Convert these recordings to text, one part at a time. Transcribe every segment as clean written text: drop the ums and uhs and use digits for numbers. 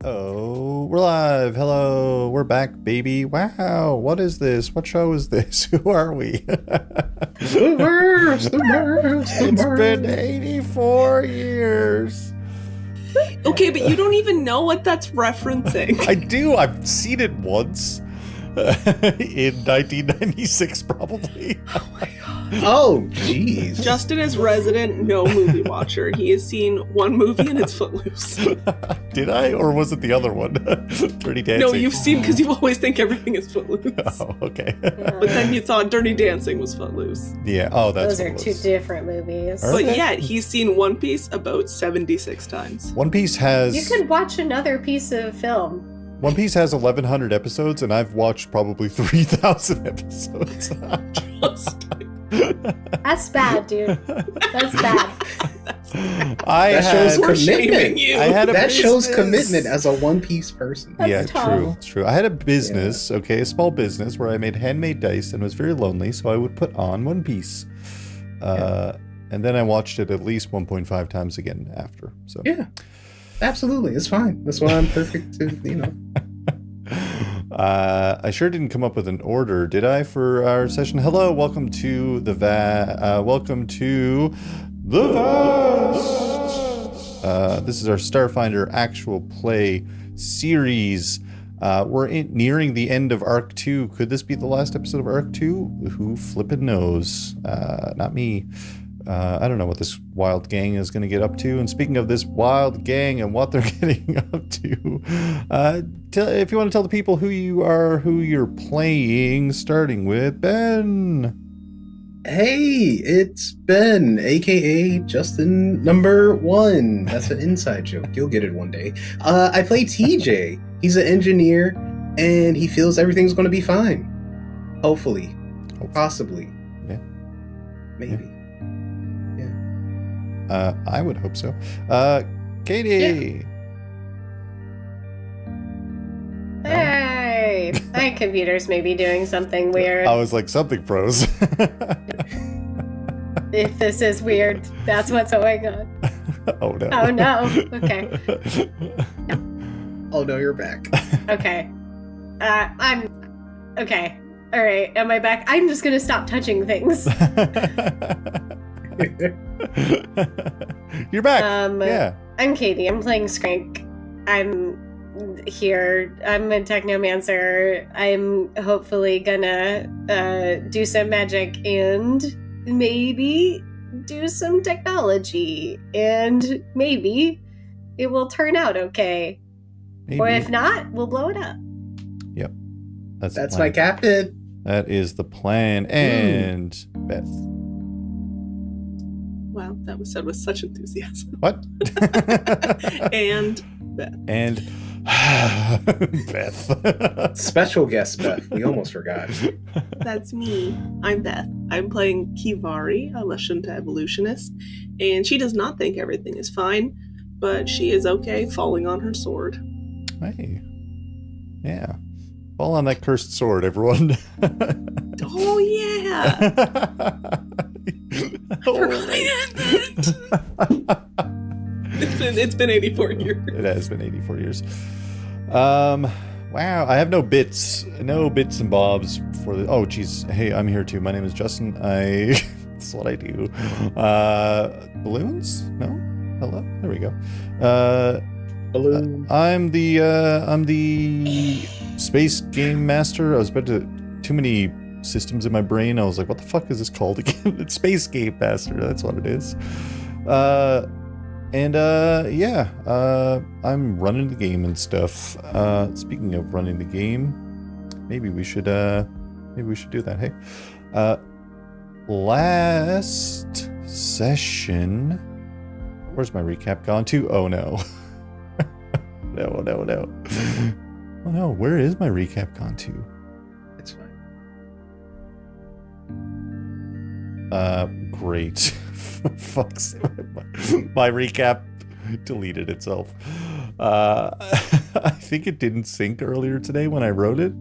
Oh, we're live. Hello, we're back, baby. Wow, what is this? What show is this? Who are we? The worst. It's been 84 years. Okay, but you don't even know what that's referencing. I do. I've seen it once. In 1996, probably. Oh my god. Oh, jeez. Justin is resident no movie watcher. He has seen one movie and it's Footloose. Did I? Or was it the other one? Dirty Dancing? No, you've seen because you always think everything is Footloose. Oh, okay. But then you thought Dirty Dancing was Footloose. Yeah, oh, that's Those are two different movies. Are But they? yet, he's seen One Piece about 76 times. One Piece has... You could watch another piece of film. One Piece has 1,100 episodes, and I've watched probably 3,000 episodes. That's bad, dude. That's bad. That shows We're commitment. shaming you. I had a That shows business. commitment as a One Piece person. That's Yeah, tough. true. It's true. I had a business, okay, a small business where I made handmade dice and was very lonely, so I would put on One Piece. And then I watched it at least 1.5 times again after. So Yeah, absolutely. It's fine. That's why I'm perfect to, you know. I sure didn't come up with an order, did I, for our session? Hello, welcome to the welcome to the Vast. This is our Starfinder Actual Play series. We're nearing the end of Arc 2. Could this be the last episode of Arc 2? Who flippin' knows? Not me. I don't know what this wild gang is going to get up to. And speaking of this wild gang and what they're getting up to, if you want to tell the people who you are, who you're playing, starting with Ben. Hey, it's Ben, aka Justin number 1. That's an inside joke. You'll get it one day. I play TJ. He's an engineer, and he feels everything's going to be fine. Hopefully. Possibly. Yeah. Maybe. I would hope so. Katie. Hey! My computer's maybe doing something weird. I was like, something froze. If this is weird, that's what's going on. Oh no. Oh no. Okay. Oh no, you're back. Okay. I'm... Okay. Alright, am I back? I'm just gonna stop touching things. You're back. Yeah. I'm Katie. I'm playing Skrank. I'm here. I'm a technomancer. I'm hopefully gonna do some magic and maybe do some technology. And maybe it will turn out okay. Maybe. Or if not, we'll blow it up. Yep. That's That's the my plan. captain. That is the plan. And Beth. Wow, that was said with such enthusiasm. What? And Beth. And Beth. Special guest Beth. We almost forgot. That's me. I'm Beth. I'm playing Kivari, a Lashunta evolutionist, and she does not think everything is fine, but she is okay falling on her sword. Hey. Yeah. Fall on that cursed sword, everyone. Oh yeah! I forgot I had that. It's been 84 years. It has been 84 years. Wow, I have no bits and bobs for the. Oh, geez. Hey, I'm here too. My name is Justin. That's what I do. Balloons? No. Hello. There we go. Balloon. I'm the space game master. I was about to too many systems in my brain. I was like, what the fuck is this called again? It's Space Game Master. That's what it is. I'm running the game and stuff. Speaking of running the game, maybe we should do that. Hey, last session, where's my recap gone to? Oh no. No. Oh no, where is my recap gone to? It's fine. Great. Fuck's sake. My recap deleted itself. I think it didn't sync earlier today when I wrote it,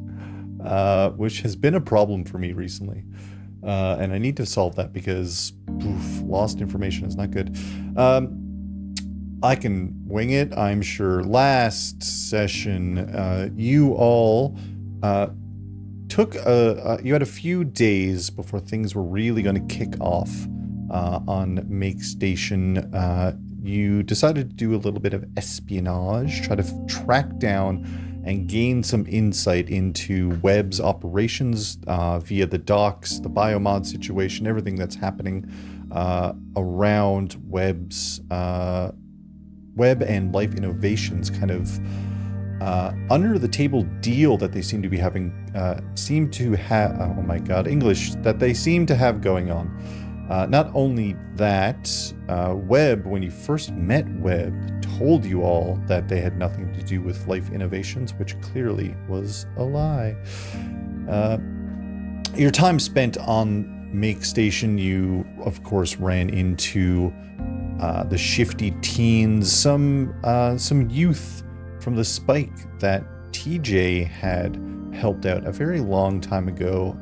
which has been a problem for me recently. And I need to solve that because lost information is not good. I can wing it, I'm sure. Last session, you all took you had a few days before things were really going to kick off on Makestation. You decided to do a little bit of espionage, try to track down and gain some insight into Webb's operations via the docks, the biomod situation, everything that's happening around Webb's Webb and Life Innovations kind of under the table deal that they seem to be having, seem to have, oh my god, English, that they seem to have going on. Not only that, Webb, when you first met Webb, told you all that they had nothing to do with Life Innovations, which clearly was a lie. Your time spent on Makestation, you, of course, ran into the shifty teens, some youth from the Spike that TJ had helped out a very long time ago,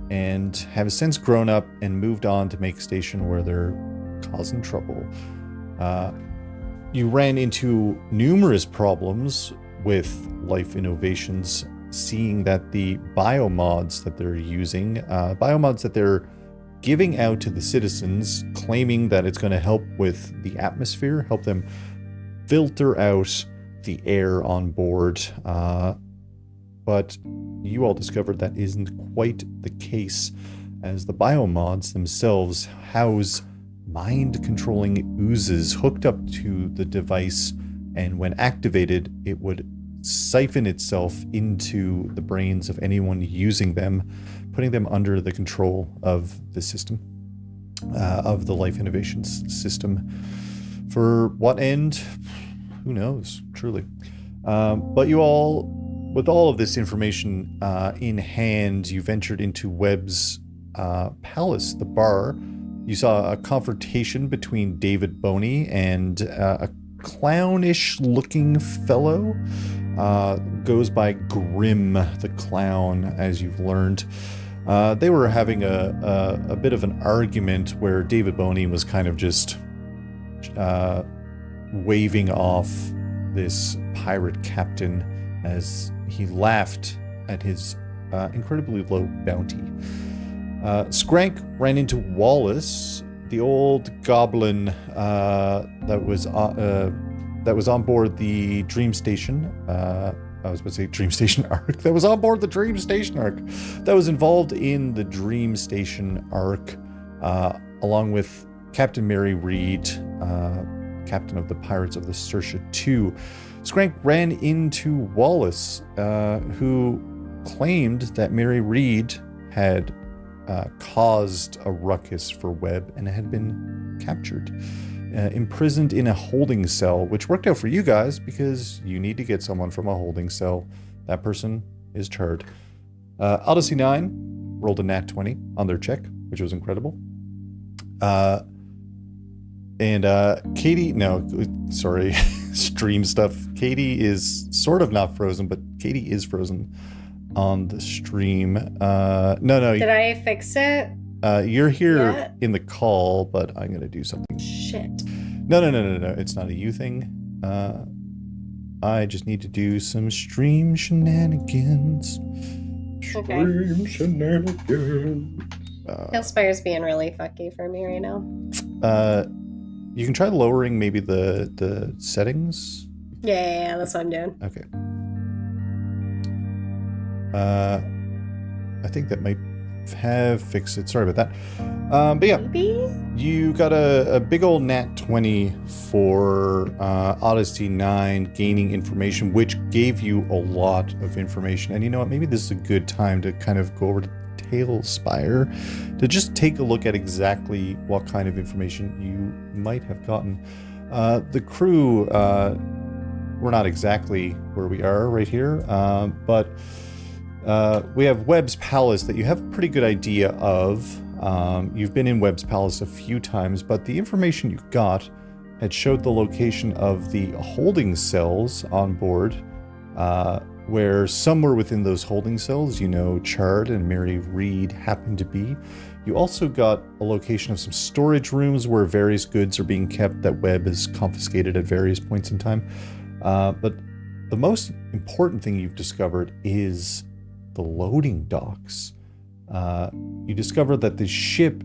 and have since grown up and moved on to Makestation, where they're causing trouble. You ran into numerous problems with Life Innovations, seeing that the biomods that they're using, biomods that they're giving out to the citizens, claiming that it's going to help with the atmosphere, help them filter out the air on board. But you all discovered that isn't quite the case, as the biomods themselves house mind-controlling oozes hooked up to the device, and when activated, it would siphon itself into the brains of anyone using them, putting them under the control of the system, of the Life Innovations system. For what end? Who knows, truly. But you all, with all of this information in hand, you ventured into Webb's palace, the bar. You saw a confrontation between David Boney and a clownish-looking fellow. Goes by Grim the Clown, as you've learned. They were having a bit of an argument where David Boney was kind of just waving off this pirate captain as he laughed at his incredibly low bounty. Skrank ran into Wallace, the old goblin that was on board the Dream Station. I was about to say Dream Station Arc. That was on board the Dream Station Arc. That was involved in the Dream Station Arc, along with Captain Mary Reed, captain of the Pirates of the Saoirse II. Skrank ran into Wallace, who claimed that Mary Reed had caused a ruckus for Webb and had been captured, imprisoned in a holding cell, which worked out for you guys because you need to get someone from a holding cell. That person is charred. Odyssey 9 rolled a nat 20 on their check, which was incredible. And Katie, no, sorry, stream stuff. Katie is sort of not frozen, but Katie is frozen on the stream. No. Did I fix it? You're here in the call, but I'm going to do something. Shit. No. It's not a you thing. I just need to do some stream shenanigans. Okay. Stream shenanigans. Hillspire's being really fucky for me right now. You can try lowering maybe the settings. Yeah, that's what I'm doing. Okay. I think that might have fixed it. Sorry about that. But yeah, Maybe? you got a big old nat 20 for Odyssey 9 gaining information, which gave you a lot of information. And you know what? Maybe this is a good time to kind of go over to Tailspire to just take a look at exactly what kind of information you might have gotten. The crew, we're not exactly where we are right here, but we have Webb's Palace that you have a pretty good idea of. You've been in Webb's Palace a few times, but the information you got had showed the location of the holding cells on board where somewhere within those holding cells, Chard and Mary Reed happen to be. You also got a location of some storage rooms where various goods are being kept that Webb has confiscated at various points in time. But the most important thing you've discovered is the loading docks. You discover that the ship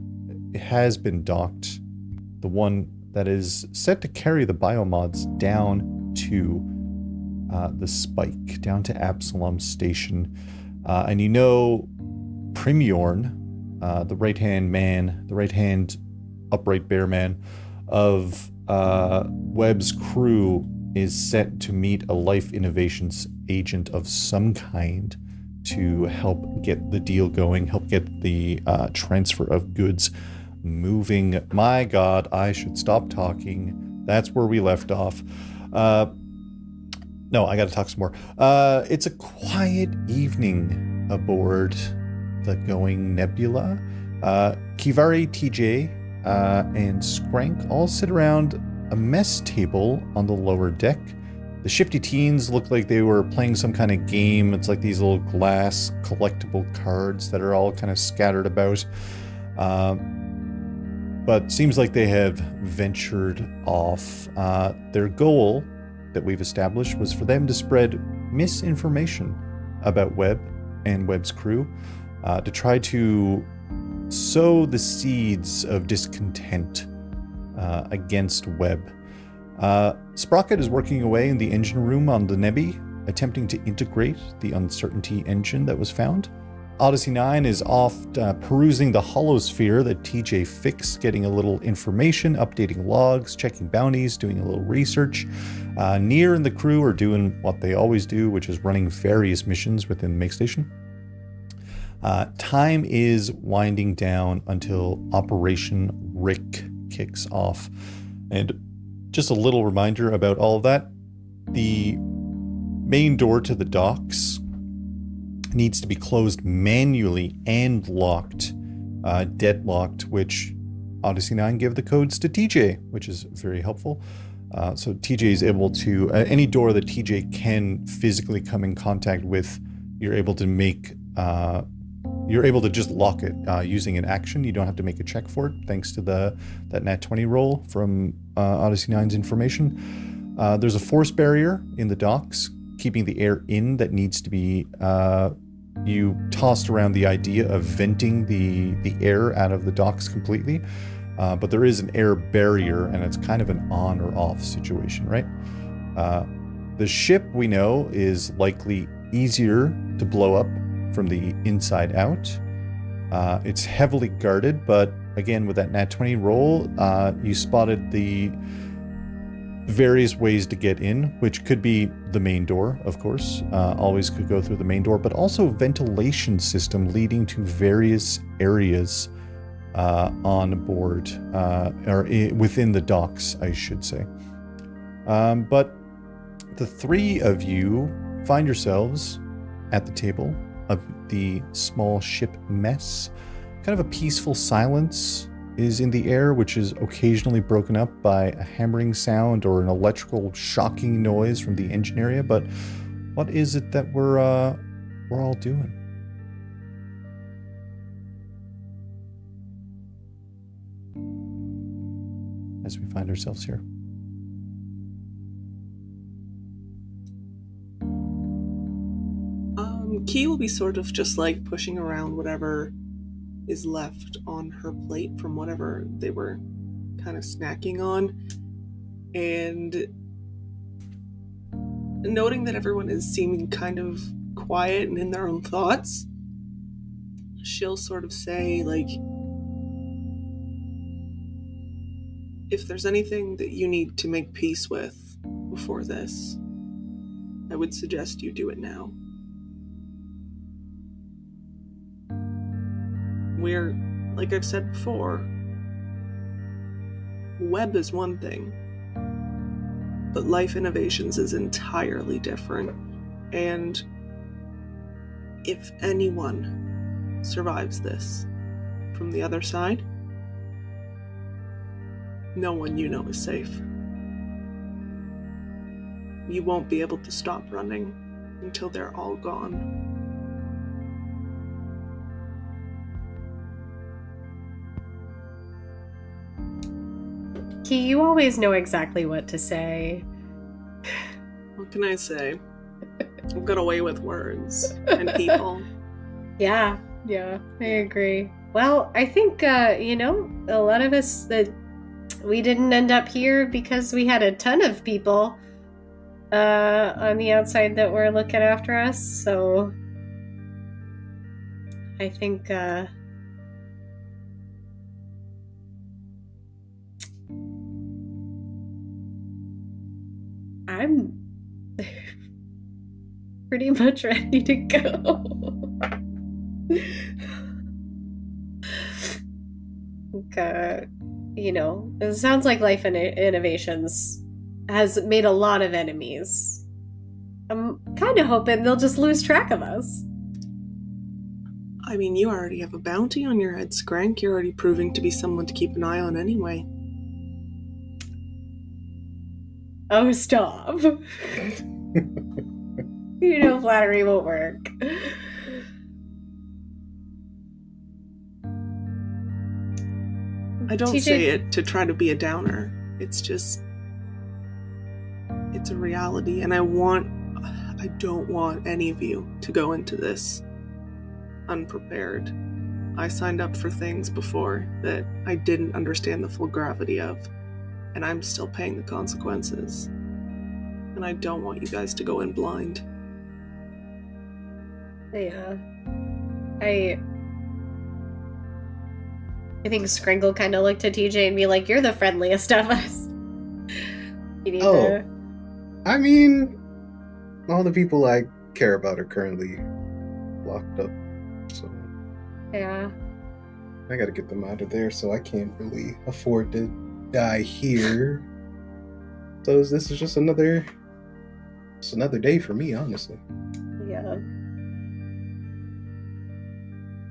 has been docked, the one that is set to carry the biomods down to the Spike, down to Absalom Station. And Primyorn, the right-hand upright bear man of Webb's crew, is set to meet a life innovations agent of some kind to help get the deal going, help get the transfer of goods moving. My God, I should stop talking. That's where we left off. No, I gotta talk some more. It's a quiet evening aboard the Going Nebula. Kivari, TJ, and Skrank all sit around a mess table on the lower deck. The shifty teens look like they were playing some kind of game. It's like these little glass collectible cards that are all kind of scattered about. But seems like they have ventured off. Their goal that we've established was for them to spread misinformation about Webb and Webb's crew, to try to sow the seeds of discontent against Webb. Sprocket is working away in the engine room on the Nebby, attempting to integrate the Uncertainty engine that was found. Odyssey 9 is off perusing the holosphere that TJ fixed, getting a little information, updating logs, checking bounties, doing a little research. Near and the crew are doing what they always do, which is running various missions within Makestation. Time is winding down until Operation Rick kicks off. And just a little reminder about all of that. The main door to the docks needs to be closed manually and locked, deadlocked, which Odyssey 9 gave the codes to TJ, which is very helpful. So TJ is able to, any door that TJ can physically come in contact with, you're able to just lock it using an action. You don't have to make a check for it, thanks to that nat 20 roll from Odyssey 9's information. There's a force barrier in the docks, keeping the air in that needs to be... you tossed around the idea of venting the air out of the docks completely, but there is an air barrier, and it's kind of an on or off situation, right? The ship, we know, is likely easier to blow up from the inside out. It's heavily guarded, but again, with that nat 20 roll, you spotted the various ways to get in, which could be the main door, of course. Always could go through the main door, but also ventilation system leading to various areas on board, or within the docks, I should say. But the three of you find yourselves at the table of the small ship mess. Kind of a peaceful silence is in the air, which is occasionally broken up by a hammering sound or an electrical shocking noise from the engine area. But what is it that we're all doing? As we find ourselves here. Key will be sort of just like pushing around whatever is left on her plate from whatever they were kind of snacking on, and noting that everyone is seeming kind of quiet and in their own thoughts, she'll sort of say, like, if there's anything that you need to make peace with before this, I would suggest you do it now. We're, like I've said before, Webb is one thing, but Life Innovations is entirely different. And if anyone survives this from the other side, no one you know is safe. You won't be able to stop running. until they're all gone. Key, you always know exactly what to say. What can I say? I've got away with words and people. Yeah, I agree. Well, I think, a lot of us, that we didn't end up here because we had a ton of people on the outside that were looking after us, so I think, I'm pretty much ready to go. It sounds like Life Innovations has made a lot of enemies. I'm kind of hoping they'll just lose track of us. I mean, you already have a bounty on your head, Skrank. You're already proving to be someone to keep an eye on anyway. Oh, stop. Flattery won't work. I don't TJ... say it to try to be a downer. It's just... it's a reality, and I don't want any of you to go into this unprepared. I signed up for things before that I didn't understand the full gravity of, and I'm still paying the consequences. And I don't want you guys to go in blind. Yeah. I think Skringle kind of looked at TJ and be like, "You're the friendliest of us." You need to... I mean, all the people I care about are currently locked up, so Yeah. I gotta get them out of there, so I can't really afford to die here. So this is just another day for me, honestly. Yeah.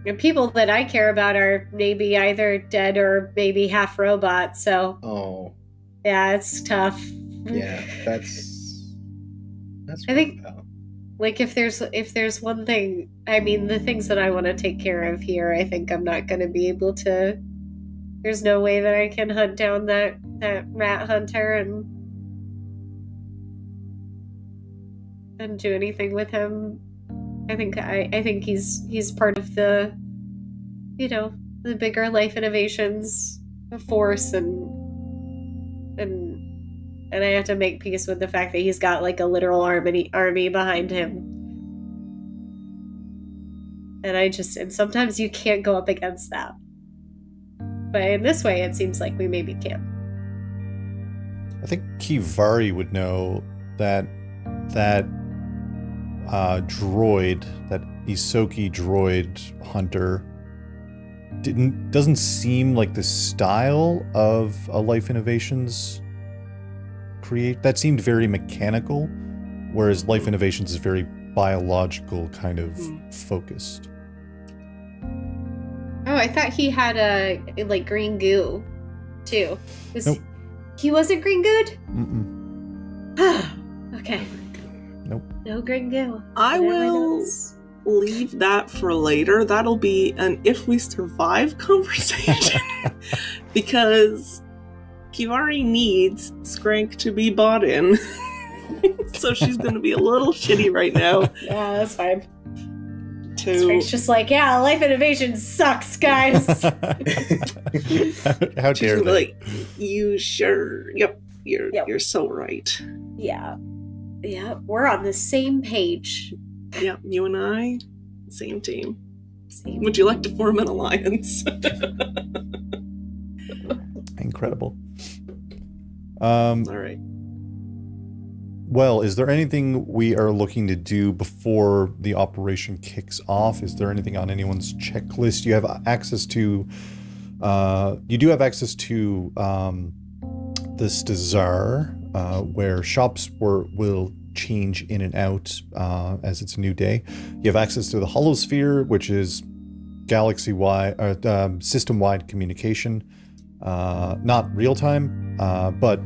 The people that I care about are maybe either dead or maybe half robots, so... Oh. Yeah, it's tough. Yeah, that's I think, like, if there's one thing, I mean, the things that I want to take care of here, I think I'm not going to be able to... There's no way that I can hunt down that rat hunter and do anything with him. I think he's part of the, the bigger Life Innovations force, and I have to make peace with the fact that he's got like a literal army behind him. And sometimes you can't go up against that. But in this way, it seems like we maybe can. I think Kivari would know that droid, that Isoki droid hunter, doesn't seem like the style of a Life Innovations create. That seemed very mechanical, whereas Life Innovations is very biological, kind of focused. Oh, I thought he had a green goo too. Nope. He wasn't green gooed? Mm-mm. Okay. Nope. No green goo. I will leave that for later. That'll be an if we survive conversation. Because Kivari needs Skrank to be bought in. So she's going to be a little shitty right now. Yeah, that's fine. It's just like, yeah, Life Innovation sucks, guys. How dare they? Like, you sure? Yep, you're so right. Yeah, we're on the same page. Yep, you and I, same team. Same. Would you like to form an alliance? Incredible. All right. Well, is there anything we are looking to do before the operation kicks off? Is there anything on anyone's checklist? You have access to, you do have access to the Stazar, where shops will change in and out as it's a new day. You have access to the Holosphere, which is galaxy-wide, system-wide communication. Not real-time, but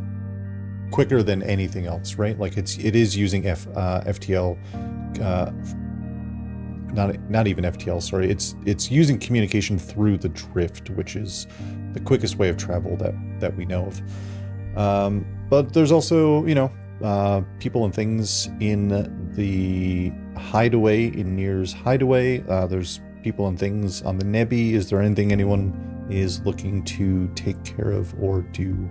quicker than anything else, right? Like it is using FTL not even FTL, sorry. It's using communication through the drift, which is the quickest way of travel that we know of. But there's also, people and things in the hideaway, in Nier's hideaway. There's people and things on the Nebby. Is there anything anyone is looking to take care of or do?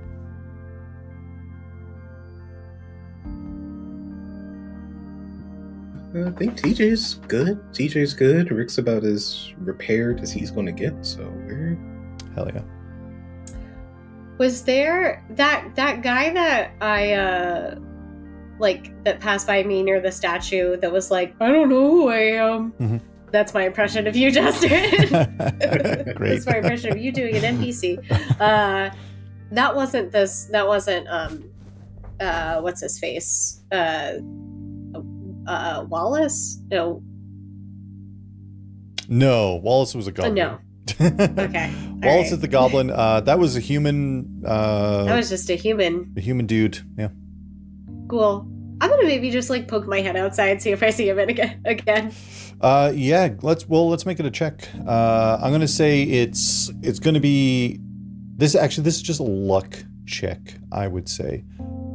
I think TJ's good. TJ's good. Rick's about as repaired as he's going to get, so we're... Hell yeah. Was there that guy that I that passed by me near the statue that was like, I don't know who I am. Mm-hmm. That's my impression of you, Justin. Great. That's my impression of you doing an NPC. That wasn't what's his face? Wallace? No, Wallace was a goblin. No. Okay. Wallace is the goblin. That was a human. That was just a human. A human dude. Yeah. Cool. I'm gonna maybe just poke my head outside, see if I see him again. Yeah. Let's make it a check. I'm gonna say it's gonna be this. Actually, this is just a luck check, I would say.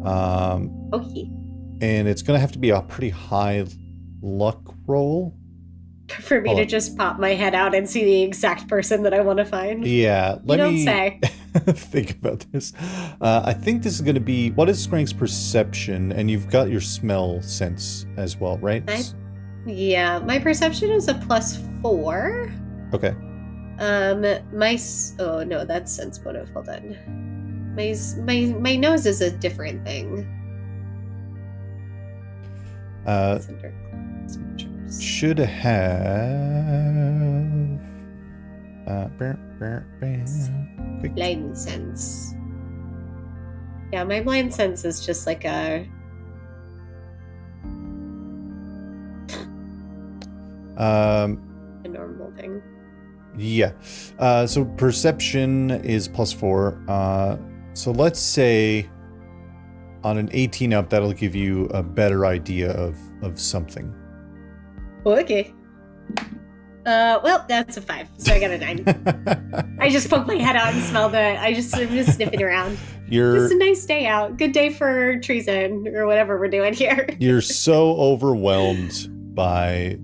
Okay. And it's gonna have to be a pretty high luck roll. For me to just pop my head out and see the exact person that I want to find. Yeah. Let me say. Think about this. I think this is going to be... What is Skrank's perception? And you've got your smell sense as well, right? Yeah. My perception is a +4. Okay. Oh, no, that's sense motive. Hold on. My nose is a different thing. Should have blind sense. Yeah, my blind sense is just like a normal thing. Yeah. So perception is +4. So let's say on an 18 up, that'll give you a better idea of something. Okay. Well, that's a 5, so I got a 9. I just poked my head out and smelled it. I'm just sniffing around. It's a nice day out. Good day for treason or whatever we're doing here. You're so overwhelmed by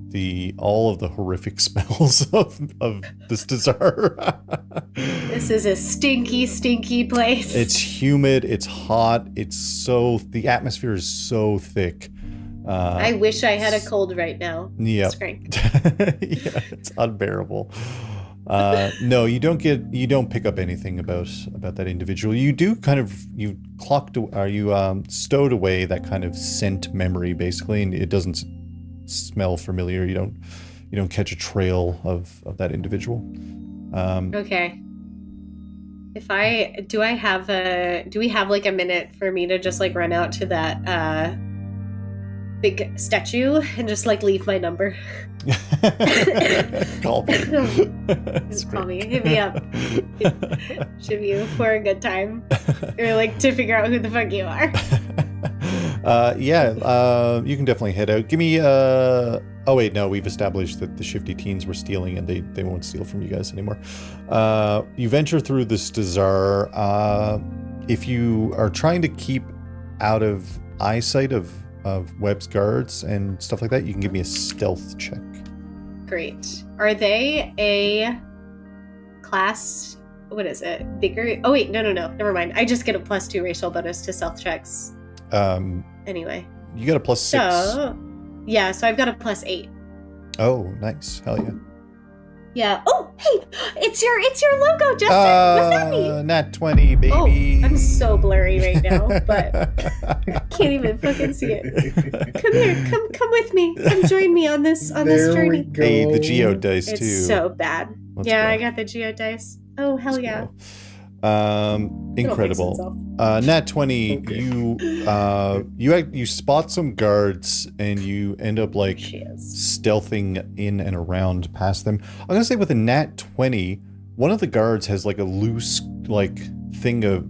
all of the horrific smells of this Dazar. This is a stinky, stinky place. It's humid. It's hot. The atmosphere is so thick. I wish I had a cold right now. Yeah. Yeah, it's unbearable. No, you don't pick up anything about that individual. You do you stowed away that kind of scent memory basically, and it doesn't smell familiar. You don't catch a trail of that individual. Okay. Do we have a minute for me to just run out to that big statue and just leave my number? Call me. Call me. Hit me up. Should be for a good time. Or to figure out who the fuck you are. Yeah, you can definitely head out. Give me oh wait, no, we've established that the shifty teens were stealing and they won't steal from you guys anymore. You venture through this Dazar. If you are trying to keep out of eyesight of Webb's guards and stuff like that, you can give me a stealth check. Great. Are they a class? What is it? Bigger? Oh wait, no. Never mind. I just get a +2 racial bonus to stealth checks. Anyway. You got a +6. So I've got a +8. Oh, nice. Hell yeah. Yeah. Oh, hey, it's your logo, Justin. What's that mean? Nat 20, baby. Oh, I'm so blurry right now, but can't even fucking see it. Come here, come with me. Come join me on this journey. Hey, the geodice too. It's so bad. Let's go. I got the geodice. Oh, hell Let's yeah. Incredible. Nat 20, you spot some guards and you end up stealthing in and around past them. I'm gonna say with a Nat 20, one of the guards has a loose thing of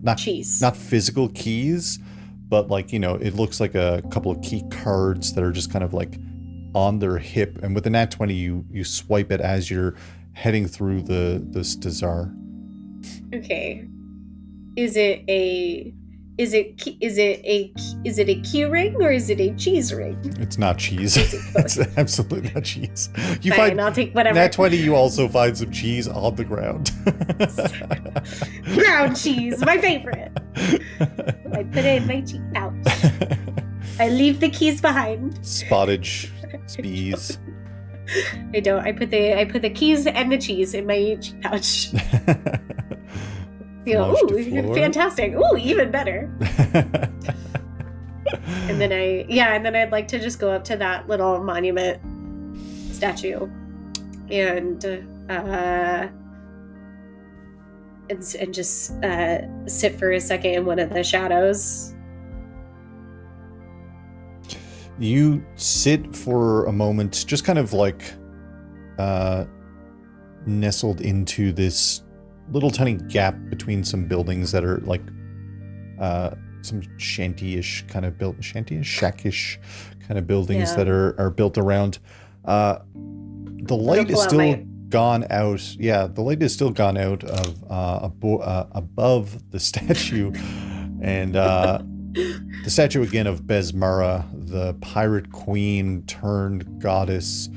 not cheese. Not physical keys, but like, you know, it looks like a couple of key cards that are just kind of like on their hip. And with the nat 20, you swipe it as you're heading through the Stazar. Okay. Is it a key ring or is it a cheese ring? It's not cheese. It's absolutely not cheese. You Fine, I'll take whatever. Nat 20, you also find some cheese on the ground. Ground cheese, my favorite. I put it in my cheek pouch. I leave the keys behind. Spottage, spees. I don't. I put the keys and the cheese in my cheek pouch. Ooh, fantastic. Ooh, even better. And then I'd like to just go up to that little monument statue and just sit for a second in one of the shadows. You sit for a moment, just kind of like nestled into this little tiny gap between some buildings that are like some shackish kind of buildings that are built around. The light is still gone out. Yeah, the light is still gone out of above the statue, and the statue again of Besmara, the pirate queen turned goddess.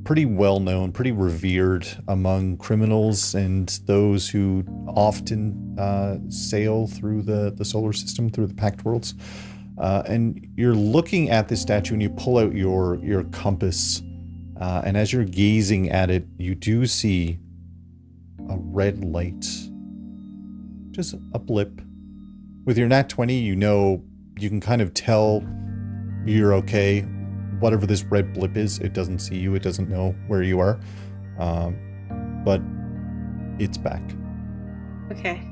Pretty well known, pretty revered among criminals and those who often sail through the solar system, through the Pact Worlds. And you're looking at this statue and you pull out your compass. And as you're gazing at it, you do see a red light. Just a blip. With your nat 20, you know, you can kind of tell you're okay. Whatever this red blip is, it doesn't see you. It doesn't know where you are. But it's back. Okay.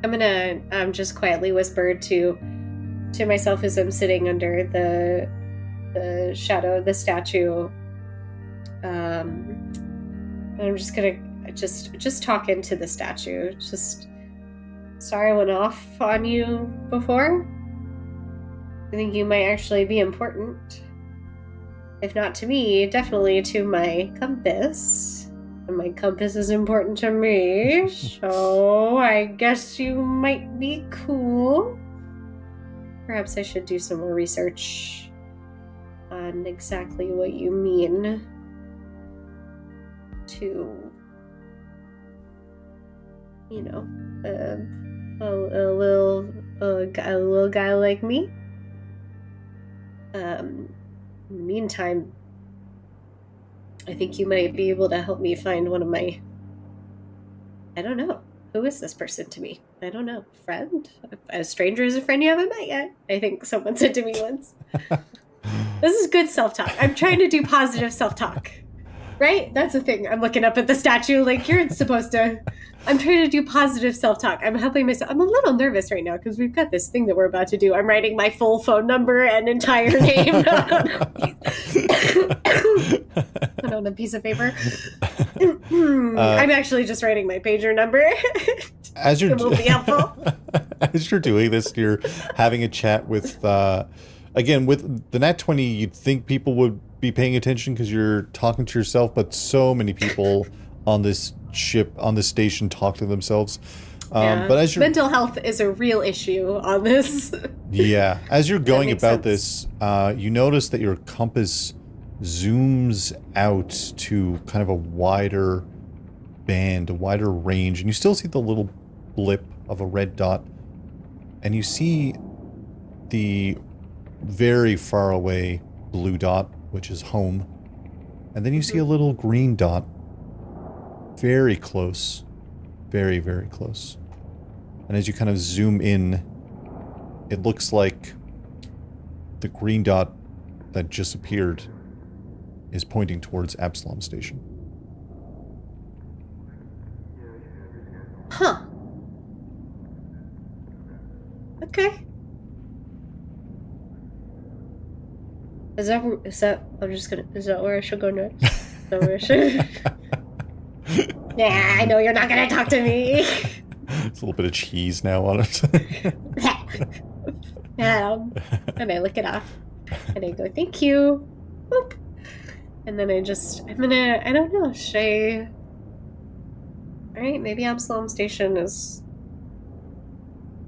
I'm gonna just quietly whisper to myself as I'm sitting under the shadow of the statue. And I'm just gonna just talk into the statue. Just sorry I went off on you before. I think you might actually be important. If not to me, definitely to my compass. And my compass is important to me, so I guess you might be cool. Perhaps I should do some more research on exactly what you mean to, you know, a little guy like me. In the meantime, I think you might be able to help me find one of my... I don't know. Who is this person to me? I don't know. Friend? A stranger is a friend you haven't met yet. I think someone said to me once. This is good self-talk. I'm trying to do positive self-talk. Right? That's the thing. I'm looking up at the statue like you're supposed to... I'm trying to do positive self-talk. I'm helping myself. I'm a little nervous right now because we've got this thing that we're about to do. I'm writing my full phone number and entire name on a piece of paper. I'm actually just writing my pager number. As you're, it will be helpful. As you're doing this, you're having a chat with, again, with the nat 20, you'd think people would be paying attention because you're talking to yourself, but so many people on this ship, on this station, talk to themselves. But as you're, mental health is a real issue on this. Yeah, as you're going about this, you notice that your compass zooms out to kind of a wider band, a wider range, and you still see the little blip of a red dot, and you see the very far away blue dot, which is home, and then you see a little green dot very close, very, very close. And as you kind of zoom in, it looks like the green dot that just appeared is pointing towards Absalom Station. Huh. Okay. Is that where I should go next? Is that where I should? Nah, I know you're not gonna talk to me. It's a little bit of cheese now on it. And I lick it off. And I go, thank you. Boop. And then I don't know, should I... Alright, maybe Absalom Station is...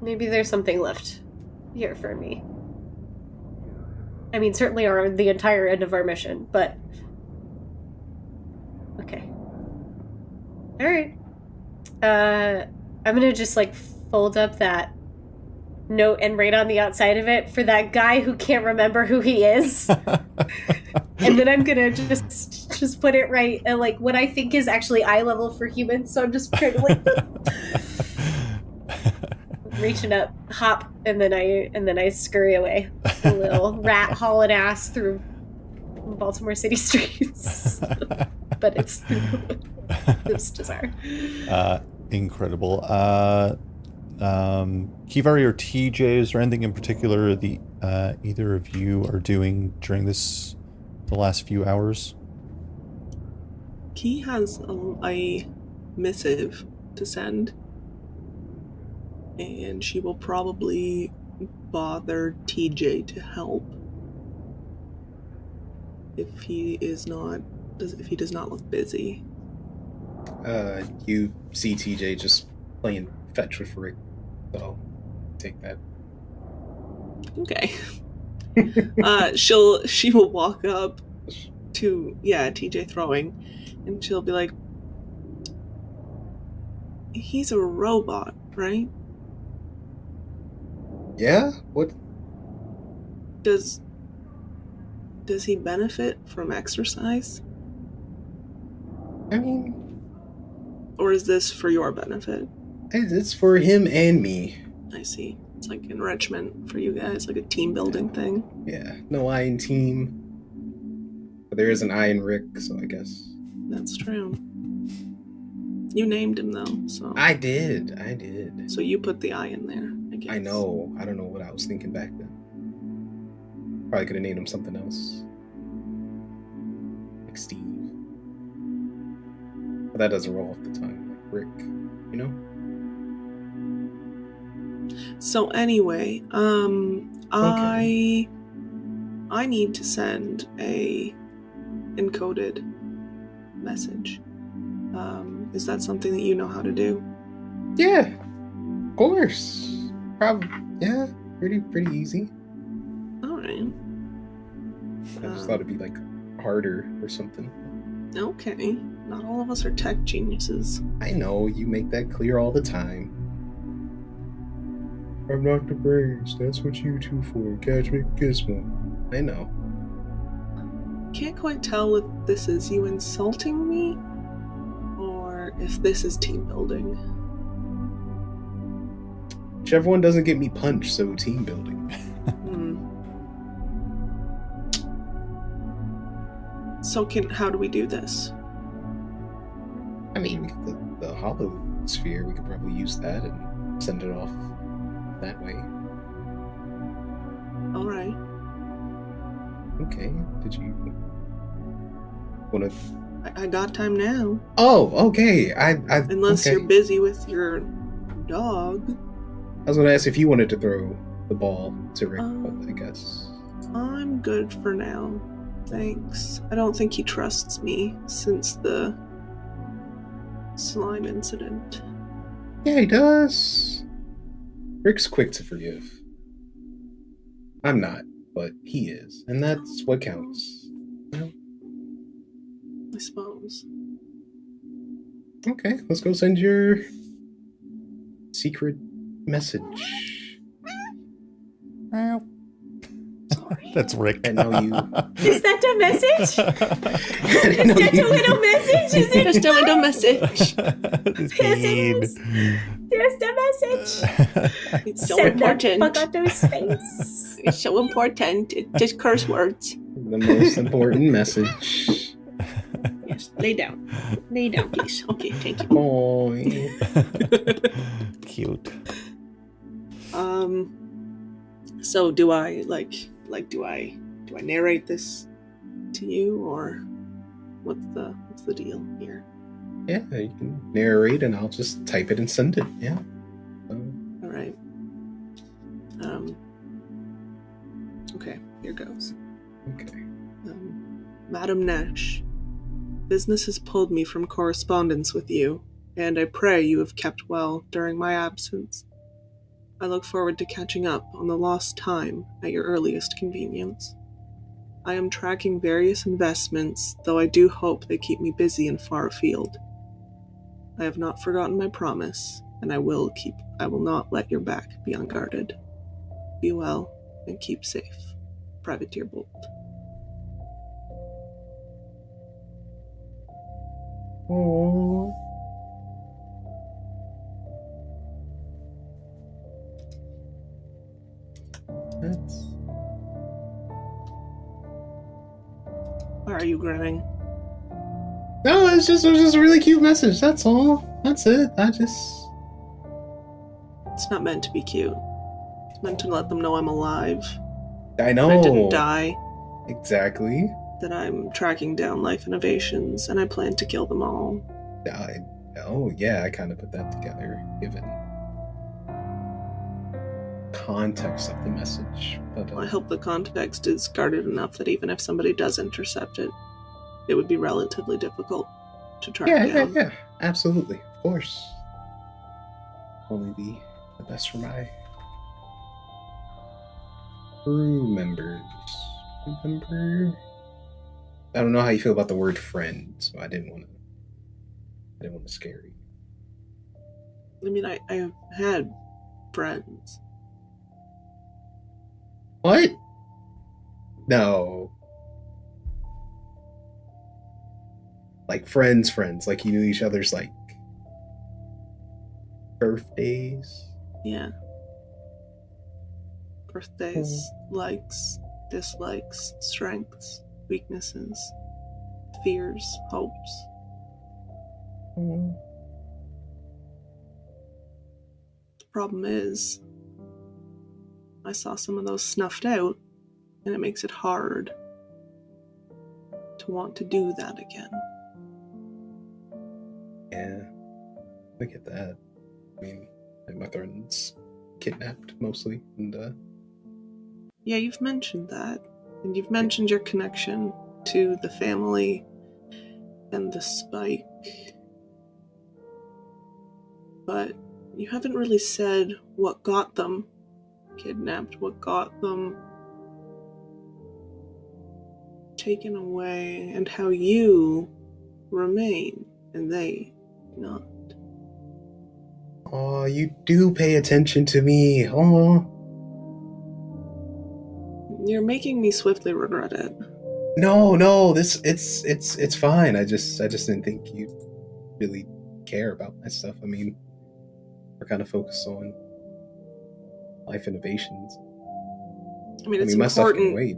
Maybe there's something left here for me. I mean, certainly the entire end of our mission, but... Okay. Alright. I'm gonna just, like, fold up that note and write on the outside of it for that guy who can't remember who he is. And then I'm gonna just put it right at, like, what I think is actually eye level for humans, so I'm just trying to, like... reaching up, hop, and then I scurry away. A little rat hauling ass through Baltimore City streets. But it's through this desire. Incredible. Kivari or TJ, is there anything in particular the either of you are doing during the last few hours? Key has a missive to send. And she will probably bother TJ to help if he does not look busy. You see TJ just playing fetch with Rick, so take that. Okay. She will walk up to TJ throwing, and she'll be like, "He's a robot, right? Yeah? What? Does he benefit from exercise? I mean... Or is this for your benefit?" It's for him and me. I see. It's like enrichment for you guys, like a team building thing. Yeah, no I in team. But there is an I in Rick, so I guess. That's true. You named him though, so... I did. So you put the I in there, I guess. I know. I don't know what I was thinking back then. Probably could have named him something else. Like Steve. But that doesn't roll off the tongue. Like Rick, you know? So anyway, Okay. I need to send a encoded message. Is that something that you know how to do? Yeah. Of course. Probably. Yeah. Pretty easy. Alright. I just thought it'd be like harder or something. Okay. Not all of us are tech geniuses. I know, you make that clear all the time. I'm not the brains, that's what you two for. Catch me, Gizmo. I know. Can't quite tell if this is you insulting me or if this is team building. Whichever one doesn't get me punched, so team building. So how do we do this? I mean, we got the hollow sphere, we could probably use that and send it off that way. Alright. Okay, did you wanna... I got time now. Oh, okay, Unless okay. you're busy with your dog. I was gonna ask if you wanted to throw the ball to Rick, but I guess... I'm good for now. Thanks. I don't think he trusts me since the slime incident. Yeah, he does. Rick's quick to forgive. I'm not, but he is, and that's what counts. You know? I suppose. Okay, let's go send your secret message. Sorry. That's Rick. I know you. Is that a message? I Is know that you. a little message? Is it Just a little message. It's Yes, it mean. is. There's the message. It's so Send that important. fuck out to space. It's so important. It's just curse words. The most important message. Yes. Lay down. Lay down, please. Okay, thank you. Boy. Cute. So do I do I narrate this to you, or what's the deal here? Yeah, you can narrate and I'll just type it and send it. Yeah. All right. Okay, here goes. Okay. Madam Nesh, business has pulled me from correspondence with you, and I pray you have kept well during my absence. I look forward to catching up on the lost time at your earliest convenience. I am tracking various investments, though I do hope they keep me busy and far afield. I have not forgotten my promise, and I will not let your back be unguarded. Be well and keep safe. Privateer Bolt. Oh. That's... Why are you grinning? No, it was just a really cute message. That's all. That's it. It's not meant to be cute. It's meant to let them know I'm alive. I know. I didn't die. Exactly. That I'm tracking down life innovations, and I plan to kill them all. I kind of put that together, given context of the message. But I hope the context is guarded enough that even if somebody does intercept it, it would be relatively difficult to track down. Yeah, absolutely, of course. Only be the best for my crew members. Remember? I don't know how you feel about the word friend, so I didn't want to scare you. I mean, I have had friends. What? No. Like friends, like you knew each other's like birthdays. Yeah. Birthdays, likes, dislikes, strengths, weaknesses, fears, hopes. The problem is, I saw some of those snuffed out, and it makes it hard to want to do that again. Yeah, I get that. I mean, my friend's kidnapped mostly, and Yeah, you've mentioned that, and you've mentioned your connection to the family and the spike, but you haven't really said what got them kidnapped, what got them taken away, and how you remain and they not. oh, you do pay attention to me. Oh, You're making me swiftly regret it. no, it's fine. I just didn't think you really care about my stuff. I mean, we're kind of focused on life innovations. I mean, it's my stuff can important. wait.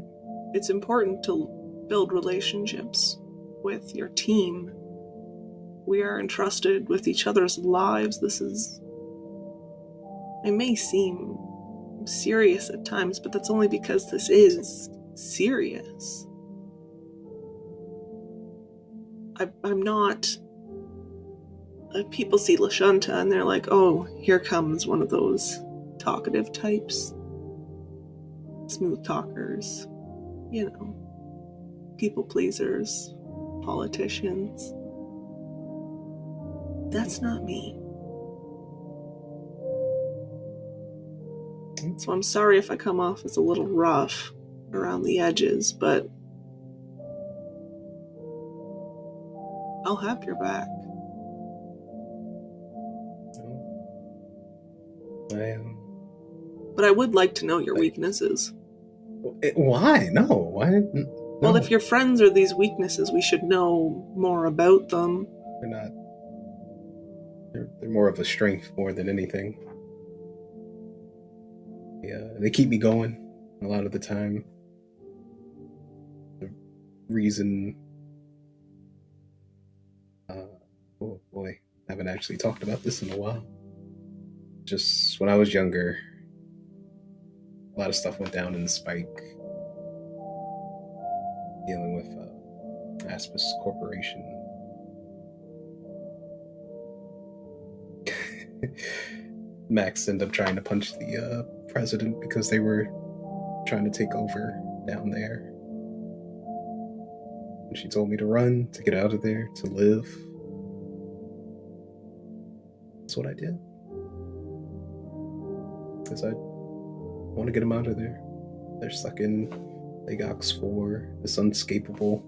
It's important to build relationships with your team. We are entrusted with each other's lives. I may seem serious at times, but that's only because this is serious. I'm not... people see Lashunta and they're like, oh, here comes one of those talkative types. Smooth talkers. You know, people pleasers, politicians. That's not me. So I'm sorry if I come off as a little rough around the edges, but I'll have your back. But I would like to know your weaknesses. Why? No. Why? No. Well, if your friends are these weaknesses, we should know more about them. They're not. They're more of a strength more than anything. Yeah, they keep me going a lot of the time. The reason. Oh boy, I haven't actually talked about this in a while. Just when I was younger, a lot of stuff went down in the spike. Dealing with Aspis Corporation. Max ended up trying to punch the president because they were trying to take over down there. And she told me to run, to get out of there, to live. That's what I did. Because I want to get them out of there. They're stuck in Lake Ox 4, this unescapable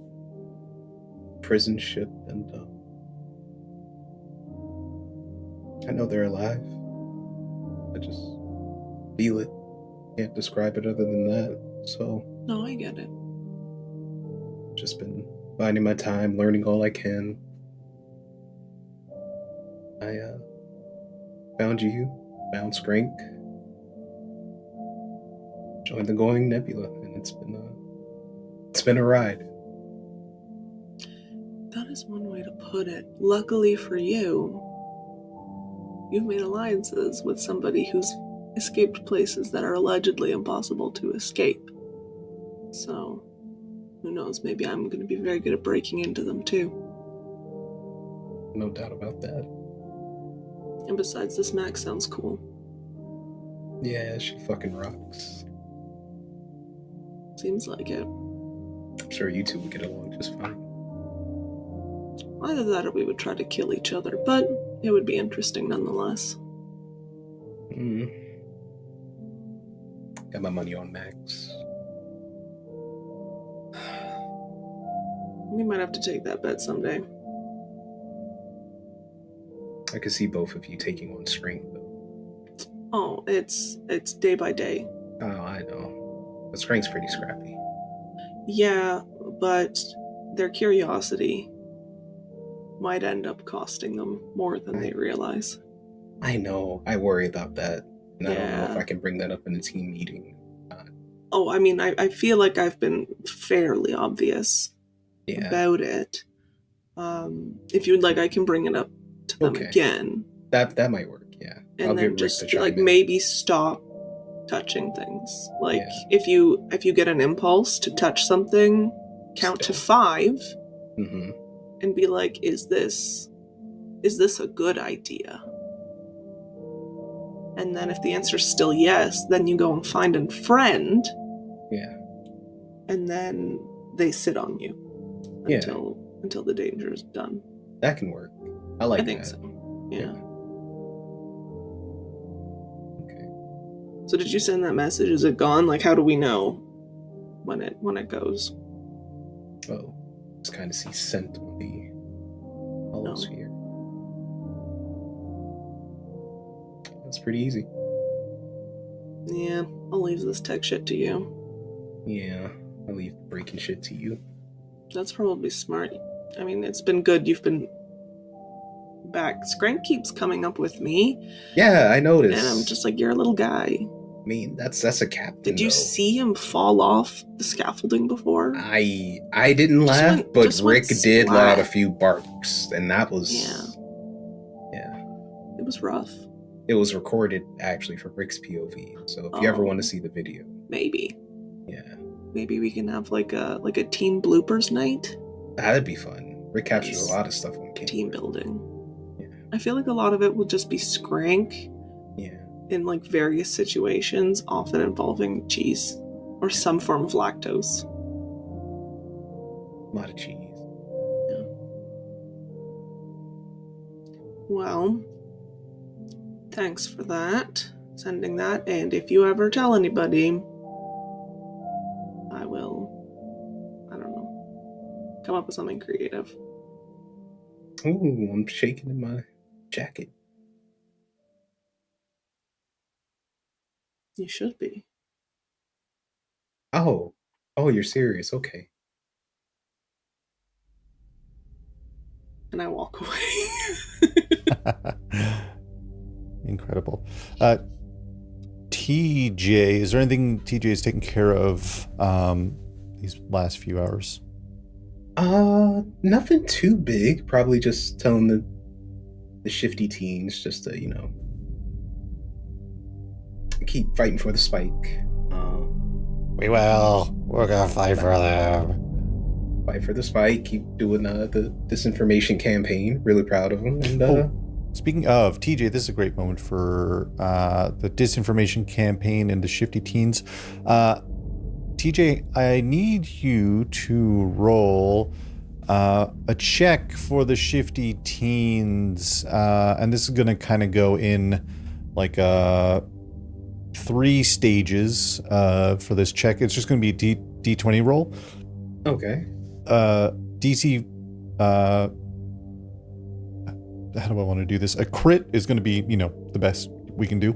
prison ship, and I know they're alive. I just feel it. Can't describe it other than that. So No, I get it. just been finding my time, learning all I can. I found you, found Skrank, joined the Going Nebula, and it's been a ride. That is one way to put it. Luckily for you, you've made alliances with somebody who's escaped places that are allegedly impossible to escape. So, who knows, maybe I'm going to be very good at breaking into them too. No doubt about that. And besides, this Mac sounds cool. Yeah, she fucking rocks. Seems like it. I'm sure you two would get along just fine. Either that or we would try to kill each other, but it would be interesting nonetheless. Got my money on Max. We might have to take that bet someday. I could see both of you taking on Skrank, though. Oh, it's day by day. Oh, I know. But Skrank's pretty scrappy. Yeah, but their curiosity might end up costing them more than they realize. I know. I worry about that. And I don't know if Yeah. I can bring that up in a team meeting. Oh, I mean, I feel like I've been fairly obvious Yeah. about it. If you'd like, I can bring it up to them Okay. again. That might work, yeah. And I'll then get Rick just to chime like in. maybe stop touching things. Like Yeah. if you get an impulse to touch something, count to 5 Mm-hmm. and be like, is this a good idea? And then if the answer's still yes, then you go and find a friend, Yeah. and then they sit on you Yeah. until the danger is done. That can work. I like I think that. so. Yeah. Okay. So did you send that message? Is it gone? Like, how do we know when it goes? Oh. Just kind of see scent on the holosphere. That's pretty easy. Yeah, I'll leave this tech shit to you. Yeah. I'll leave breaking shit to you. That's probably smart. I mean, it's been good you've been back. Skrank keeps coming up with me, Yeah, I noticed. and I'm just like, you're a little guy. I mean, that's a captain. Did you though. see him fall off the scaffolding before? I didn't laugh, went- but just went Rick did let out a splat. few barks, and that was Yeah. It was rough. It was recorded actually for Rick's POV. So if you ever want to see the video, Maybe. yeah, Maybe we can have like a teen bloopers night. that'd be fun. Rick captures Nice. a lot of stuff on camera. Team building. Yeah. I feel like a lot of it will just be Skrank Yeah, in like various situations, often involving cheese or some form of lactose. a lot of cheese. Well, thanks for that, sending that, and if you ever tell anybody, I will, I don't know, come up with something creative. Ooh, I'm shaking in my jacket. You should be. Oh, you're serious? Okay. And I walk away. Incredible. TJ, is there anything TJ has taken care of these last few hours? Nothing too big. Probably just telling the shifty teens just to, keep fighting for the spike. We will. We're gonna fight for them. Fight for the spike. Keep doing the disinformation campaign. Really proud of them. And Speaking of TJ, this is a great moment for the disinformation campaign and the shifty teens. TJ, I need you to roll a check for the shifty teens, and this is going to kind of go in like 3 stages for this check. It's just going to be a D20 roll. Okay. DC, how do I want to do this? A crit is going to be, the best we can do.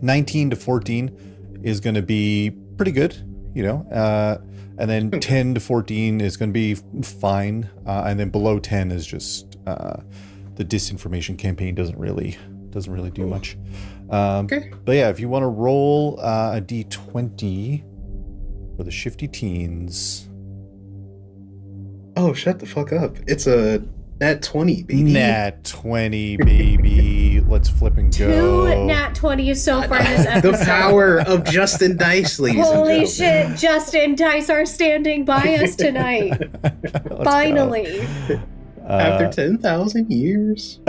19 to 14 is going to be pretty good, and then 10 to 14 is going to be fine, and then below 10 is just the disinformation campaign doesn't really do much. Okay. But yeah, if you want to roll a D20 for the shifty teens. Oh, shut the fuck up! It's a nat 20, baby. Nat 20, baby. Let's flip and go. 2 nat 20s so far this episode. The power of Justin Dice, ladies Holy and shit, Justin Dice are standing by us tonight. Finally. After 10,000 years.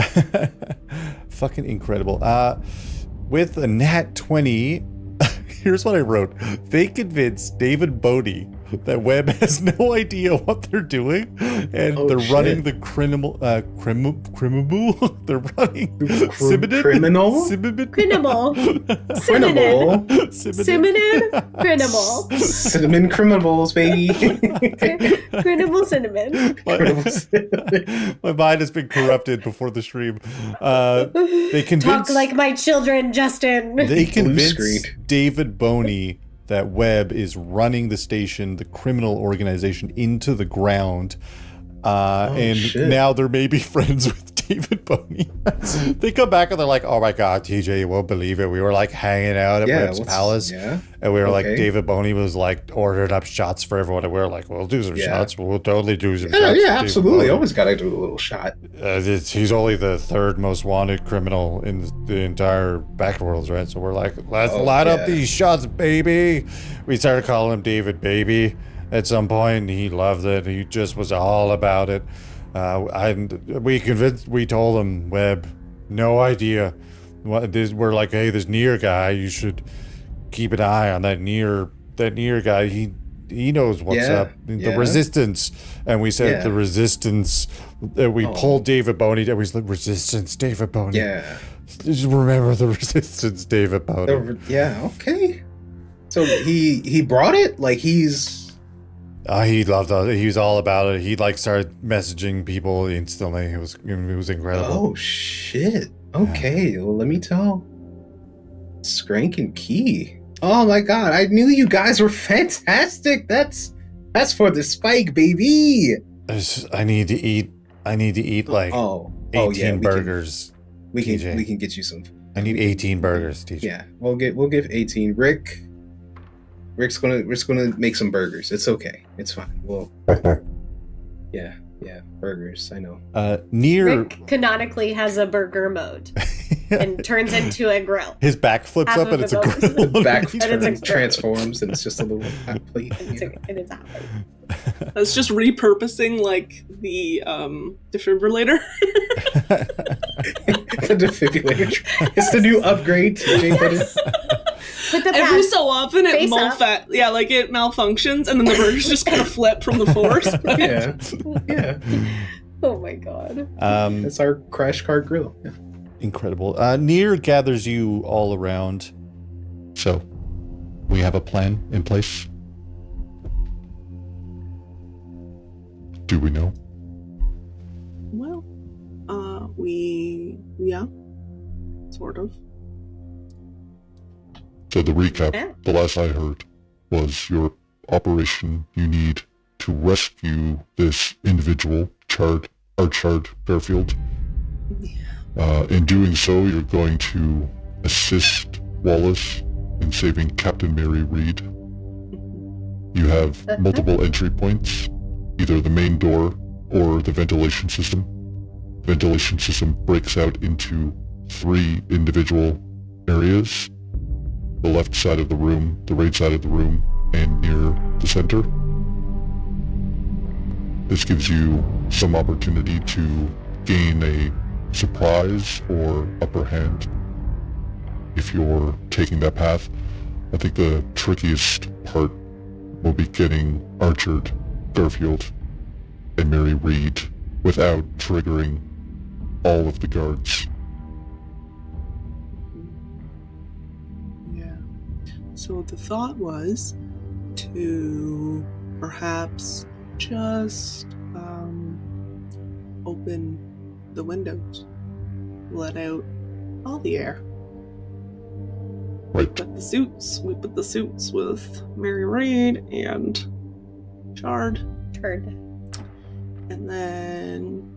Fucking incredible. With a nat 20, here's what I wrote. They convinced David Bodie that Webb has no idea what they're doing, and they're running the criminal. They're running criminal. Cinnamon criminals, baby. Criminal cinnamon. My mind has been corrupted before the stream. They convinced. Talk like my children, Justin. They convinced David Boney that Webb is running the station, the criminal organization, into the ground. Shit. Now they're maybe friends with David Boney. They come back and they're like, oh my God, TJ, you won't believe it. We were like hanging out at Webb's palace. Yeah. And we were like, David Boney was like ordering up shots for everyone. And we were like, we'll do some shots. We'll totally do some shots. Yeah, absolutely. Always got to do a little shot. He's only the 3rd most wanted criminal in the entire Backworlds, right? So we're like, let's light up these shots, baby. We started calling him David Baby at some point. He loved it. He just was all about it. We told him, Webb, no idea. We're like, hey, this Near guy, you should keep an eye on that Near guy. He knows what's up. The Resistance. And we said the Resistance. We pulled David Boney. And we said, Resistance, David Boney. Yeah. Just remember the Resistance, David Boney. Okay. So he brought it? Like he's... he loved it. He was all about it. He started messaging people instantly. It was incredible. Oh, shit. Okay, well, let me tell Skrank and Key. Oh my God, I knew you guys were fantastic. That's for the spike, baby. I need to eat like 18 burgers. We can get you some. I need 18 burgers, TJ. Yeah, we'll give 18. Rick's gonna make some burgers. It's okay. It's fine. Yeah, burgers. I know. Rick canonically has a burger mode and turns into a grill. His back flips up and it's a grill. Back transforms and it's just a little hot plate. It's a hot plate. That's just repurposing like the defibrillator. The defibrillator. It's the new upgrade. Every so often it malfunctions and then the burgers just kind of flip from the force. Yeah. Oh my God. It's our crash cart grill. Yeah. Incredible. Near gathers you all around. So, we have a plan in place. Do we know? Well, sort of. So the recap, the last I heard, was your operation you need to rescue this individual, our charred Fairfield. Yeah. In doing so, you're going to assist Wallace in saving Captain Mary Reed. You have multiple entry points, either the main door or the ventilation system. The ventilation system breaks out into 3 individual areas. The left side of the room, the right side of the room, and near the center. This gives you some opportunity to gain a surprise or upper hand if you're taking that path. I think the trickiest part will be getting Archered, Garfield, and Mary Reed without triggering all of the guards. Yeah. So the thought was to perhaps just open the windows, let out all the air. Right. We put the suits with Mary Reed and Chard. And then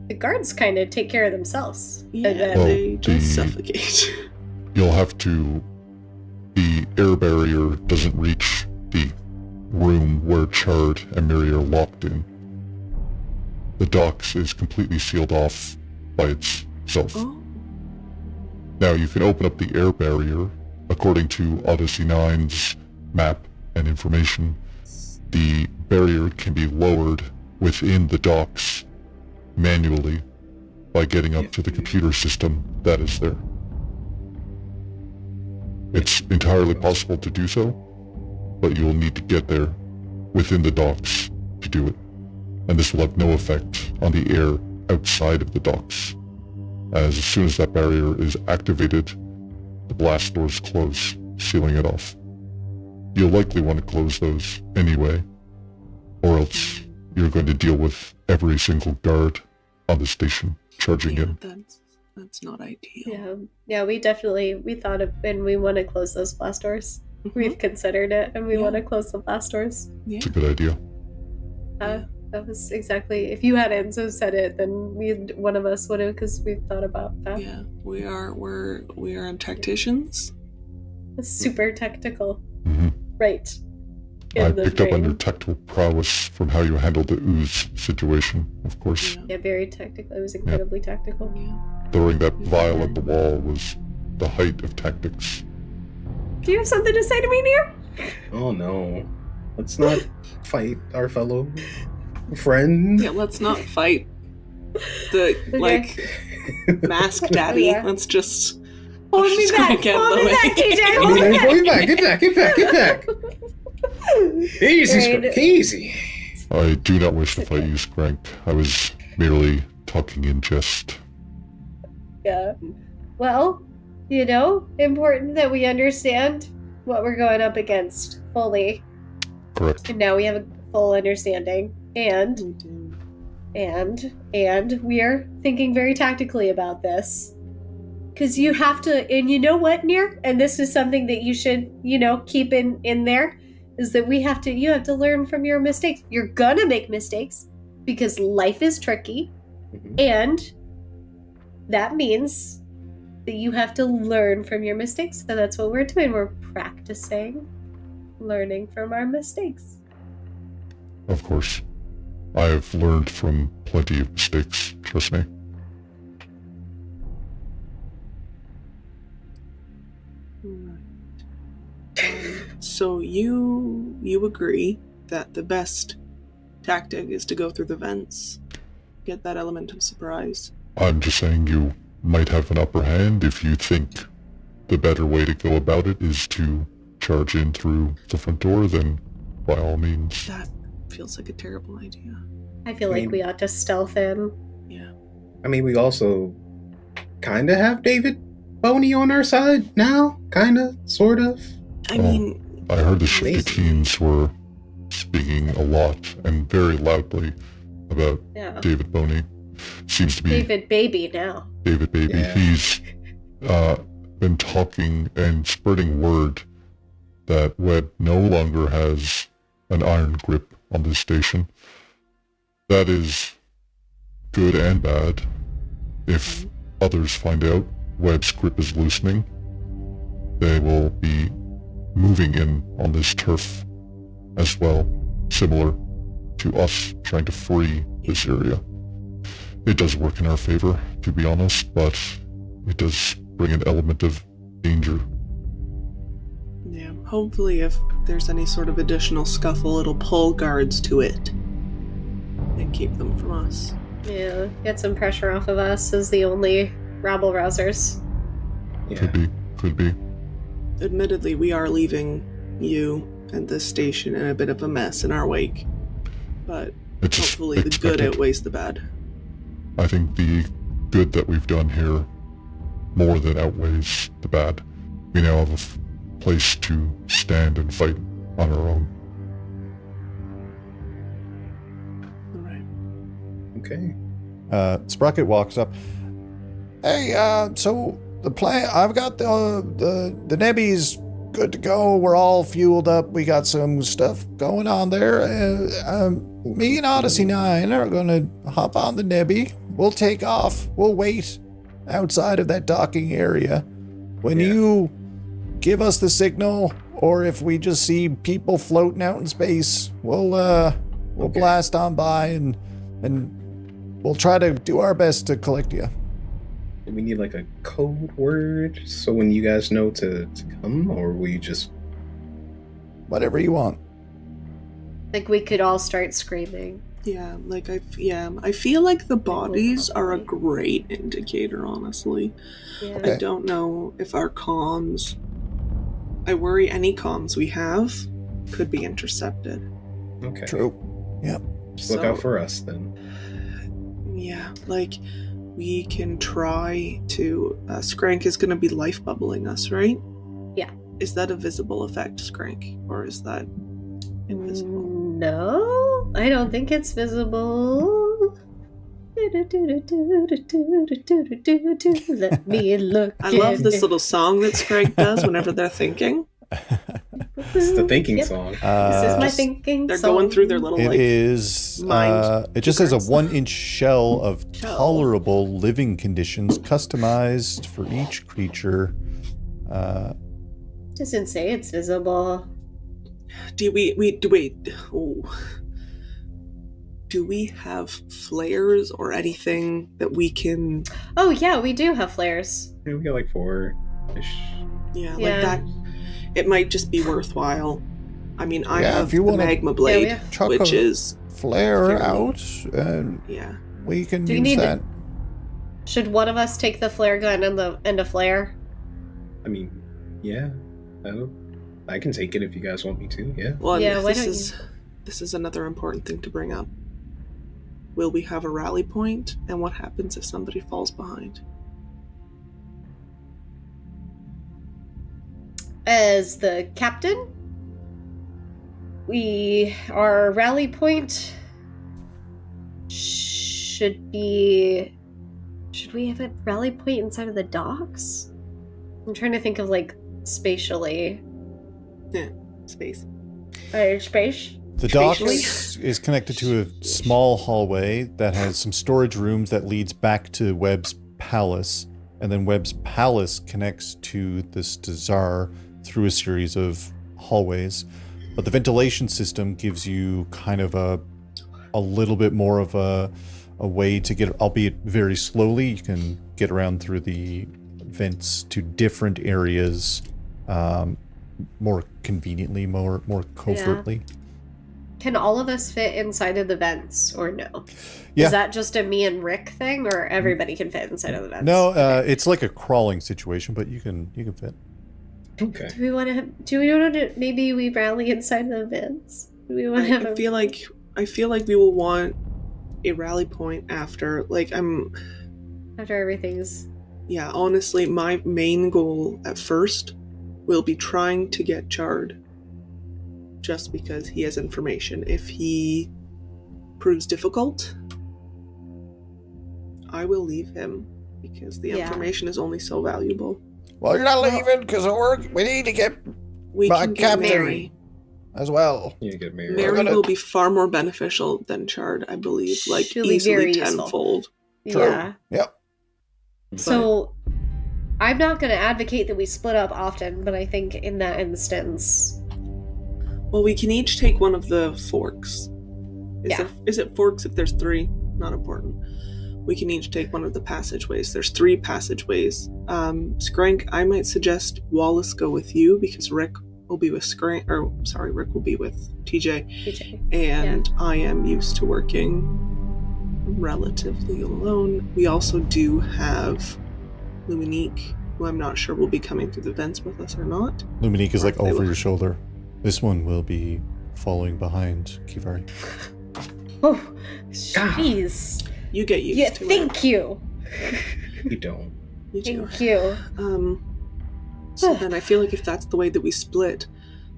The guards kind of take care of themselves. Yeah, And then- Well, they just suffocate. You'll have to... The air barrier doesn't reach the room where Chard and Mary are locked in. The docks is completely sealed off by itself. Oh. Now you can open up the air barrier. According to Odyssey 9's map and information, the barrier can be lowered within the docks manually by getting up to the computer system that is there. It's entirely possible to do so, but you will need to get there within the docks to do it. And this will have no effect on the air outside of the docks, as soon as that barrier is activated, the blast doors close, sealing it off. You'll likely want to close those anyway, or else you're going to deal with every single guard on the station charging in. That's not ideal. Yeah, we thought of, and we want to close those blast doors. We've considered it, and we want to close the blast doors. Yeah. It's a good idea. That was exactly, if you hadn't so said it, then one of us would have, because we've thought about that. Yeah, we are tacticians. Super technical. Mm-hmm. Right. I In the picked up on brain. your tactical prowess from how you handled the ooze situation, of course. Yeah, very technical. It was incredibly tactical. Yeah. Throwing that vial at the wall was the height of tactics. Do you have something to say to me, Near? Oh no. Let's not fight our fellow friend. Yeah, let's not fight the Okay. mask daddy. Yeah. Let's just Hold me just back! get Hold the me way. back, TJ! Hold me back! Going back, get back. Easy, Right. Skrank, easy. I do not wish to fight you, Skrank. I was merely talking in jest. Yeah. Well, important that we understand what we're going up against fully. Correct. And now we have a full understanding. And We do. and we're thinking very tactically about this. Because you have to, and you know what, Near? And this is something that you should, keep in there, is that you have to learn from your mistakes. You're gonna make mistakes because life is tricky. Mhm. And that means that you have to learn from your mistakes. So that's what we're doing. We're practicing learning from our mistakes. Of course. I have learned from plenty of mistakes, trust me. So you agree that the best tactic is to go through the vents, get that element of surprise. I'm just saying you might have an upper hand if you think the better way to go about it is to charge in through the front door, then by all means. That feels like a terrible idea. I feel like we ought to stealth in. Yeah. I mean, we also kind of have David Boney on our side now. Kind of, sort of. I Oh. mean, I heard the Shifty Amazing. teens were speaking a lot and very loudly about Yeah. David Boney. Seems to be David Baby now. David Baby. Yeah. He's been talking and spreading word that Webb no longer has an iron grip on this station. That is good and bad. If others find out Webb's grip is loosening, they will be moving in on this turf as well, similar to us trying to free this area. It does work in our favor, to be honest, but it does bring an element of danger. yeah. Hopefully, if there's any sort of additional scuffle, it'll pull guards to it and keep them from us. Yeah. Get some pressure off of us as the only rabble rousers. Yeah. Could be. admittedly, we are leaving you and this station in a bit of a mess in our wake. But It's hopefully the good expected. outweighs the bad. I think the good that we've done here more than outweighs the bad. We now have a place to stand and fight on our own. All right. Okay. Sprocket walks up. Hey, so the plan, I've got the Nebbies good to go. We're all fueled up. We got some stuff going on there. Me and Odyssey 9 are gonna hop on the Nebby. We'll take off. We'll wait outside of that docking area. When you give us the signal, or if we just see people floating out in space, we'll blast on by and we'll try to do our best to collect you. Do we need like a code word so when you guys know to come, or will you just... Whatever you want. Like we could all start screaming. Yeah, I feel like the bodies are a great indicator, honestly. Yeah. Okay. I don't know if our comms... I worry any comms we have could be intercepted. Okay. True. Yep. Just look out for us then. Yeah, like, we can try to... Skrank is going to be life bubbling us, right? Yeah. Is that a visible effect, Skrank? Or is that invisible? No, I don't think it's visible. Let me look. I love this little song that Skrank does whenever they're thinking. It's the thinking Yep. song. This is my Just- thinking. They're song. going through their little, It like... is. mind It just has a secrets. 1-inch shell of Shell. tolerable living conditions, customized for each creature. Doesn't say it's visible. Do we have flares or anything that we can... Oh yeah, we do have flares. Yeah, we got like 4-ish. Yeah, Yeah. like that. It might just be worthwhile. I mean, I Yeah, have if you the wanna- magma Yeah, blade, we have- Chuck which a is... flare fairly- out, and Yeah. we can Do you use need that. Should one of us take the flare gun and a flare? I mean, yeah. I can take it if you guys want me to, yeah. Well, and Yeah, why this don't is another important thing to bring up. Will we have a rally point, and what happens if somebody falls behind? As the captain, our rally point should be... Should we have a rally point inside of the docks? I'm trying to think of, like, spatially. Space. Space? The Spatially. docks is connected to a small hallway that has some storage rooms that leads back to Webb's palace, and then Webb's palace connects to this Dazar through a series of hallways. But the ventilation system gives you kind of a little bit more of a way to get, albeit very slowly, you can get around through the vents to different areas more conveniently, more covertly. Can all of us fit inside of the vents, or no? Yeah. Is that just a me and Rick thing, or everybody can fit inside of the vents? No, it's like a crawling situation, but you can fit. Okay. Do we want to? Maybe we rally inside the vents. Do we want to have? I feel like we will want a rally point after. Like, after everything's. yeah, honestly, my main goal at first will be trying to get Chard. Just because he has information. If he proves difficult, I will leave him because the Yeah. information is only so valuable. Well, you're not leaving because we need to get We My can get captain. Mary. as well. You get married. Mary gonna- will be far more beneficial than Chard, I believe. Like, She'll be easily very useful. tenfold. True. Yeah. Yep. So, I'm not going to advocate that we split up often, but I think in that instance, Well, we can each take one of the forks. Yeah. Is it forks if there's 3? Not important. We can each take one of the passageways. There's 3 passageways. Skrank, I might suggest Wallace go with you because Rick will be with Rick will be with TJ. PJ. And I am used to working relatively alone. We also do have Luminique who I'm not sure will be coming through the vents with us or not. Luminique is Or like if they over will- your shoulder. This one will be following behind Kivari. Oh, jeez. You get used Yeah, to thank you. You don't. it. You do. Thank you. So then I feel like if that's the way that we split,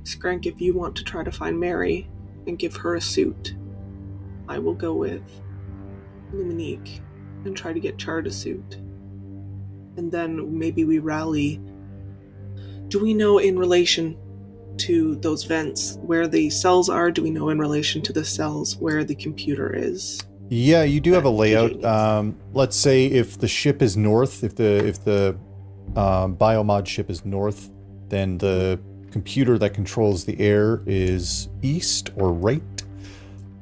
Skrank, if you want to try to find Mary and give her a suit, I will go with Luminique and try to get Chard a suit. And then maybe we rally. Do we know in relation to those vents where the cells are? Do we know in relation to the cells where the computer is? Yeah, you do have a TJ layout. needs. Let's say if the ship is north, if the biomod ship is north, then the computer that controls the air is east or right.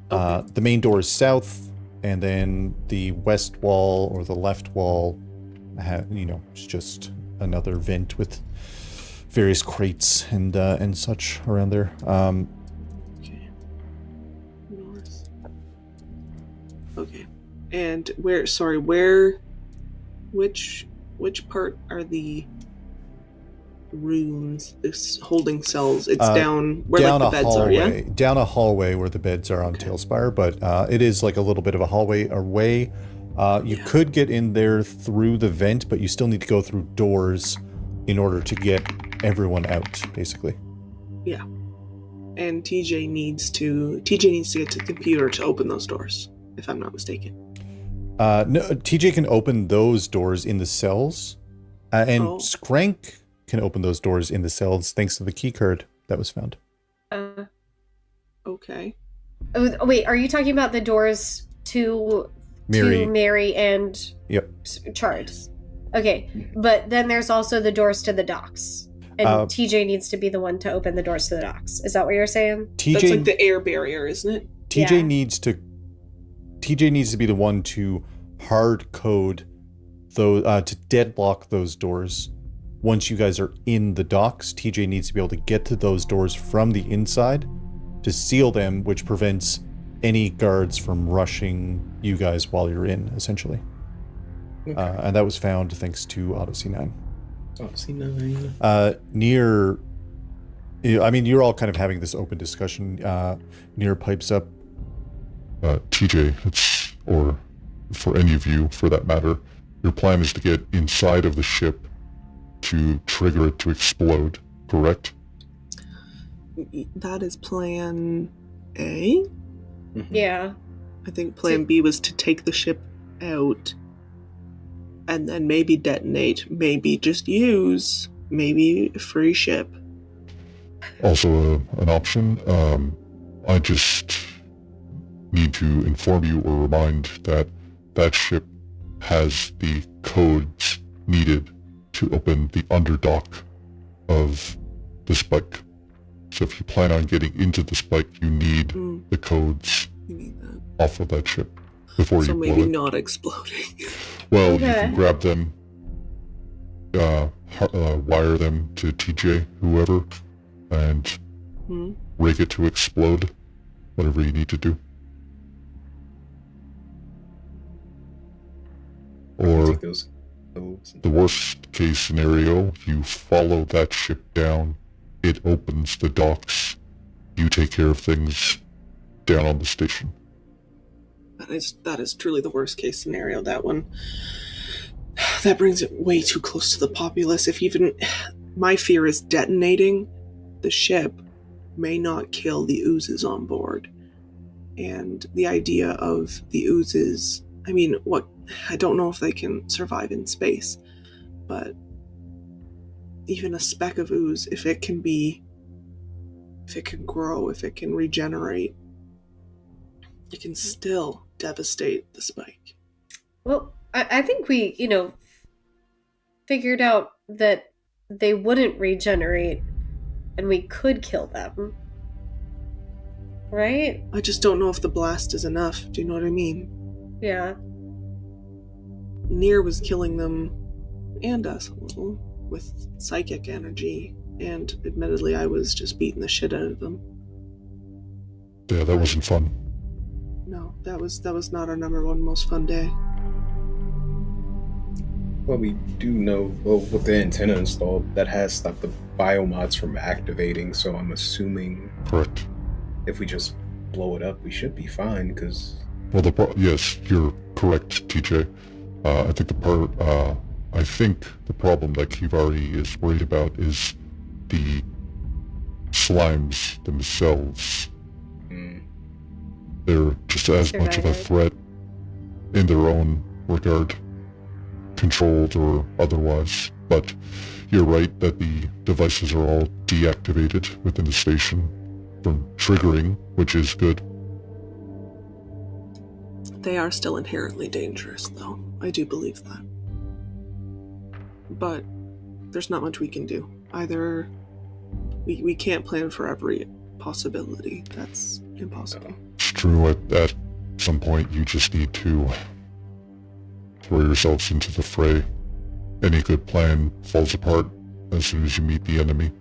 Okay. The main door is south, and then the west wall or the left wall, it's just another vent with various crates and such around there. Okay. North. Okay. And which part are the rooms, this holding cells? It's down where down like the a beds hallway, are, yeah? down a hallway where the beds are on Okay. Tailspire, but it is like a little bit of a hallway away. You Yeah. could get in there through the vent, but you still need to go through doors in order to get everyone out, basically. Yeah. And TJ needs to get to the computer to open those doors, if I'm not mistaken. No, TJ can open those doors in the cells, and Oh. Skrank can open those doors in the cells thanks to the key card that was found. Okay. Oh, wait, are you talking about the doors to Mary. Mary and Yep. Chard? Okay, but then there's also the doors to the docks. And TJ needs to be the one to open the doors to the docks. Is that what you're saying? That's like the air barrier, isn't it? TJ Yeah. needs to be the one to hard code those to deadlock those doors. Once you guys are in the docks, TJ needs to be able to get to those doors from the inside to seal them, which prevents any guards from rushing you guys while you're in, essentially. Okay. And that was found thanks to Odyssey 9. Odyssey 9. You're all kind of having this open discussion. Near pipes up. TJ, or for any of you, for that matter, your plan is to get inside of the ship to trigger it to explode, correct? That is plan A. Yeah. I think plan B was to take the ship out and then maybe detonate, maybe just use, maybe a free ship. Also an option. I just need to inform you or remind that that ship has the codes needed to open the underdock of the spike. So if you plan on getting into the spike, you need the codes You need that. off of that ship before So you maybe blow it. not exploding. Well, Okay. you can grab them, wire them to TJ, whoever, and rig it to explode, whatever you need to do. Or Take those codes. the worst case scenario, you follow that ship down, it opens the docks, you take care of things down on the station. That is truly the worst case scenario, that one. That brings it way too close to the populace. If even my fear is detonating the ship may not kill the oozes on board. And the idea of the oozes, I don't know if they can survive in space, but even a speck of ooze, if it can grow, if it can regenerate, it can still devastate the spike. Well, I think we, figured out that they wouldn't regenerate and we could kill them. Right? I just don't know if the blast is enough. Do you know what I mean? Yeah. Nier was killing them and us a little with psychic energy, and admittedly I was just beating the shit out of them. Yeah, that wasn't fun. No, that was not our number one most fun day. Well, we do know, well, with the antenna installed, that has stopped the biomods from activating, so I'm assuming Correct. if we just blow it up, we should be fine, because... Well, yes, you're correct, TJ. I think the problem that Kivari is worried about is the slimes themselves. They're just as much of a threat in their own regard, controlled or otherwise. But you're right that the devices are all deactivated within the station from triggering, which is good. They are still inherently dangerous, though. I do believe that. But there's not much we can do. Either we can't plan for every possibility. That's impossible. It's true. At some point, you just need to throw yourselves into the fray. Any good plan falls apart as soon as you meet the enemy.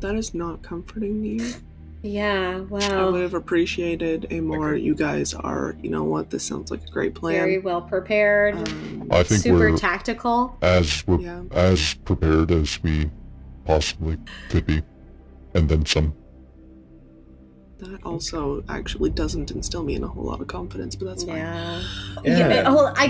That is not comforting me. Yeah, I wow. would have appreciated a more, you guys are, you know what, this sounds like a great plan. Very well prepared. I think super we're tactical. as prepared as we possibly could be, and then some. That also actually doesn't instill me in a whole lot of confidence, but that's fine. Yeah. I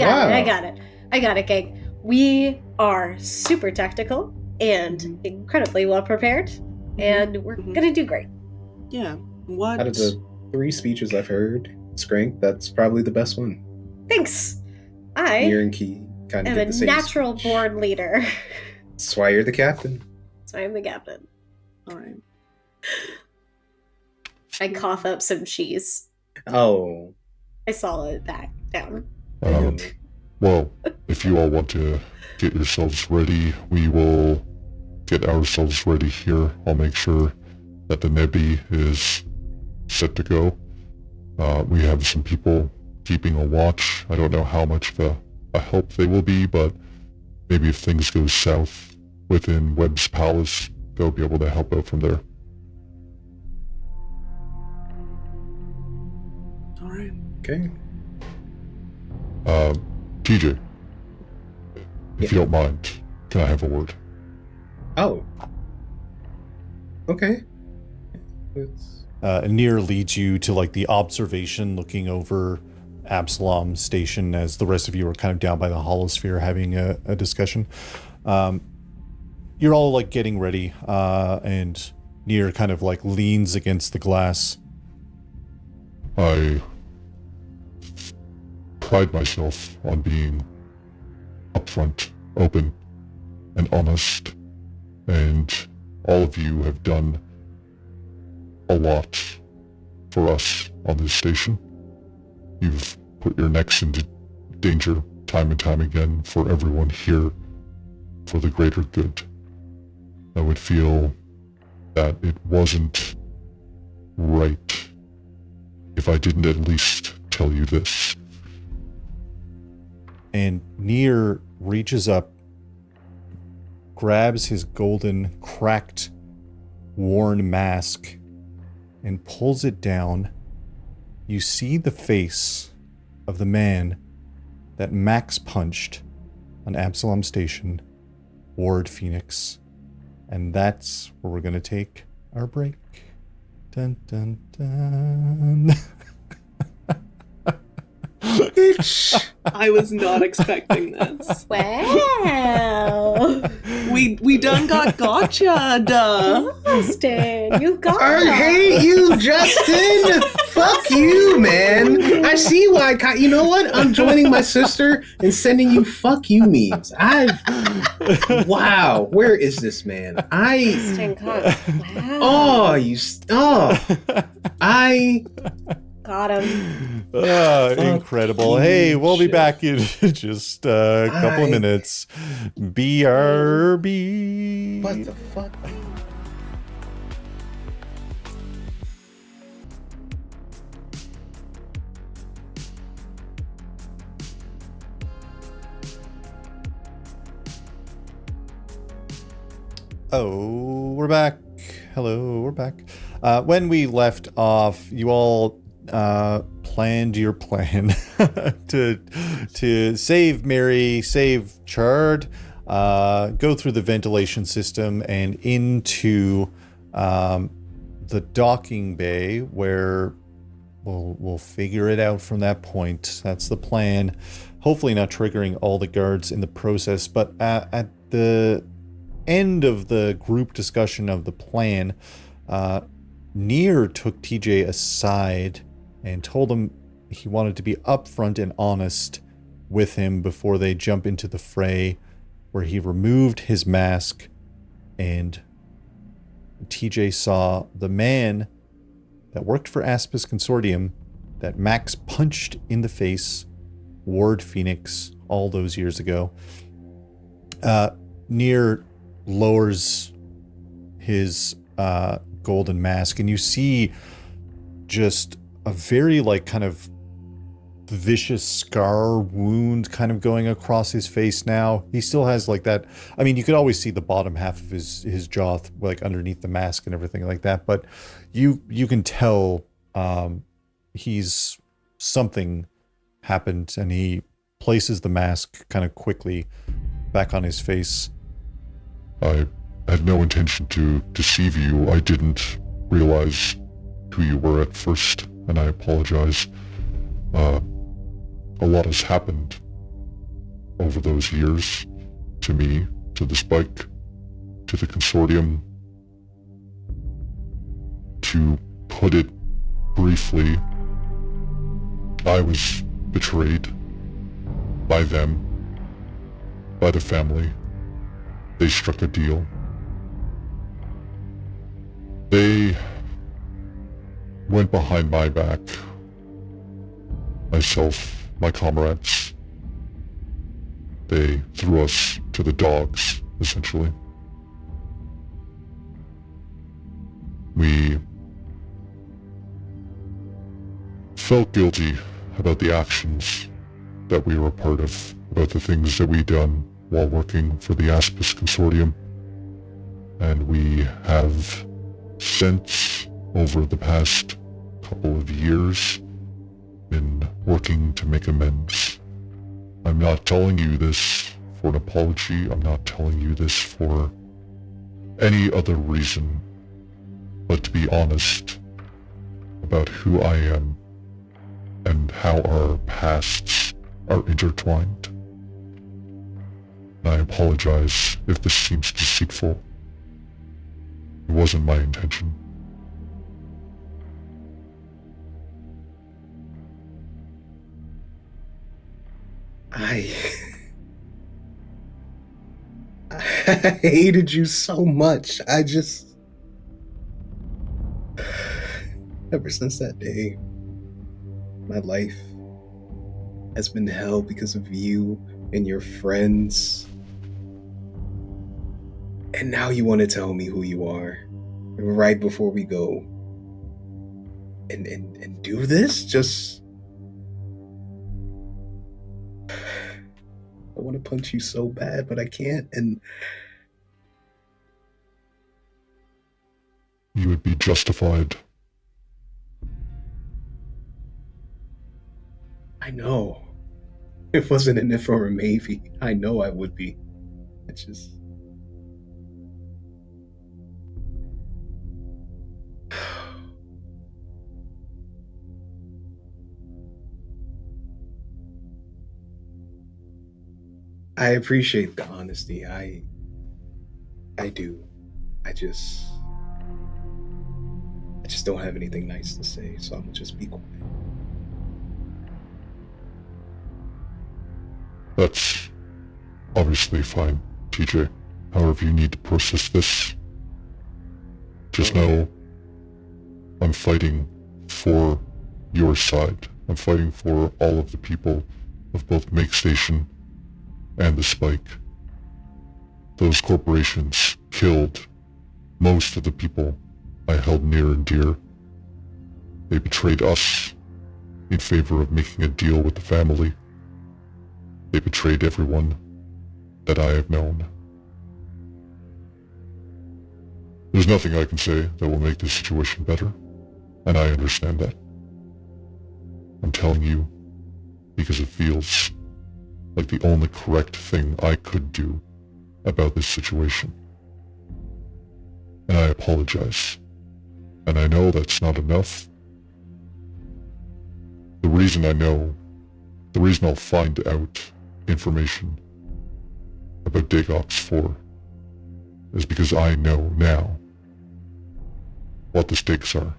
got it, gang. We are super tactical and incredibly well prepared, and we're gonna do great. Yeah. What? Out of the 3 speeches I've heard, Skrank, that's probably the best one. Thanks. Mir and Key kind of I'm did a the same natural speech. born leader. That's why you're the captain. So I'm the captain. All right. I cough up some cheese. Oh. I swallow it back down. Well, if you all want to get yourselves ready, we will get ourselves ready here. I'll make sure that the Nebi is set to go. We have some people keeping a watch. I don't know how much of a help they will be, but maybe if things go south within Webb's Palace, they'll be able to help out from there. All right. Okay. TJ, if you don't mind, can I have a word? Oh. Okay. It's... Nir leads you to like the observation looking over Absalom Station as the rest of you are kind of down by the holosphere having a discussion. You're all like getting ready, and Nir kind of like leans against the glass. I pride myself on being upfront, open, and honest, and all of you have done a lot for us on this station. You've put your necks into danger time and time again for everyone here, for the greater good. I would feel that it wasn't right if I didn't at least tell you this. And Nir reaches up, grabs his golden, cracked, worn mask, and pulls it down. You see the face of the man that Max punched on Absalom Station, Ward Phoenix. And that's where we're going to take our break. Dun, dun, dun. I was not expecting this. Wow. We done got gotcha, duh. Justin, you got I hate you, Justin! Fuck you, man! I see why. You know what? I'm joining my sister and sending you fuck you memes. Wow, where is this man? Justin caught. Wow. I Got him. Incredible. Hey, we'll be back in just a couple of minutes. BRB. What the fuck? Oh, we're back. Hello, we're back. When we left off, you all planned your plan to save Mary, save Chard, go through the ventilation system and into the docking bay, where we'll figure it out from that point. That's the plan. Hopefully not triggering all the guards in the process, but at the end of the group discussion of the plan, Nier took TJ aside and told him he wanted to be upfront and honest with him before they jump into the fray, where he removed his mask, and TJ saw the man that worked for Aspis Consortium that Max punched in the face, Ward Phoenix, all those years ago. Nier lowers his golden mask, and you see just a very kind of vicious scar wound kind of going across his face now. He still has that, I mean, you could always see the bottom half of his jaw underneath the mask and everything like that, but you can tell he's something happened, and he places the mask kind of quickly back on his face. I had no intention to deceive you. I didn't realize who you were at first, and I apologize. A lot has happened over those years, to me, to the Spike, to the Consortium. To put it briefly, I was betrayed by them, by the family. They struck a deal. They went behind my back. Myself, my comrades. They threw us to the dogs, essentially. We felt guilty about the actions that we were a part of, about the things that we'd done while working for the Aspis Consortium. And we have since, over the past couple of years, been working to make amends. I'm not telling you this for an apology. I'm not telling you this for any other reason, but to be honest about who I am and how our pasts are intertwined. And I apologize if this seems deceitful. It wasn't my intention. I hated you so much. Ever since that day, my life has been hell because of you and your friends. And now you want to tell me who you are right before we go and do this? Just, I want to punch you so bad, but I can't. And you would be justified. I know. It wasn't an if or a maybe. I know I would be. It's just... I appreciate the honesty. I do. I just don't have anything nice to say, so I'm gonna just be quiet. That's obviously fine, TJ. However you need to process this. Just know I'm fighting for your side. I'm fighting for all of the people of both Makestation and the Spike. Those corporations killed most of the people I held near and dear. They betrayed us in favor of making a deal with the family. They betrayed everyone that I have known. There's nothing I can say that will make this situation better, and I understand that. I'm telling you because it feels like the only correct thing I could do about this situation. And I apologize. And I know that's not enough. The reason I'll find out information about Dagox 4 is because I know now what the stakes are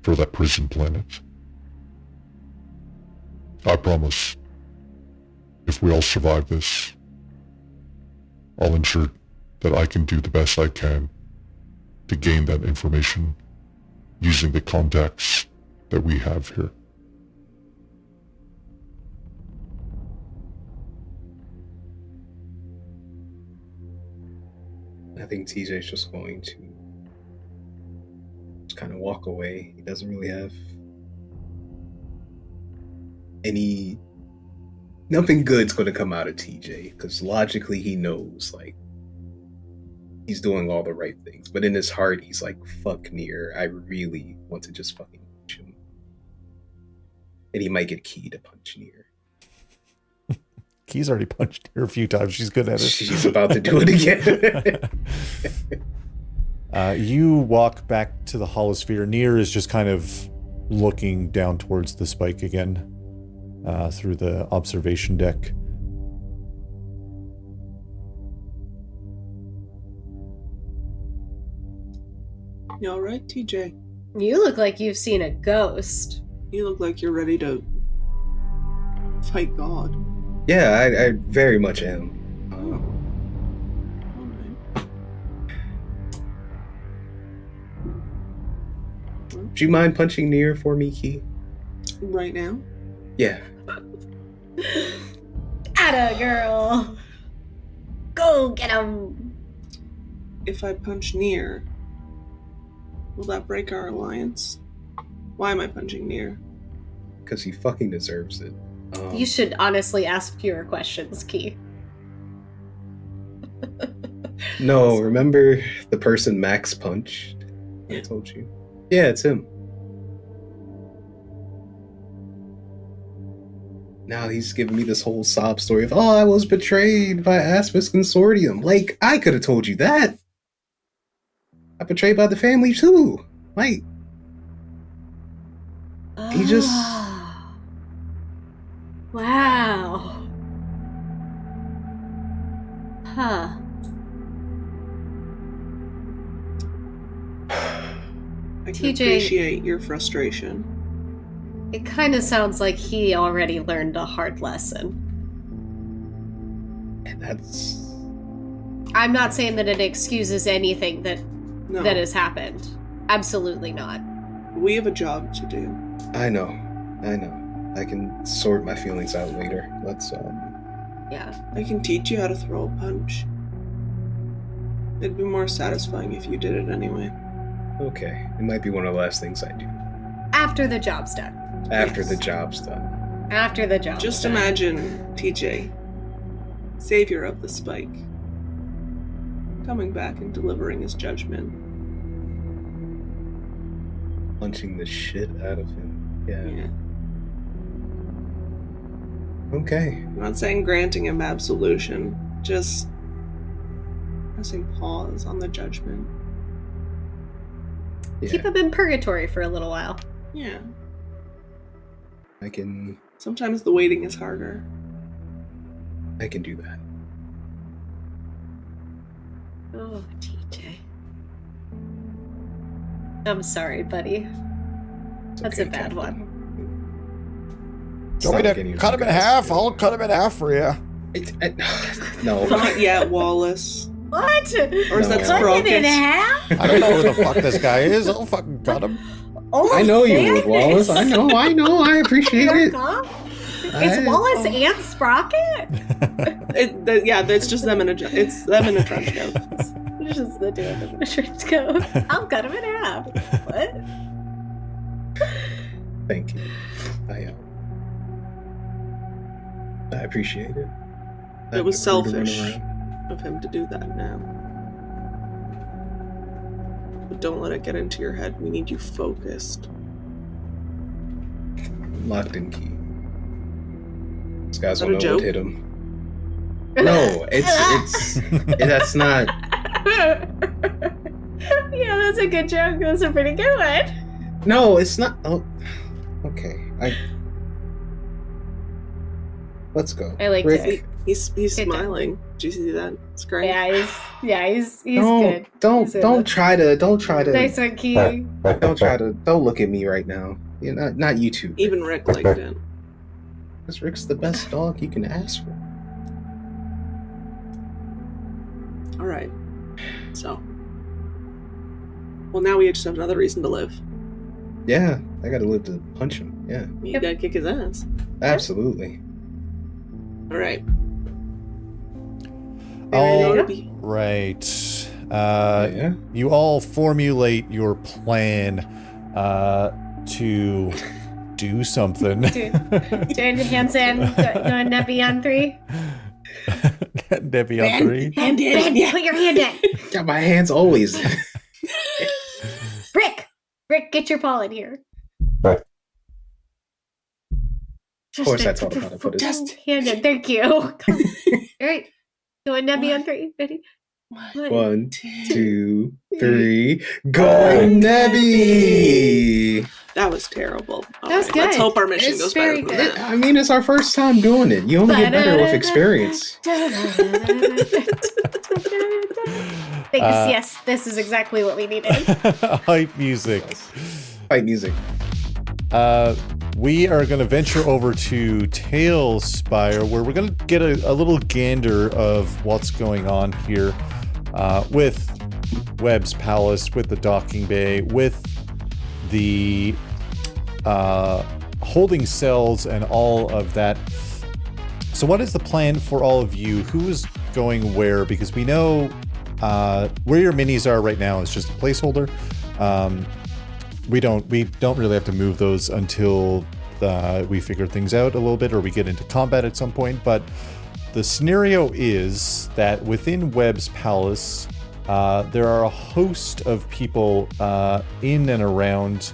for that prison planet. I promise, if we all survive this, I'll ensure that I can do the best I can to gain that information using the contacts that we have here. I think TJ's just going to just kind of walk away. He doesn't really have nothing good's going to come out of TJ, because logically he knows, like, he's doing all the right things. But in his heart, he's like, fuck Nier. I really want to just fucking punch him. And he might get Key to punch Nier. Key's already punched her a few times. She's good at it. She's about to do it again. You walk back to the holosphere. Nier is just kind of looking down towards the spike again through the observation deck. You alright, TJ? You look like you've seen a ghost. You look like you're ready to fight God. Yeah, I very much am. Alright. Do you mind punching Nier for me, Key? Right now? Yeah. Atta girl. Go get him. If I punch Nier, will that break our alliance? Why am I punching Nier? Because he fucking deserves it. You should honestly ask fewer questions, Key. No, remember the person Max punched? I told you. Yeah, it's him. Now he's giving me this whole sob story of, oh, I was betrayed by Aspis Consortium. Like, I could have told you that. I betrayed by the family too. Like, he just... Wow. Huh. I can TJ, appreciate your frustration. it kind of sounds like he already learned a hard lesson. And that's... I'm not saying that it excuses anything that No, has happened. Absolutely not. we have a job to do. I know. I can sort my feelings out later. Let's, Yeah. I can teach you how to throw a punch. It'd be more satisfying if you did it anyway. okay. It might be one of the last things I do. After the job's done. After Yes. the job's done. After the job's Just done. imagine TJ, savior of the spike, coming back and delivering his judgment. Punching the shit out of him. Yeah. Yeah. Okay. I'm not saying granting him absolution, just pressing pause on the judgment. Yeah. Keep him in purgatory for a little while. Yeah. I can Sometimes the waiting is harder. do that. Oh, TJ. I'm sorry, buddy. It's That's okay, a bad Captain. one. It's Do you want not me like any to of cut you him in guys half? do. I'll cut him in half for you. No. Not yet, Wallace. What? Or is that No. Cut him in Sprocket? half? I don't know who the fuck this guy is. I'll fucking cut him. Oh, I know you fairness. would, Wallace. I know. I appreciate it. It's Wallace and Sprocket? It's just them in a it's them in a trench coat. It's just the two of them in a trench coat. I'll cut him in half. What? Thank you. I appreciate it. It was I'm free to run selfish around. of him to do that now. But don't let it get into your head. We need you focused. Locked in key. These guys Is that don't a know what joke? hit them. No, that's not. Yeah, that's a good joke. That's a pretty good one. No, it's not. Oh, okay. Let's go. I like Rick, it. He's Good job. smiling. Did you see that? It's great. He's good. Don't He's good. don't try to Nice one, Key. don't look at me right now. You're not you two. Even Rick liked it. Because Rick's the best dog you can ask for. All right. So, well, now we just have another reason to live. Yeah, I gotta live to punch him. Yeah, You gotta kick his ass. absolutely. All right. All Ready to be- right. Yeah. You all formulate your plan to do something. Join Hansen, going Nebby on 3. Debbie on 3. Hand in. Ben, Yeah. put your hand in. Got my hands always. Rick, get your paw in here. Of course, I taught him how to put it. Just hand in. Thank you. Come. All right. Going Nebby on 3. Ready? 1, 2, 3. Going Nebby! That was terrible. All That was right, let's good. hope our mission It's goes better very than good. that. I mean, it's our first time doing it. You only get better with experience. Thanks. Yes, this is exactly what we needed. Hype music. Fight music. We are going to venture over to Tailspire, where we're going to get a little gander of what's going on here with Webb's Palace, with the docking bay, with the holding cells and all of that. So what is the plan for all of you? Who is going where? Because we know where your minis are right now is just a placeholder. We don't really have to move those until we figure things out a little bit, or we get into combat at some point. But the scenario is that within Webb's Palace, there are a host of people in and around,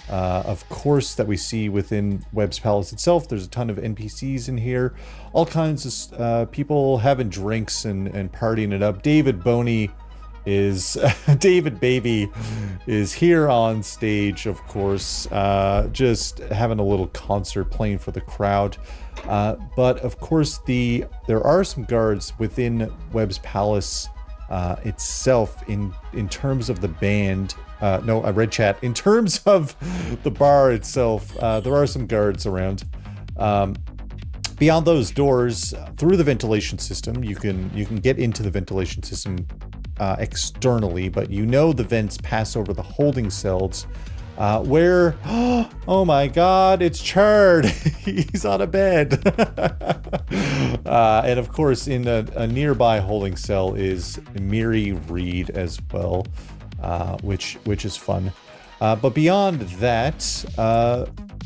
of course, that we see within Webb's Palace itself. There's a ton of NPCs in here, all kinds of people having drinks and partying it up. David Boney is David Baby is here on stage, of course, just having a little concert playing for the crowd. But of course, there are some guards within Webb's Palace itself in terms of the band. No, I read chat. In terms of the bar itself, there are some guards around. Beyond those doors, through the ventilation system, you can get into the ventilation system externally, but you know the vents pass over the holding cells, where, oh my god, it's Chard. He's on a bed. And of course, in a nearby holding cell is Miri Reed as well, which is fun. But beyond that,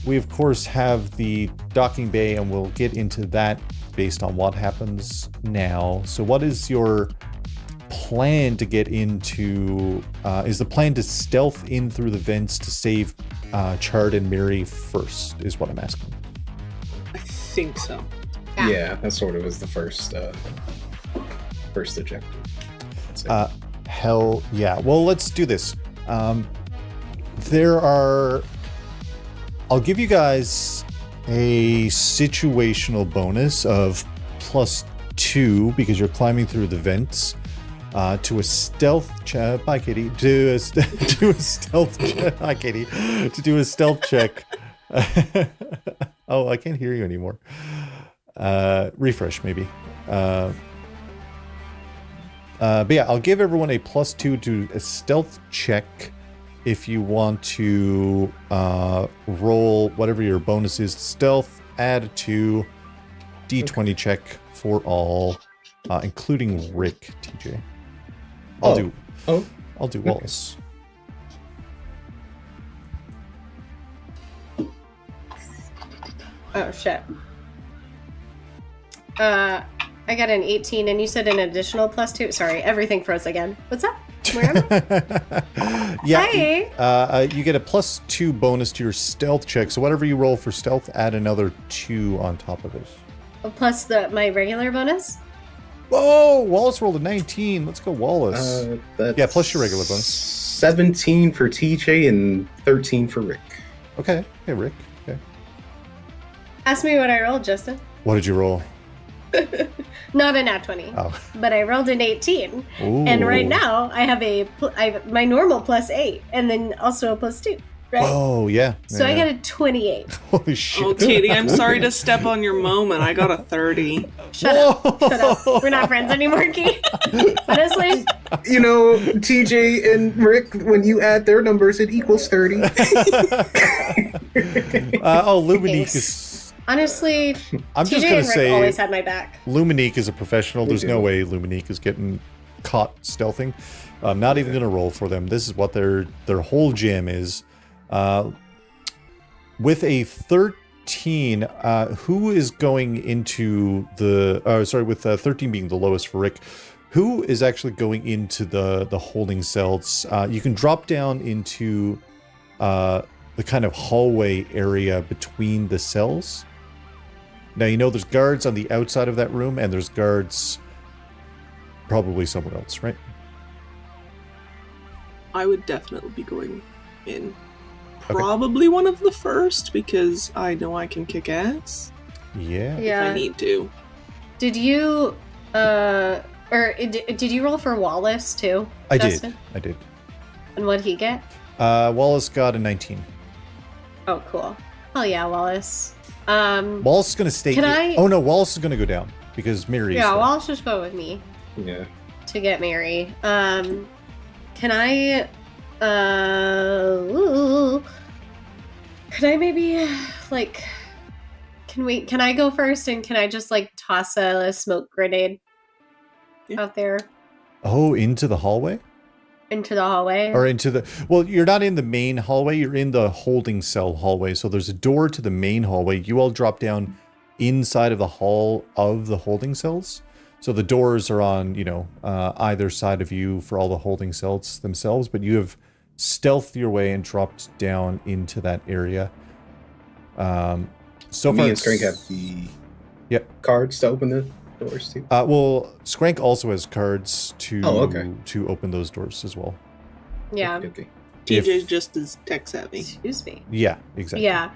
we of course have the docking bay, and we'll get into that based on what happens now. So what is your plan to get into? Is the plan to stealth in through the vents to save Chard and Miri first, is what I'm asking. I think so. Yeah, that sort of was the first objective. Hell yeah. Well, let's do this. I'll give you guys a situational bonus of +2 because you're climbing through the vents to a stealth check. Bye, Kitty. To a stealth check. Hi, Kitty. To do a stealth check. Oh, I can't hear you anymore. Refresh, maybe. But yeah, I'll give everyone a +2 to a stealth check if you want to roll whatever your bonus is. Stealth, add to D20 check for all, including Rick, TJ. I'll do Wallace. Oh shit. I got an 18, and you said an additional +2. Sorry, everything froze again. What's that? Where am I? Yeah. Hi. You get a +2 bonus to your stealth check. So whatever you roll for stealth, add another 2 on top of it. Plus my regular bonus? Whoa! Wallace rolled a 19. Let's go, Wallace. That's Yeah, plus your regular bonus. 17 for TJ and 13 for Rick. Okay. Hey, Rick. Okay. Ask me what I rolled, Justin. What did you roll? Not a nat 20. Oh. But I rolled an 18. Ooh. And right now I have my normal +8 and then also a +2. Right? Oh, yeah. So I Yeah. got a 28. Holy shit. Oh, Katie, I'm sorry to step on your moment. I got a 30. Shut up. We're not friends anymore, Kate. Honestly. You know, TJ and Rick, when you add their numbers, it equals 30. Luminique Thanks. is... Honestly, I'm just TJ going and to Rick say always had my back. Luminique is a professional. There's They no do. way Luminique is getting caught stealthing. I'm not even going to roll for them. This is what their whole jam is. With a 13, who is going into the... with 13 being the lowest for Rick, who is actually going into the holding cells? You can drop down into the kind of hallway area between the cells. Now, you know there's guards on the outside of that room, and there's guards probably somewhere else, right? I would definitely be going in. Probably one of the first, because I know I can kick ass Yeah. if Yeah. I need to. Did you, did you roll for Wallace too? I Justin? did. And what'd he get? Wallace got a 19. Oh, cool. Oh yeah, Wallace. Wallace is going to stay... Can I- Oh, no, Wallace is going to go down, because Mary is Yeah, there. Wallace just go with me Yeah. to get Mary. Can I, could I maybe, like, can I go first and can I just, like, toss a smoke grenade Yeah. out there Oh, into the hallway? into the hallway? Or into the... Well, you're not in the main hallway. You're in the holding cell hallway. So there's a door to the main hallway. You all drop down inside of the hall of the holding cells. So the doors are on, either side of you for all the holding cells themselves. But you have stealthed your way and dropped down into that area. So Me far, and Skrank have the Yep. cards to open the doors too. Well, Skrank also has cards to okay. to open those doors as well. Yeah. Okay. TJ's just as tech savvy. Excuse me. Yeah, exactly. Yeah.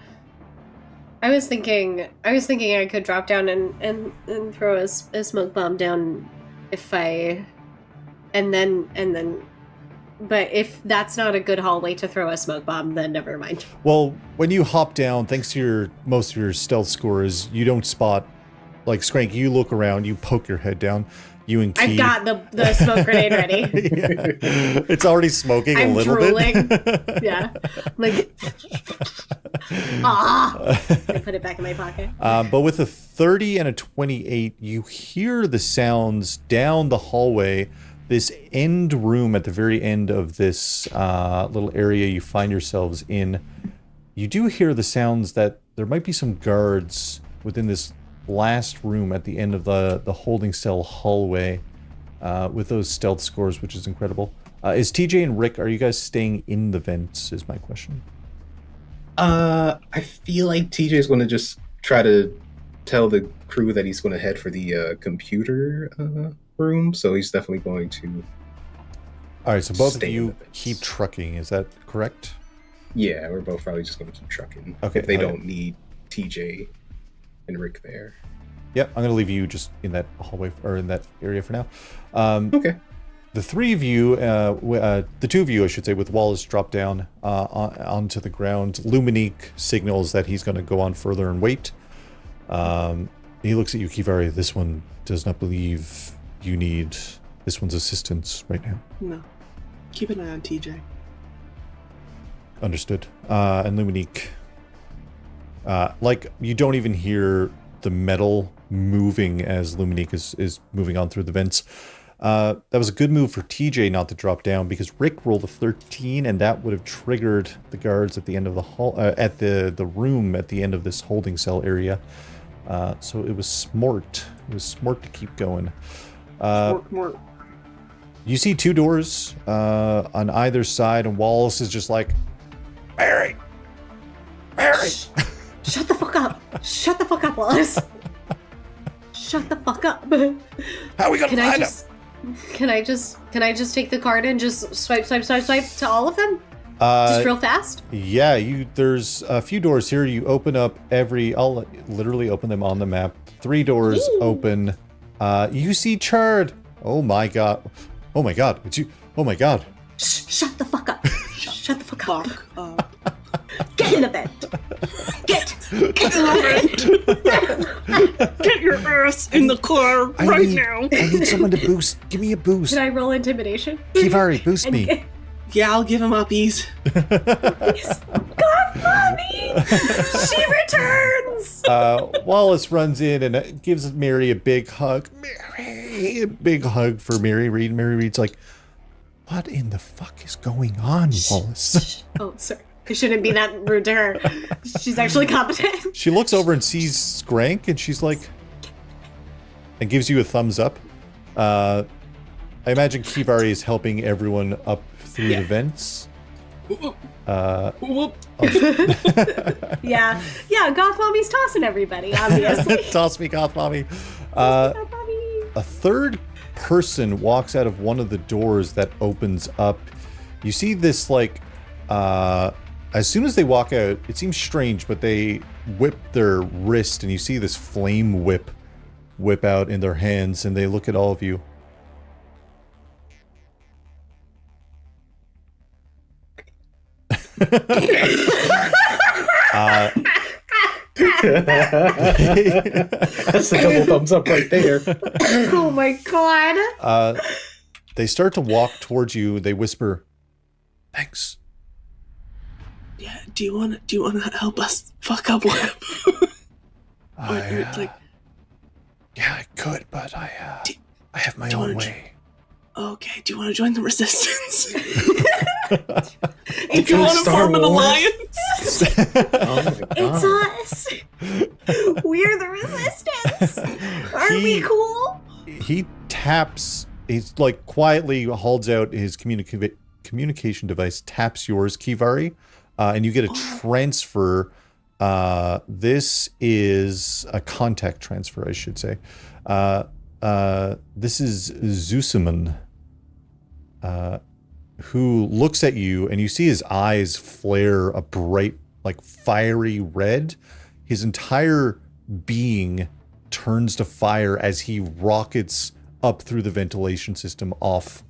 I was thinking I could drop down and throw a smoke bomb down if I and then but if that's not a good hallway to throw a smoke bomb, then never mind. Well, when you hop down, thanks to most of your stealth scores, you don't spot. Like Skrank, you look around, you poke your head down. You and Key. I've got the smoke grenade ready. Yeah. It's already smoking I'm a little drooling. bit. Yeah. I'm like I put it back in my pocket. But with a 30 and a 28, you hear the sounds down the hallway. This end room at the very end of this little area you find yourselves in. You do hear the sounds that there might be some guards within this last room at the end of the holding cell hallway with those stealth scores, which is incredible. Is TJ and Rick, are you guys staying in the vents, is my question. I feel like TJ's going to just try to tell the crew that he's going to head for the computer room, so he's definitely going to... All right, so both of Stay in you the vents. keep trucking, is that correct? Yeah, we're both probably just going to keep trucking. Okay, If they okay. don't need TJ and Rick there. Yep, I'm going to leave you just in that hallway, or in that area for now. Okay. The three of you, the two of you, I should say, with Wallace dropped down onto the ground. Luminique signals that he's going to go on further and wait. He looks at you, Kivari. This one does not believe you need this one's assistance right now. No. Keep an eye on TJ. Understood. And Luminique, like, you don't even hear the metal moving as Luminique is moving on through the vents. That was a good move for TJ not to drop down, because Rick rolled a 13, and that would have triggered the guards at the end of the hall, at the room at the end of this holding cell area. So it was smart. It was smart to keep going. More. You see 2 doors on either side, and Wallace is just like, Mary! Mary! Shut the fuck up! Shut the fuck up, Wallace! Shut the fuck up! How are we gonna find him? Can I just take the card and just swipe to all of them? Just real fast? Yeah, there's a few doors here. You open up I'll literally open them on the map. 3 doors open. You see Chard. Oh my god. Oh my god. It's you. Oh my god. Shut the fuck up. Shut the fuck up. Fuck up. Get in the vent. Get in the vent. Get your ass in the car now. I need someone to boost. Give me a boost. Can I roll intimidation? Kivari, boost me. Yeah, I'll give him uppies. God, mommy! She returns! Wallace runs in and gives Mary a big hug. Mary! A big hug for Mary Reed. Mary Reed's like, what in the fuck is going on, Wallace? Oh, sorry. I shouldn't be that rude to her. She's actually competent. She looks over and sees Skrank, and she's like, and gives you a thumbs up. I imagine Kivari is helping everyone up through the vents. Yeah, Goth Mommy's tossing everybody, obviously. Toss me, Goth Mommy. Goth Mommy. A third person walks out of one of the doors that opens up. You see this, like, as soon as they walk out, it seems strange, but they whip their wrist, and you see this flame whip out in their hands, and they look at all of you. That's a double thumbs up right there. Oh my god. They start to walk towards you. They whisper, "Thanks." Yeah, do you wanna help us fuck up one? Yeah, I could, but I have my own way. Okay, do you want to join the resistance? Do you want to form an alliance? Oh my god. It's us. We're the resistance. Aren't we cool? He taps, he's like quietly holds out his communication device, taps yours, Kivari, and you get a transfer. This is a contact transfer, I should say. This is Zusaman, who looks at you, and you see his eyes flare a bright, like, fiery red. His entire being turns to fire as he rockets up through the ventilation system off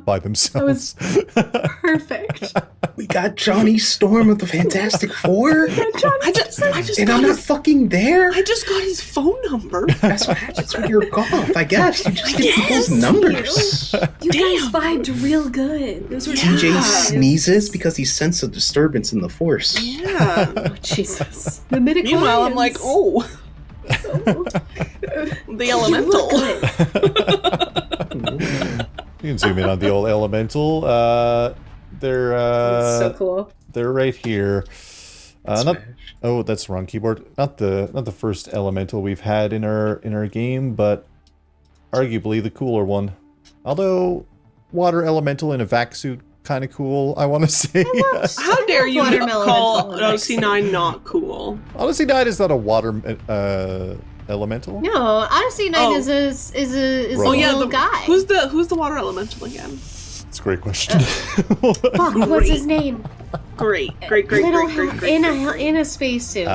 by themselves. That was perfect. We got Johnny Storm of the Fantastic Four. I just and got I'm not fucking there. I just got his phone number. That's what happens when you're goth, I guess. You just get people's numbers. You guys vibed real good. Those were TJ vibes. sneezes because he sensed a disturbance in the force. Yeah. Oh, Jesus. The midichlorians. Meanwhile, I'm like, oh. The elemental. You can zoom in on the old elemental. They're so cool. They're right here. Oh, that's the wrong keyboard. Not the first elemental we've had in our game, but arguably the cooler one. Although water elemental in a vac suit, kind of cool, I want to say. How dare you Watermelon call elemental. OC9 not cool? Odyssey 9 is not a water elemental. No, Odyssey 9 Oh. is a Oh, yeah, little guy. Who's the water elemental again? It's a great question. Fuck, what's his name? Great. In a spacesuit.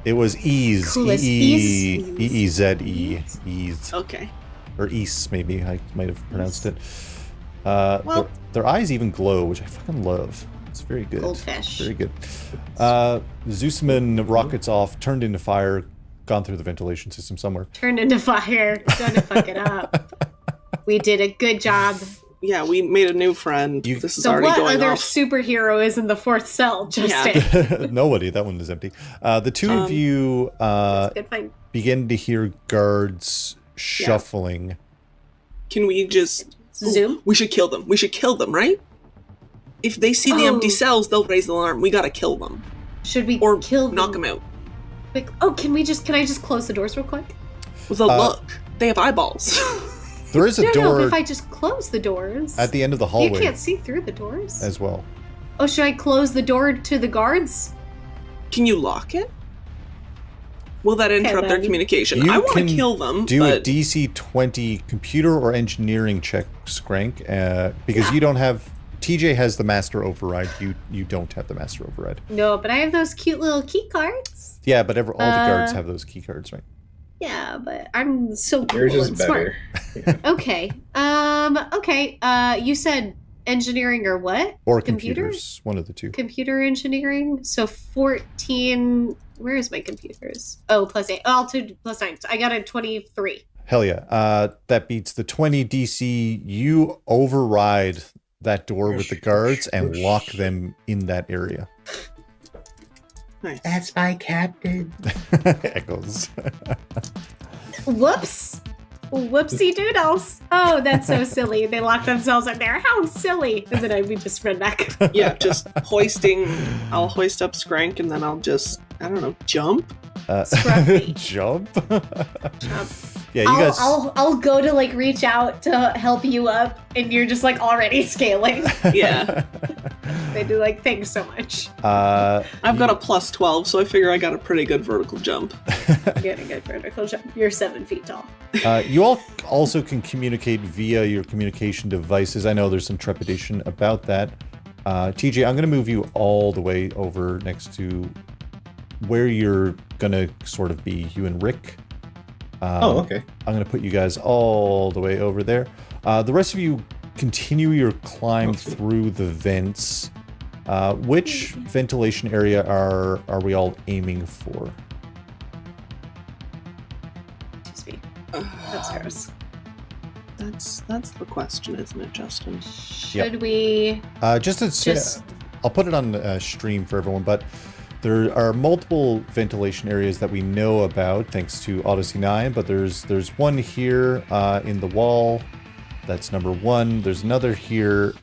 It was Ease. Coolest. E-E-Z-E. Ease. Okay. Or Ease, maybe. I might have pronounced it. Well- their eyes even glow, which I fucking love. It's very good. Goldfish. Very good. Zeusman rockets off, turned into fire, gone through the ventilation system somewhere. Turned into fire. Gonna fuck it up. We did a good job. Yeah, we made a new friend. This is already what going other off. superhero is in the fourth cell, Justin? Yeah. Nobody. That one is empty. The two of you Good find. begin to hear guards shuffling. Can we just Zoom? We should kill them. We should kill them, right? If they see the empty cells, they'll raise the alarm. We gotta kill them. Should we Or kill them? knock them out. Quick? Oh, can I just close the doors real quick? With a look. They have eyeballs. There is a No, door but if I just close the doors. at the end of the You hallway can't see through the doors. as well. Oh, should I close the door to the guards? Can you lock it? Will that interrupt their then. communication? You I want to can kill them, Do but a DC 20 computer or engineering check, Skrank, because you don't have... TJ has the master override. You don't have the master override. No, but I have those cute little key cards. Yeah, but all the guards have those key cards, right? Yeah, but I'm so cool Yours is and smart. better. Yeah. Okay. Okay. You said engineering or what? Or Computer? computers. One of the two. Computer engineering. So 14. Where is my computers? Oh, +8. Oh, 2 +9. I got a 23. Hell yeah. That beats the 20 DC. You override that door with the guards and lock them in that area. nice. That's my captain. Echoes. Whoops. Whoopsie doodles. Oh, that's so silly. They locked themselves in there. How silly. And then we just run back. Yeah, just hoisting. I'll hoist up Skrank and then I'll just, I don't know, jump. Scruffy. Jump? Jump. Yeah, you guys... I'll go to like reach out to help you up, and you're just like already scaling. Yeah. They do like thanks so much. I've got a +12, so I figure I got a pretty good vertical jump. Getting a good vertical jump. You're 7 feet tall. You all also can communicate via your communication devices. I know there's some trepidation about that. TJ, I'm going to move you all the way over next to where you're going to sort of be, you and Rick. Okay. I'm going to put you guys all the way over there. The rest of you continue your climb through the vents. Which ventilation area are we all aiming for? Excuse me. Upstairs. That's the question, isn't it, Justin? Should we Just I'll put it on stream for everyone, but there are multiple ventilation areas that we know about thanks to Odyssey 9, but there's one here in the wall. That's number 1. There's another here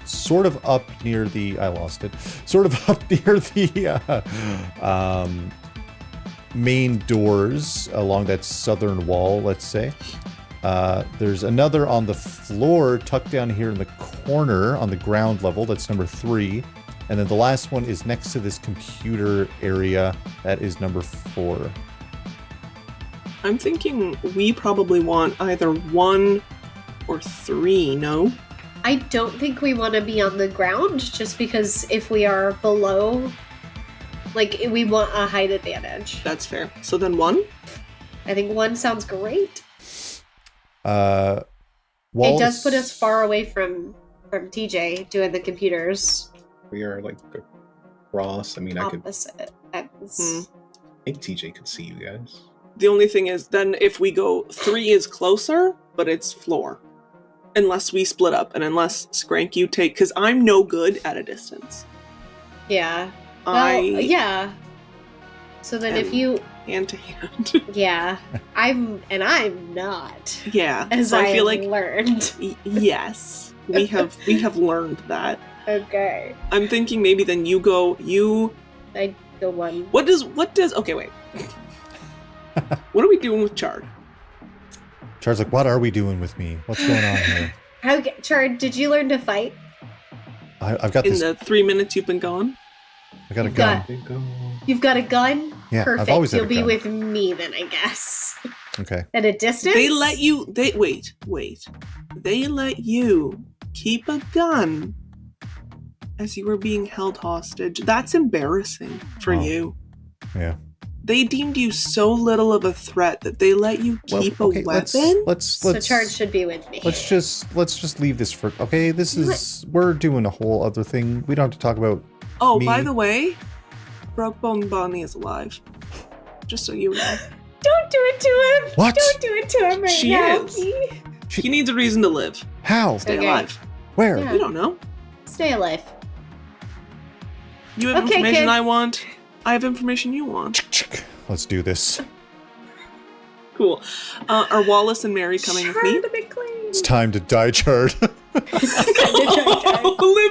sort of up near the... I lost it. Sort of up near the main doors along that southern wall, let's say. There's another on the floor tucked down here in the corner on the ground level. That's number 3. And then the last one is next to this computer area. That is number 4. I'm thinking we probably want either 1 or 3, no? I don't think we want to be on the ground, just because if we are below, like, we want a height advantage. That's fair. So then 1? I think 1 sounds great. Wallace, It does put us far away from TJ doing the computers. We are like across. I mean, I Opposite ends. think TJ could see you guys. The only thing is, then if we go 3 is closer, but it's floor. Unless we split up, and unless Skrank you take... Because I'm no good at a distance. Yeah. Well, yeah. So then if you... Hand to hand. Yeah. I'm not. Yeah. As so I feel like learned. Yes. We have learned that. Okay. I'm thinking maybe then you go... I go 1. What does... Okay, wait. What are we doing with Chard? Chard's like, what are we doing with me? What's going on here? Okay, Chard, did you learn to fight? I've got In this. the 3 minutes you've been gone? I got a You've gun. You've got a gun? Yeah, Perfect. I've always had You'll a be gun. with me then, I guess. Okay. At a distance? They let you... Wait. They let you keep a gun as you were being held hostage. That's embarrassing for you. Yeah. They deemed you so little of a threat that they let you keep a weapon? Let's So Chard should be with me. let's just leave this for... Okay, this is... We're doing a whole other thing. We don't have to talk about... Oh, me. by the way, Brooke Bonnie is alive. Just so you know. Don't do it to him! What? Don't do it to him right She now. is. He needs a reason to live. How? Stay Okay. alive. Where? Yeah. We don't know. Stay alive. You have Okay, information kid. I want. I have information you want. Let's do this. Cool. Are Wallace and Mary coming with me? Chard McLean. It's time to die, Chard. Live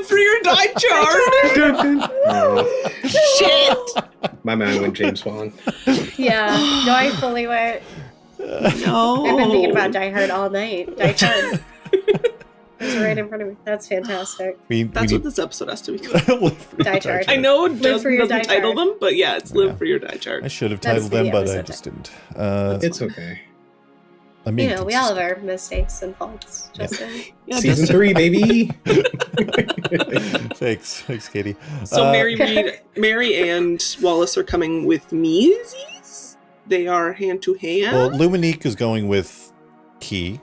free or die, Chard! Shit! My mind went James Bond. Yeah. No, I fully went. No. I've been thinking about Die Hard all night. Die Hard. It's right in front of me. That's fantastic. That's what this episode has to be called. Die Chart. I know Justin your doesn't die title chart. them, but yeah, it's Live for Your Die Chart. I should have That's titled the them, but I episode just didn't. It's okay. I mean, You know, we all have our mistakes and faults, Justin. Yeah, Season 3, baby. Thanks, Katie. So Mary and Wallace are coming with Meesies. They are hand to hand. Well, Luminique is going with Key.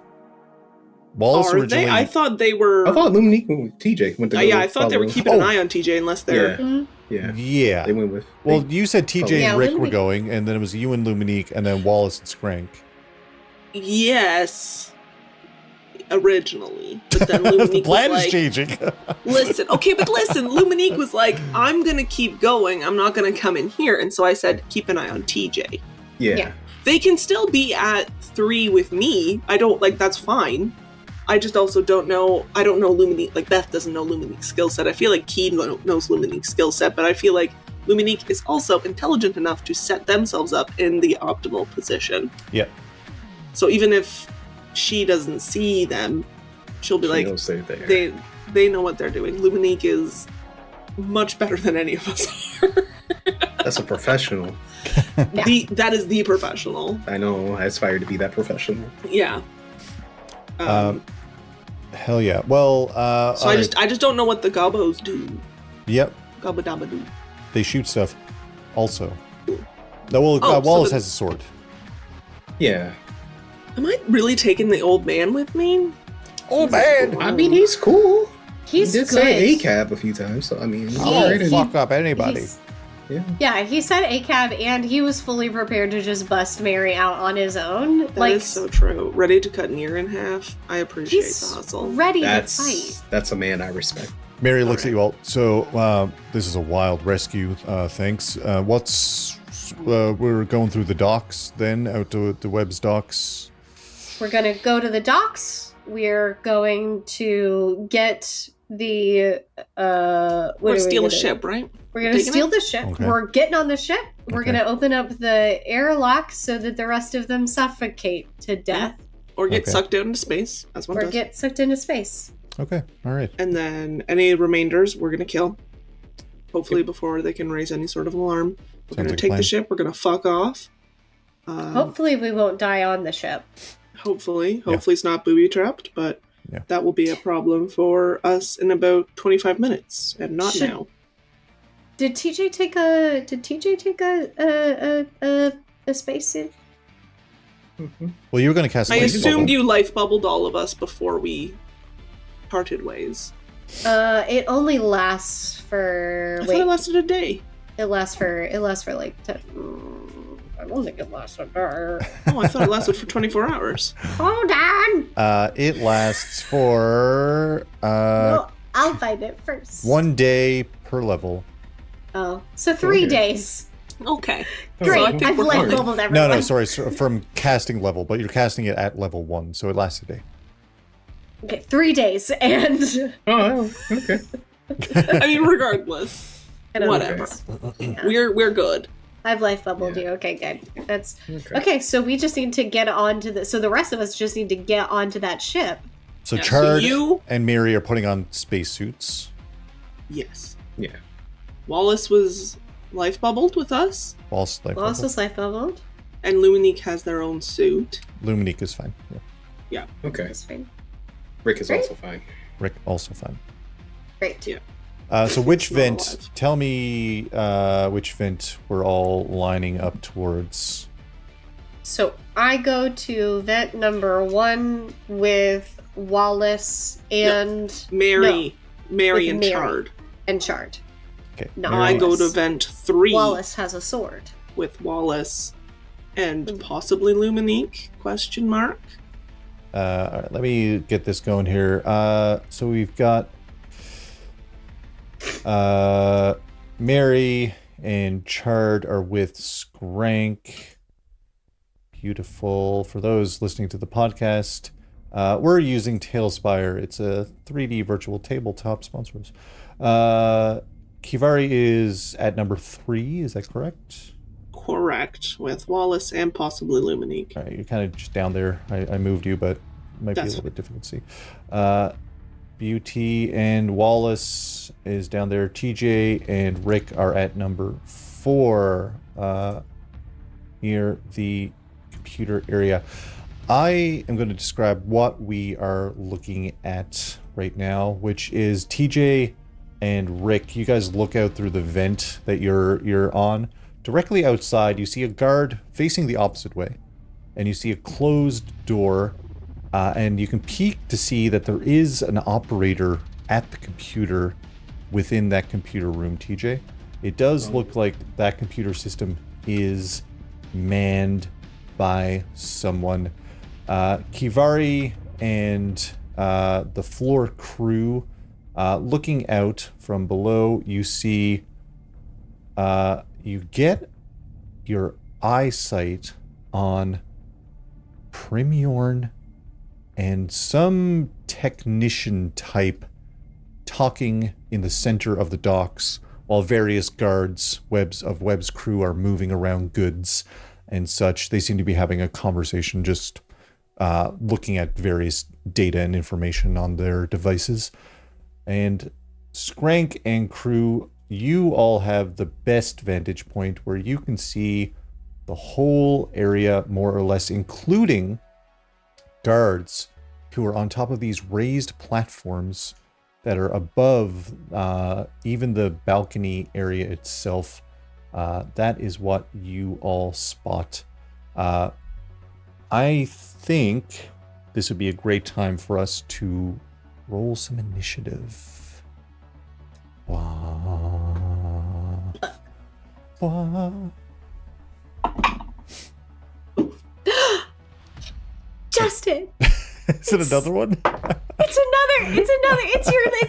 Wallace Are originally. they? I thought they were. I thought Luminique went with TJ. Went to Yeah, I thought they were follow. keeping an eye on TJ unless they're. Mhm. Yeah, Yeah. they went with. Well, you said TJ Yeah, and Rick were Luminique. going, and then it was you and Luminique, and then Wallace and Skrank. Yes. Originally, but then the Luminique plan was is like, changing. listen, Luminique was like, I'm gonna keep going, I'm not gonna come in here, and so I said, keep an eye on TJ. Yeah. They can still be at 3 with me, that's fine. I just also don't know Luminique, like Beth doesn't know Luminique's skill set. I feel like Key knows Luminique's skill set, but I feel like Luminique is also intelligent enough to set themselves up in the optimal position. Yeah. So even if she doesn't see them, she'll be like, knows they're there. they know what they're doing. Luminique is much better than any of us are. That's a professional. That is the professional. I know. I aspire to be that professional. Yeah. Hell yeah. Well, So I just don't know what the gobos do. Yep. Gobba dabba do. They shoot stuff. Also. No, well, Oh, so Wallace the- has a sword. Yeah. Am I really taking the old man with me? Oh man! I mean, he's cool. He's he did good. say ACAB a few times, so I mean, he's Oh, alright. fuck up anybody. He's- Yeah. Yeah, he said ACAB, and he was fully prepared to just bust Mary out on his own. That is so true. Ready to cut Nier in half. I appreciate he's the hustle. ready to fight. That's a man I respect. Mary looks at you all. So, this is a wild rescue. Thanks. We're going through the docks then, out to the Webb's docks. We're gonna go to the docks. We're going to get the We're steal a ship, right? We're gonna Taking steal it? the ship. Okay. We're getting on the ship. We're Okay. gonna open up the airlock so that the rest of them suffocate to death Or get Okay. sucked out into space, as one or does. get sucked into space. Okay. All right. And then any remainders we're gonna kill. Hopefully before they can raise any sort of alarm. We're Sounds gonna like a take plan. the ship, we're gonna fuck off. Hopefully, we won't die on the ship. Hopefully it's not booby trapped, but Yeah. that will be a problem for us in about 25 minutes, and not Should- now. Did TJ take a spacesuit? Well, you were going to cast. I light assumed bubble. you life bubbled all of us before we parted ways. It only lasts for. I thought it lasted a day. It lasts for like. I don't think it lasts a day. Oh, I thought it lasted for 24 hours. Hold on. It lasts for Well, I'll find it first. 1 day per level. Oh, so 3 Okay. days. Okay. Great. So I think I've we're life fine. bubbled everyone. No, sorry, from casting level, but you're casting it at level 1, so it lasts a day. Okay, 3 days and. Oh, okay. I mean, regardless, and whatever. Yeah. We're good. I've life bubbled Yeah. you. Okay, good. That's Okay. okay. So we just need to get onto the. So the rest of us just need to get onto that ship. So Yeah, so Chard you- and Miri are putting on spacesuits. Yes. Yeah. Wallace was life bubbled with us, Whilst like Wallace was life bubbled. and Luminique has their own suit. Luminique is fine. Yeah. Okay. That's fine. Rick is Great. also fine. Rick also fine. Great. Yeah. So which Not vent? alive. Tell me which vent we're all lining up towards. So I go to vent number 1 with Wallace and Mary and Mary. Chard. and Chard. Okay. No, Mary- I go to Wallace. vent 3 Wallace has a sword. with Wallace and possibly Luminique? Question mark. all right, let me get this going here. So we've got Mary and Chard are with Skrank. Beautiful. For those listening to the podcast, we're using Tailspire. It's a 3D virtual tabletop sponsor us. Kivari is at number 3. Is that correct? Correct, with Wallace and possibly Luminique. All right, you're kind of just down there. I moved you, but it might be a little bit difficult to see. Beauty and Wallace is down there. TJ and Rick are at number 4 near the computer area. I am going to describe what we are looking at right now, which is TJ and Rick. You guys look out through the vent that you're on. Directly outside, you see a guard facing the opposite way, and you see a closed door, and you can peek to see that there is an operator at the computer within that computer room, TJ. It does look like that computer system is manned by someone. Kivari and the floor crew, looking out from below, you see you get your eyesight on Primyorn and some technician type talking in the center of the docks while various guards, Webb's crew are moving around goods and such. They seem to be having a conversation, just looking at various data and information on their devices. And Skrank and crew, you all have the best vantage point where you can see the whole area more or less, including guards who are on top of these raised platforms that are above even the balcony area itself. That is what you all spot. I think this would be a great time for us to roll some initiative. Justin! Is it another one? It's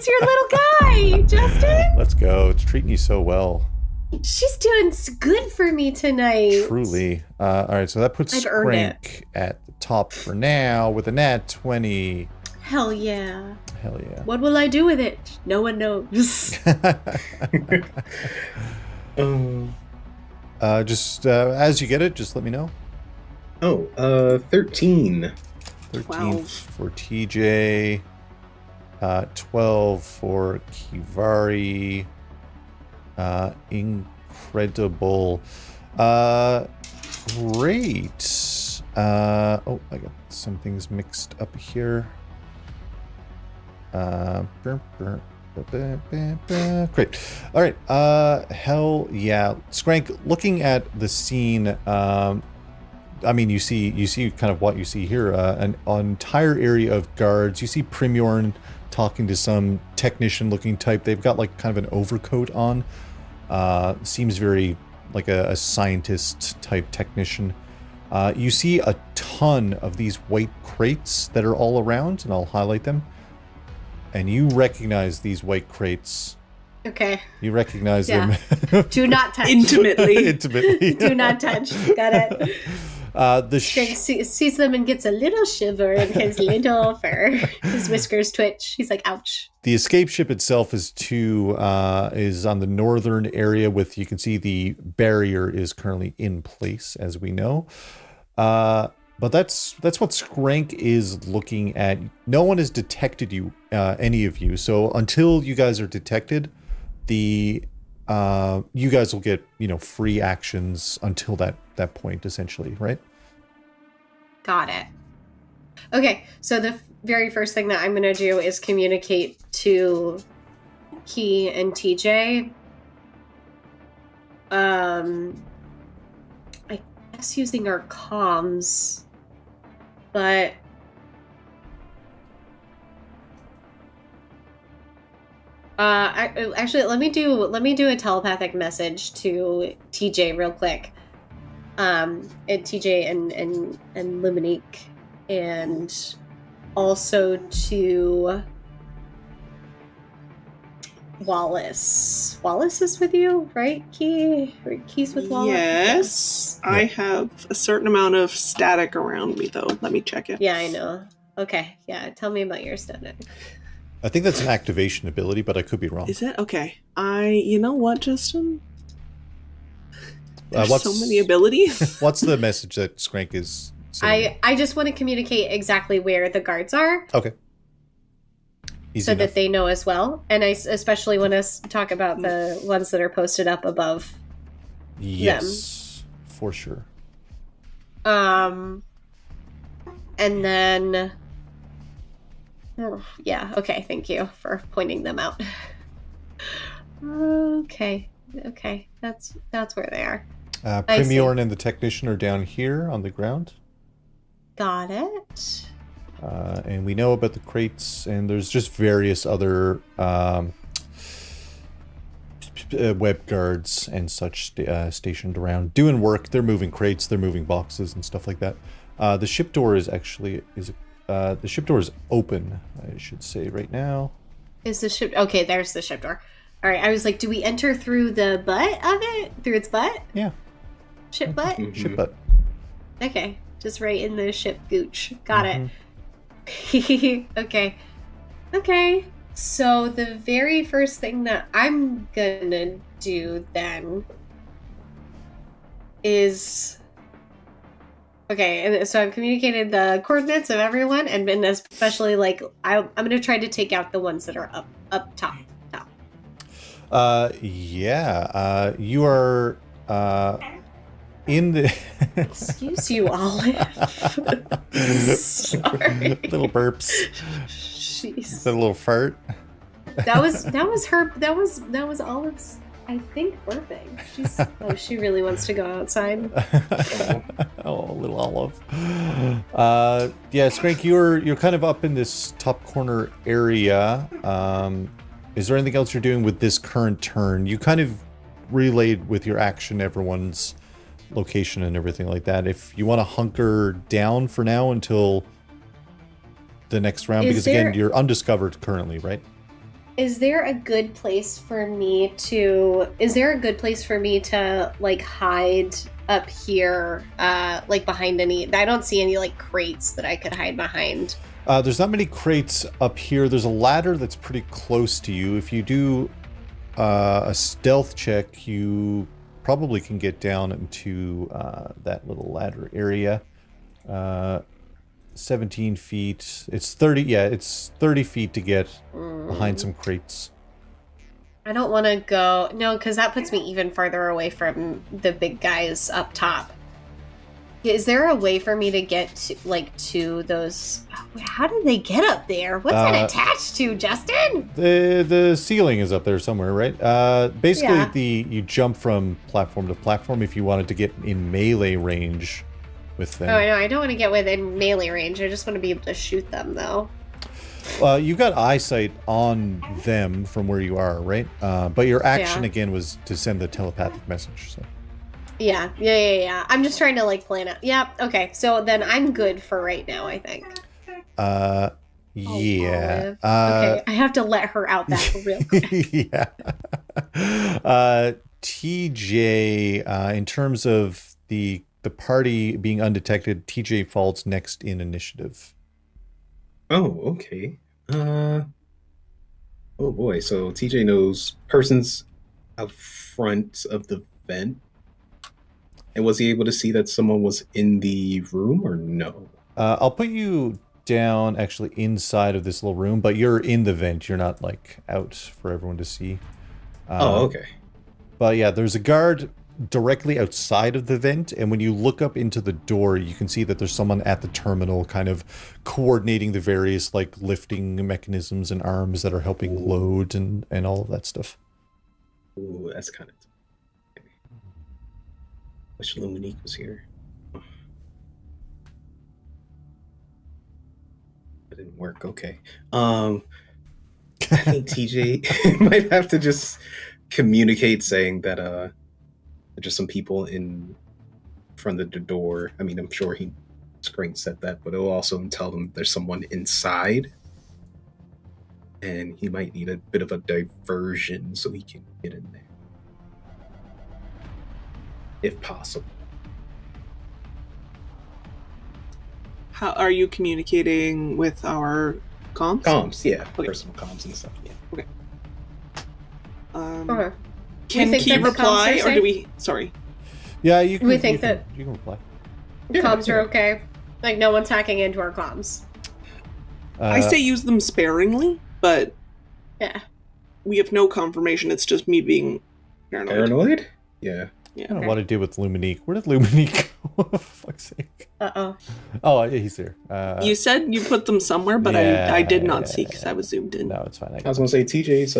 your little guy, Justin! Let's go. It's treating you so well. She's doing good for me tonight. Truly. All right, so that puts Skrank at the top for now with a nat 20. Hell yeah. Hell yeah. What will I do with it? No one knows. Just as you get it, just let me know. 13. 12 for TJ, 12 for Kivari. Incredible. Great. I got some things mixed up here. Great. All right. Hell yeah. Skrank, looking at the scene, I mean, you see kind of what you see here. An entire area of guards. You see Primyorn talking to some technician-looking type. They've got like kind of an overcoat on. Seems very like a scientist-type technician. You see a ton of these white crates that are all around, and I'll highlight them. And you recognize these white crates. Okay. You recognize them. Do not touch. Intimately. Intimately. Do not touch. Got it. Skrank sees them and gets a little shiver in his little fur. His whiskers twitch. He's like, ouch. The escape ship itself is on the northern area with, you can see the barrier is currently in place, as we know. But that's what Skrank is looking at. No one has detected you, any of you. So until you guys are detected, you guys will get, free actions until that point, essentially, right? Got it. Okay, so the very first thing that I'm going to do is communicate to Key and TJ. I guess using our comms, but actually, let me do a telepathic message to TJ real quick. And TJ and Luminique, and also to Wallace. Wallace is with you, right, Key? Key's with Wallace? Yes. Yeah. I have a certain amount of static around me, though. Let me check it. Yeah, I know. Okay, yeah, tell me about your static. I think that's an activation ability, but I could be wrong. Is it? Okay. You know what, Justin? There's so many abilities. What's the message that Skrank is sending? I just want to communicate exactly where the guards are. Okay. Easy so enough. that they know as well. And I especially want to talk about the ones that are posted up above Yes, for sure. And then... yeah, okay, thank you for pointing them out. Okay, that's where they are. Primorn and the technician are down here on the ground. Got it. And we know about the crates, and there's just various other web guards and such stationed around doing work. They're moving crates, they're moving boxes and stuff like that. The ship door is actually the ship door is open, I should say right now. Is the ship... Okay, there's the ship door. All right, I was like, do we enter through the butt of it? Through its butt? Yeah. Ship butt? Mhm. Ship butt. Okay, just right in the ship gooch. Got it. Okay. So the very first thing that I'm gonna do then is... Okay, and so I've communicated the coordinates of everyone, and especially, like, I'm gonna try to take out the ones that are up top. You are in the... Excuse you, Olive. Sorry. Little burps. Jeez. Is that a little fart? That was Olive's, I think, burping. She really wants to go outside. Oh, little Olive. Skrank, you're kind of up in this top corner area. Is there anything else you're doing with this current turn? You kind of relayed with your action everyone's location and everything like that. If you want to hunker down for now until the next round, because again, you're undiscovered currently, right? Is there a good place for me to like hide up here, like behind any... I don't see any like crates that I could hide behind. There's not many crates up here. There's a ladder that's pretty close to you. If you do a stealth check, you probably can get down into that little ladder area. 17 feet. It's 30. Yeah, it's 30 feet to get behind some crates. I don't want to go... No, because that puts me even farther away from the big guys up top. Is there a way for me to get to those... How did they get up there? What's that attached to, Justin? The ceiling is up there somewhere, right? Basically, Yeah. you jump from platform to platform if you wanted to get in melee range with them. Oh, no, I don't want to get within melee range. I just want to be able to shoot them, though. You got eyesight on them from where you are, right? But your action, again, was to send the telepathic message, so... Yeah. I'm just trying to, like, plan out. Yeah, okay. So then I'm good for right now, I think. Yeah. Olive. Okay, I have to let her out that real quick. Yeah. TJ, in terms of the party being undetected, TJ falls next in initiative. Oh, okay. Oh boy, so TJ knows persons out front of the vent. And was he able to see that someone was in the room or no? I'll put you down actually inside of this little room, but you're in the vent. You're not like out for everyone to see. Okay. But yeah, there's a guard directly outside of the vent, and when you look up into the door, you can see that there's someone at the terminal kind of coordinating the various like lifting mechanisms and arms that are helping load and all of that stuff. Ooh, that's kind of... Wish Luminique was here. That didn't work. Okay. I think TJ might have to just communicate saying that there's just some people in front of the door. I mean, I'm sure Skrank said that, but it'll also tell them there's someone inside. And he might need a bit of a diversion so he can get in there. If possible. How are you communicating with our comms? Comms, yeah. Okay. Personal comms and stuff, yeah. Okay. Okay. Can think he that the comms reply, are or safe? do we... Sorry. Yeah, you can. We think you can reply. comms are okay. Like no one's hacking into our comms. I say use them sparingly, but Yeah. we have no confirmation. It's just me being paranoid. Yeah. I don't know what to do with Luminique. Where did Luminique go? For fuck's sake. Uh-oh. Oh, yeah, he's here. You said you put them somewhere, but I did not see because I was zoomed in. No, it's fine. I was gonna say TJ's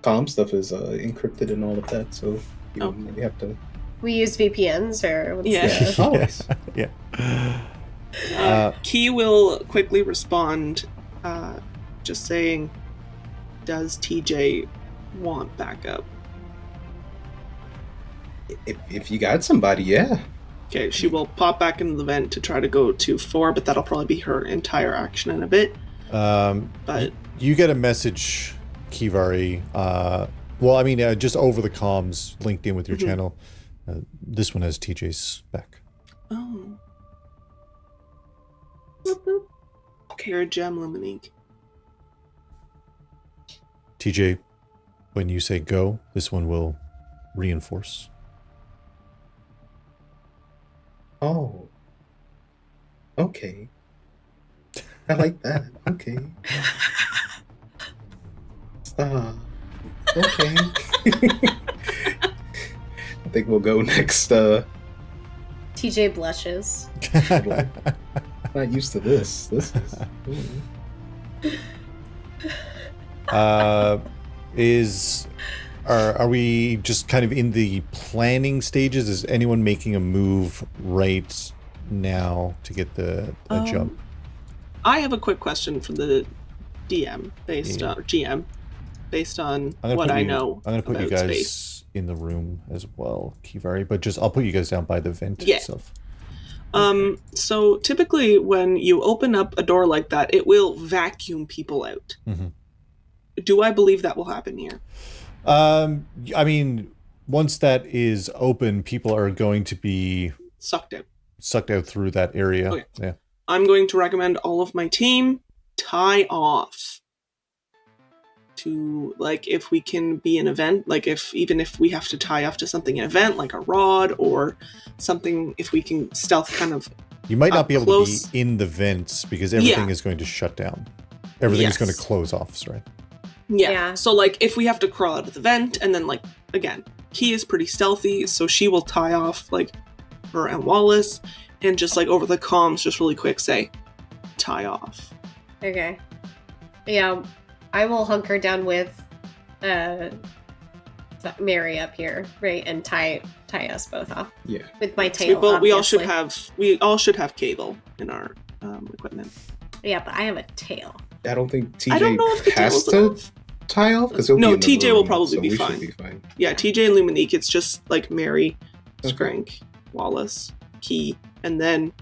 comm stuff is encrypted and all of that, so you don't really have to. We use VPNs or what's Yeah. Always. Yeah. Key will quickly respond, just saying, "Does TJ want backup?" If you got somebody, yeah. Okay, she will pop back into the vent to try to go to 4, but that'll probably be her entire action in a bit. But you get a message, Kivari. Just over the comms, linked in with your channel. This one has TJ's back. Oh, Boop, boop. okay, you're a gem, Luminique. TJ, when you say go, this one will reinforce. Oh. Okay. I like that. Okay. Stop. Okay. I think we'll go next. TJ blushes. Not used to this. This is. Are we just kind of in the planning stages? Is anyone making a move right now to get the jump? I have a quick question for the DM based on GM, based on what I know. I'm going to put you guys space. In the room as well, Kivari, but I'll put you guys down by the vent itself. So typically when you open up a door like that, it will vacuum people out. Mm-hmm. Do I believe that will happen here? Once that is open, people are going to be sucked out through that area. Okay. Yeah. I'm going to recommend all of my team tie off to, like, if we can be an event, like even if we have to tie off to something in an event, like a rod or something, if we can stealth kind of. You might not be able to be in the vents because everything is going to shut down. Everything is going to close off, right? Yeah. So, like, if we have to crawl out of the vent, and then, like, again, Key is pretty stealthy, so she will tie off, like, her and Wallace, and just, like, over the comms, just really quick say, tie off. Okay. Yeah, I will hunker down with Mary up here, right, and tie us both off. Yeah. With my tail. We all should have cable in our equipment. Yeah, but I have a tail. I don't think TJ I don't know if the has tail's to tie off because TJ will probably be we fine. should be fine. Yeah, TJ and Luminique, it's just like Mary, Skrank, Wallace, Key, and then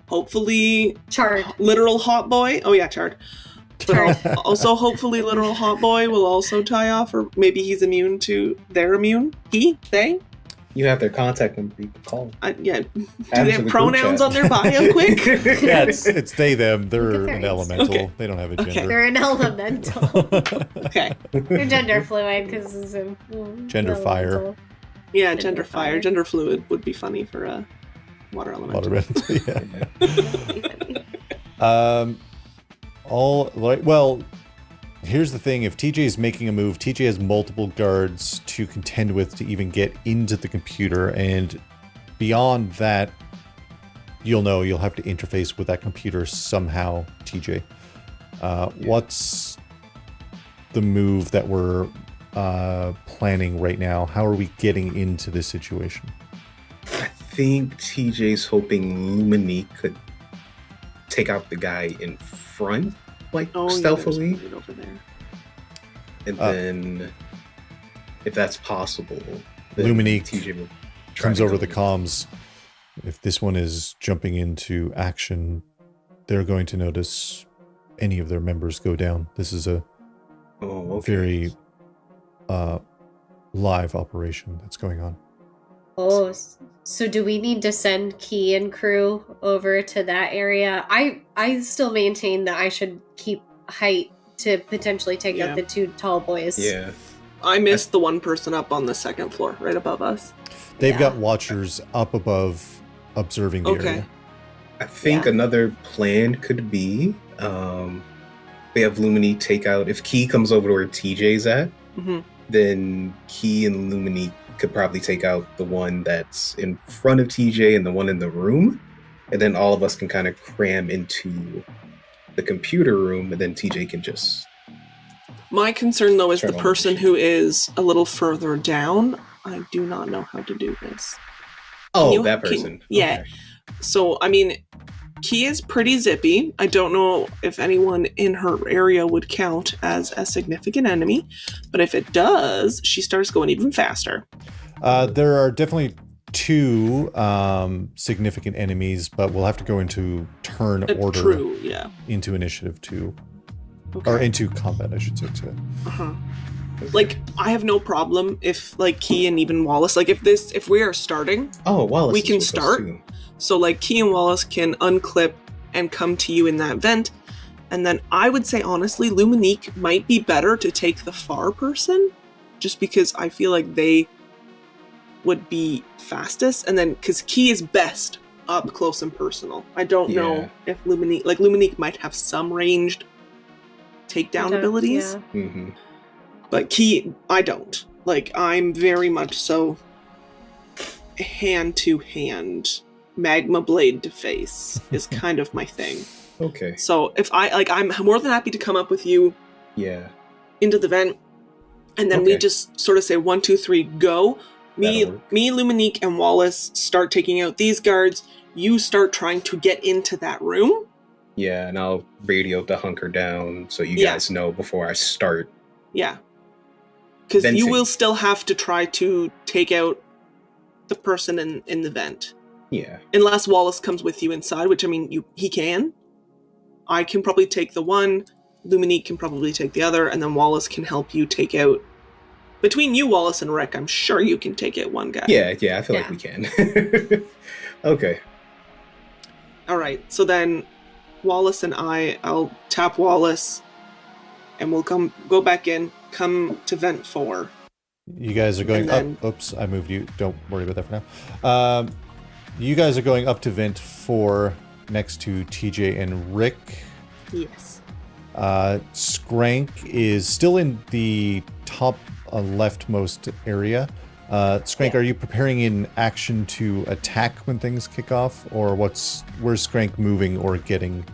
hopefully Chard. Literal Hot Boy. Oh yeah, Chard. But also hopefully Literal Hot Boy will also tie off, or maybe he's immune to their immune. They? You have their contact number. You can call them. Yeah. Do they have pronouns on their bio? Quick. Yeah, it's they them. They're an elemental. Okay. They don't have a gender. They're an elemental. Okay. They're gender fluid because it's a Gender fire. Yeah, gender fire. Gender fluid would be funny for a water elemental. Yeah. All right. Well, here's the thing. If TJ is making a move, TJ has multiple guards to contend with to even get into the computer. And beyond that, you'll have to interface with that computer somehow, TJ. What's the move that we're planning right now? How are we getting into this situation? I think TJ's hoping Luminique could take out the guy in front, stealthily. Yeah, over there. And then, if that's possible, Luminique TJ will comes over the comms. If this one is jumping into action, they're going to notice any of their members go down. This is a very live operation that's going on. Oh, so do we need to send Key and crew over to that area? I still maintain that I should keep height to potentially take out the two tall boys. Yeah. I missed the one person up on the second floor, right above us. They've got watchers up above observing the area. I think another plan could be we have Luminique take out, if Key comes over to where TJ's at, then Key and Luminique could probably take out the one that's in front of TJ and the one in the room, and then all of us can kind of cram into the computer room, and then TJ can just... My concern, though, is the person who is a little further down. I do not know how to do this. Oh, that person. Yeah. Okay. So, I mean, Key is pretty zippy. I don't know if anyone in her area would count as a significant enemy, but if it does, she starts going even faster. There are definitely two significant enemies, but we'll have to go into turn order. True, yeah. Into initiative 2. Okay. Or into combat, I should say, too. Uh-huh. Like, I have no problem if, like, Key and even Wallace, like, if we are starting, Wallace, we can start. So, like, Key and Wallace can unclip and come to you in that vent. And then I would say, honestly, Luminique might be better to take the far person, just because I feel like they would be fastest. And then, because Key is best up close and personal. I don't know if Luminique might have some ranged takedown abilities. Yeah. Mm-hmm. But Key, I don't. Like, I'm very much so hand-to-hand, magma blade to face is kind of my thing. Okay. So if I'm more than happy to come up with you into the vent, and then we just sort of say 1, 2, 3, go. Me, Luminique, and Wallace start taking out these guards. You start trying to get into that room. Yeah, and I'll radio to hunker down so you guys know before I start. Yeah. Because you will still have to try to take out the person in the vent. Yeah. Unless Wallace comes with you inside, which, I mean, he can. I can probably take the one, Luminique can probably take the other, and then Wallace can help you take out... Between you, Wallace, and Rick, I'm sure you can take out one guy. Yeah, I feel like we can. Okay. Alright, so then Wallace and I'll tap Wallace, and we'll go back in, come to vent 4. You guys are going up. Oops, I moved you. Don't worry about that for now. You guys are going up to vent 4 next to TJ and Rick. Yes. Skrank is still in the top leftmost area. Skrank, are you preparing in action to attack when things kick off, or where's Skrank moving or getting?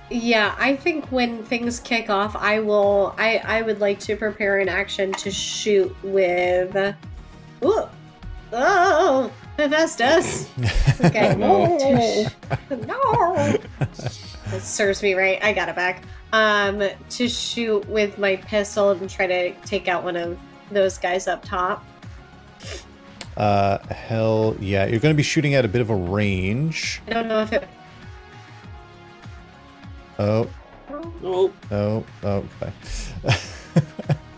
Yeah, I think when things kick off, I would like to prepare an action to shoot with... Oh, Hephaestus. Okay. No. No. That serves me right. I got it back. To shoot with my pistol and try to take out one of those guys up top. Hell yeah. You're going to be shooting at a bit of a range. I don't know if it... Oh. Oh. Oh. Okay.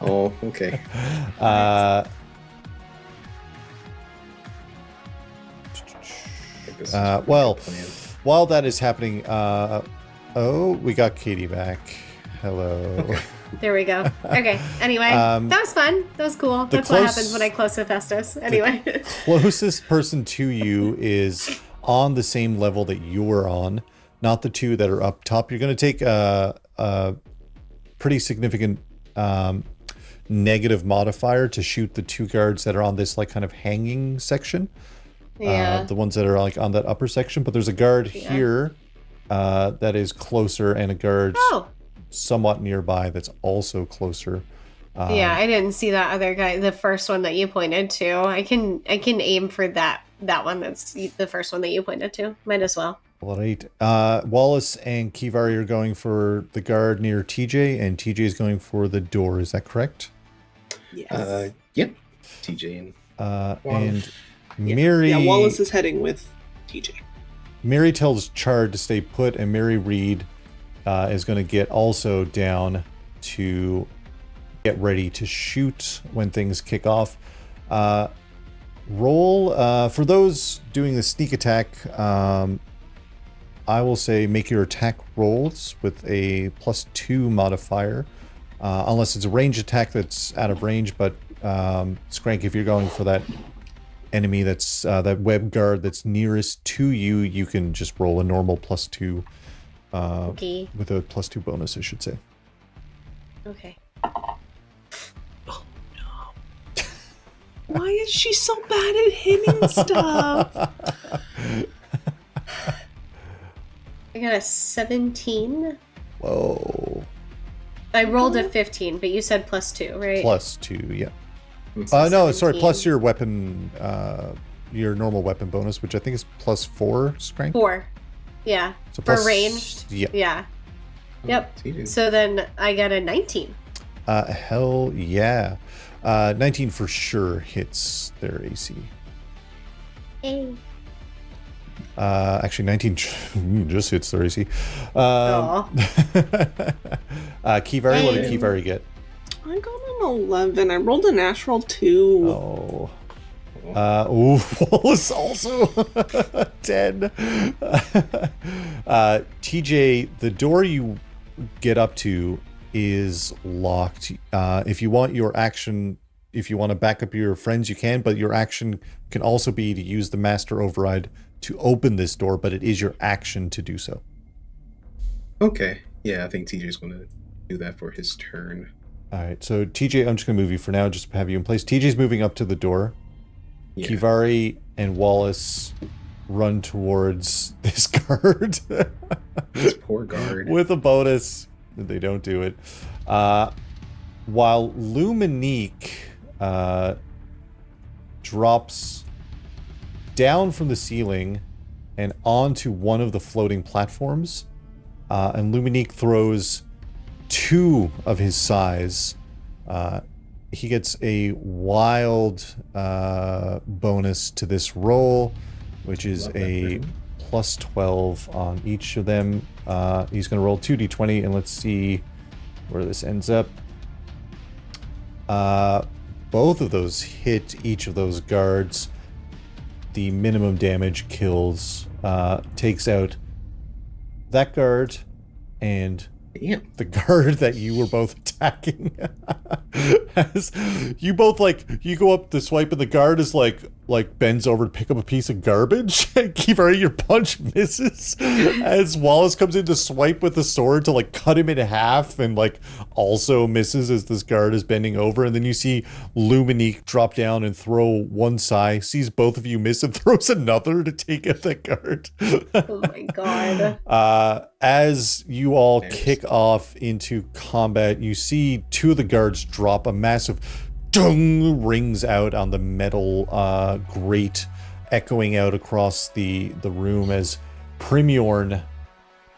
Oh, okay. Well, while that is happening, we got Katie back. Hello. Okay. There we go. Okay. Anyway, that was fun. That was cool. That's what happens when I close Hephaestus. Anyway. The closest person to you is on the same level that you're on, not the two that are up top. You're going to take a pretty significant negative modifier to shoot the two guards that are on this like kind of hanging section. Yeah. The ones that are like on that upper section, but there's a guard here that is closer, and a guard somewhat nearby that's also closer. Yeah, I didn't see that other guy, the first one that you pointed to. I can aim for that one that's the first one that you pointed to. Might as well. Right. Wallace and Kivari are going for the guard near TJ, and TJ is going for the door. Is that correct? Yes. Yep. TJ and Mary... Yeah, Wallace is heading with TJ. Mary tells Chard to stay put, and Mary Reed is going to get also down to get ready to shoot when things kick off. Roll, for those doing the sneak attack, I will say make your attack rolls with a +2 modifier. unless it's a range attack that's out of range. But Skrank, if you're going for that enemy that's that web guard that's nearest to you, you can just roll a normal +2 Okay. with a +2 bonus, I should say. Okay. Why is she so bad at hitting stuff? I got a 17. Whoa. I rolled a 15, but you said +2, right? +2, yeah. So No, sorry, 17. plus your weapon, your normal weapon bonus, which I think is +4, Skrank? 4. Yeah. So For plus- ranged. Yeah. Yeah. Yep. TJ. So then I got a 19. Hell yeah. 19 for sure hits their AC. Hey. Actually, 19 just hits their AC. Aw. Kivari, what did Kivari get? I got an 11. I rolled a natural 2. Oh. Wallace also 10. TJ, the door you get up to is locked. If you want your action, if you want to back up your friends, you can, but your action can also be to use the master override to open this door, but it is your action to do so. Okay. Yeah, I think TJ's going to do that for his turn. All right, so TJ, I'm just going to move you for now, just to have you in place. TJ's moving up to the door. Yeah. Kivari and Wallace run towards this guard This poor guard. with a bonus. They don't do it. While Luminique drops down from the ceiling and onto one of the floating platforms, and Luminique throws 2 of his size. He gets a wild bonus to this roll, which is Love that a thing. +12 on each of them. He's going to roll 2d20, and let's see where this ends up. Both of those hit each of those guards. The minimum damage kills, takes out that guard and Damn. the guard that you were both attacking. As you both, like, you go up to swipe and the guard is like bends over to pick up a piece of garbage. Kivari, your punch misses as Wallace comes in to swipe with the sword to like cut him in half, and like also misses as this guard is bending over. And then you see Luminique drop down and throw one sai, sees both of you miss and throws another to take out that guard. Oh my god. As you all Thanks. kick off into combat, you see 2 of the guards drop. A massive dung rings out on the metal grate, echoing out across the room as Primorn,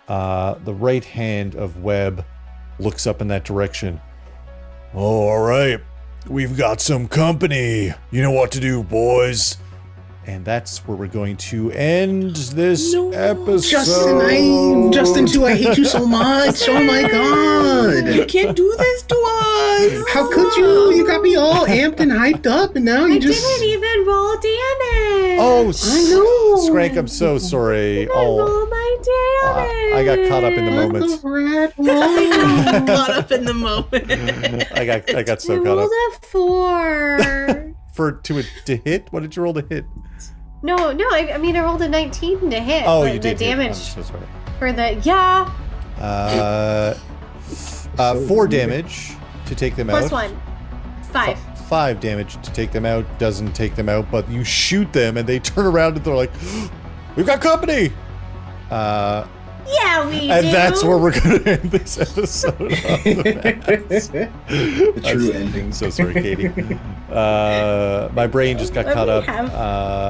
the right hand of Webb, looks up in that direction. Oh, all right. We've got some company. You know what to do, boys. And that's where we're going to end this episode. Justin too, I hate you so much. Oh my You god. can't do this to us! How could you? You got me all amped and hyped up, and now you I just. didn't even roll damage. Oh, I know. Skrank, I'm so sorry. I didn't roll my damage. I got caught up in the moment. Caught up in the moment. I got so I caught rolled up. a 4. To hit? What did you roll to hit? No, I mean I rolled a 19 to hit. Oh, but you the did hit. I'm damage so sorry. for the 4 damage to take them plus out. 1. 5. 5 damage to take them out. Doesn't take them out, but you shoot them and they turn around and they're like, "We've got company!" Yeah, we And do. that's where we're going to end this episode. The true ending. So sorry, Katie. My brain just got Let caught me up. have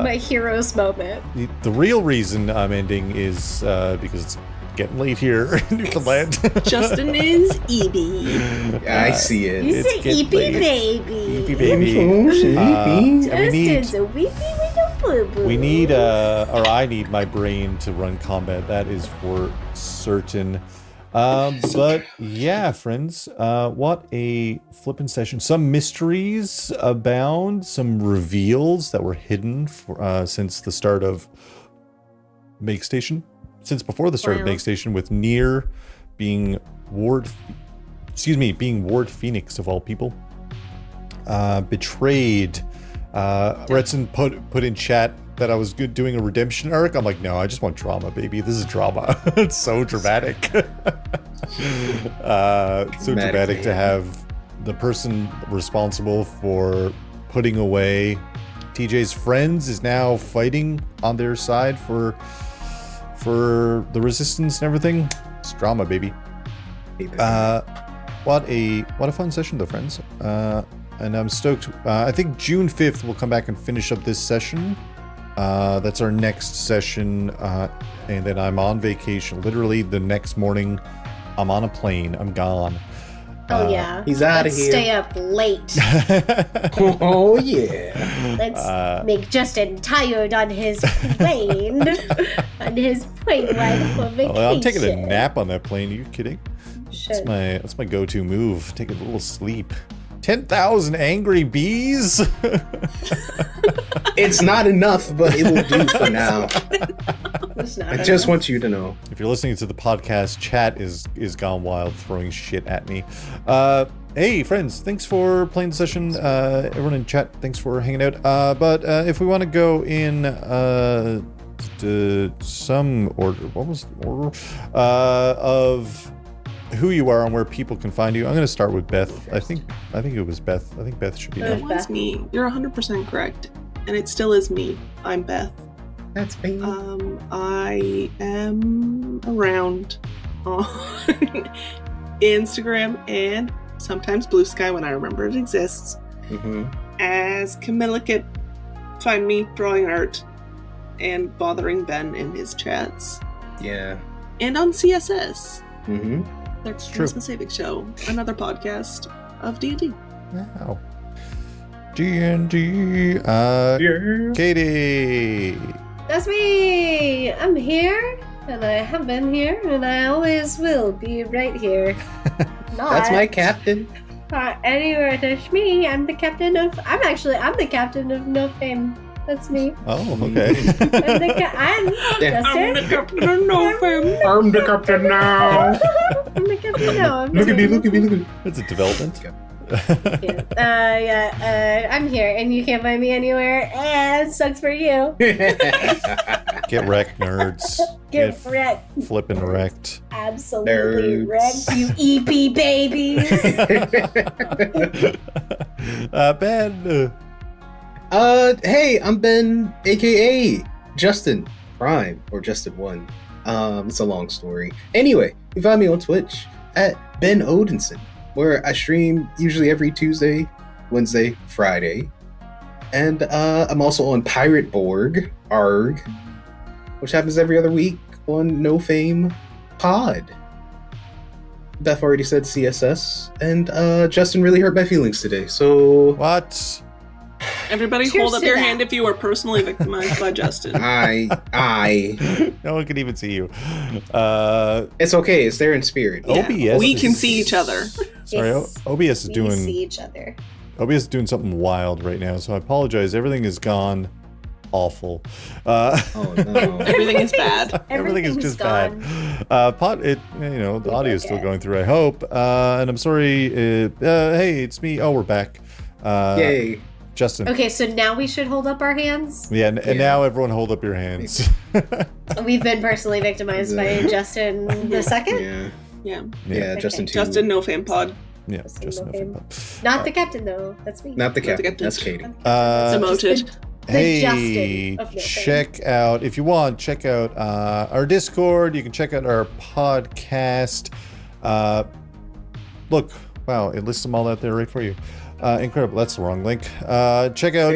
my hero's moment. The real reason I'm ending is because it's getting late here in Newfoundland. Justin is Edie. I see it. You It's say getting eepy late. baby. Eepy baby. Oh, And we need, Justin's a weepy with a boo-boo. we need, or I need my brain to run combat. That is for certain. But yeah, friends, what a flippin' session. Some mysteries abound, some reveals that were hidden for, since the start of Makestation. Since before the start of Wow. Makestation, with Nier being being Ward Phoenix of all people. Betrayed. Retson put in chat that I was doing a redemption arc. I'm like, no, I just want drama, baby. This is drama. It's so dramatic. So dramatic to have the person responsible for putting away TJ's friends is now fighting on their side for the resistance and everything. It's drama, baby. What a fun session though, friends. And I'm stoked. I think June 5th we'll come back and finish up this session. That's our next session. And then I'm on vacation. Literally the next morning, I'm on a plane. I'm gone. Oh yeah. He's out of here. Stay up late. Oh yeah. Let's make Justin tired on his plane. On his plane ride for vacation. Well, I'm taking a nap on that plane. Are you kidding? Should. That's my go-to move. Take a little sleep. 10,000 angry bees. It's not enough, but it will do for now. I just want you to know. If you're listening to the podcast, chat is gone wild, throwing shit at me. Hey, friends, thanks for playing the session. Everyone in chat, thanks for hanging out. But if we want to go in to some order, what was the order of who you are and where people can find you? I'm going to start with Beth. I think it was Beth. I think Beth should be It there. was me. You're 100% correct. And it still is me. I'm Beth. That's me. I am around on Instagram and sometimes Blue Sky when I remember it exists. As Camilla Kip. Find me drawing art and bothering Ben in his chats. Yeah. And on CSS. That's The true. Saving Show, another podcast of D&D. Wow. D&D. Katie. That's me. I'm here, and I have been here, and I always will be right here. That's my captain. Anywhere there's me. I'm the captain of no fame. That's me. Oh, okay. I'm Justin. the captain of no fame. I'm the captain now. I'm the captain now. Look at me. It's a development. I'm here, and you can't find me anywhere. And sucks for you. Get wrecked, nerds. Get wrecked. Flipping wrecked. Absolutely Nerds. wrecked, you EP babies. Ben. Hey, I'm Ben, aka Justin Prime, or Justin1. It's a long story. Anyway, you find me on Twitch at Ben Odinson, where I stream usually every Tuesday, Wednesday, Friday. And I'm also on Pirate Borg, ARG, which happens every other week on No Fame Pod. Beth already said CSS, and Justin really hurt my feelings today, so... What? Everybody Cheers hold up to your that. hand if you were personally victimized by Justin. No one can even see you. It's okay, it's there in spirit. Yeah, OBS we can is- see each other. Sorry, Yes, OBS is we doing see each other. OBS is doing something wild right now, so I apologize. Everything is gone awful. Oh no. Everything is bad. Everything is Everything's just gone. bad. The audio is still going through, I hope. And I'm sorry. Hey, it's me. Oh, we're back. Yay. Justin. Okay, so now we should hold up our hands. Yeah, and Yeah. now everyone hold up your hands. We've been personally victimized by Justin the second. Yeah. Yeah. Yeah, Okay. Justin 2. Justin, no fan pod. Yeah, Justin Justin. November. Not the captain though. That's me. Not the captain. captain. That's Katie. Demoted. The Hey, Justin of No Fame. check out, if you want, check out our Discord. You can check out our podcast. Look, wow, it lists them all out there right for you. Incredible. That's the wrong link. Check out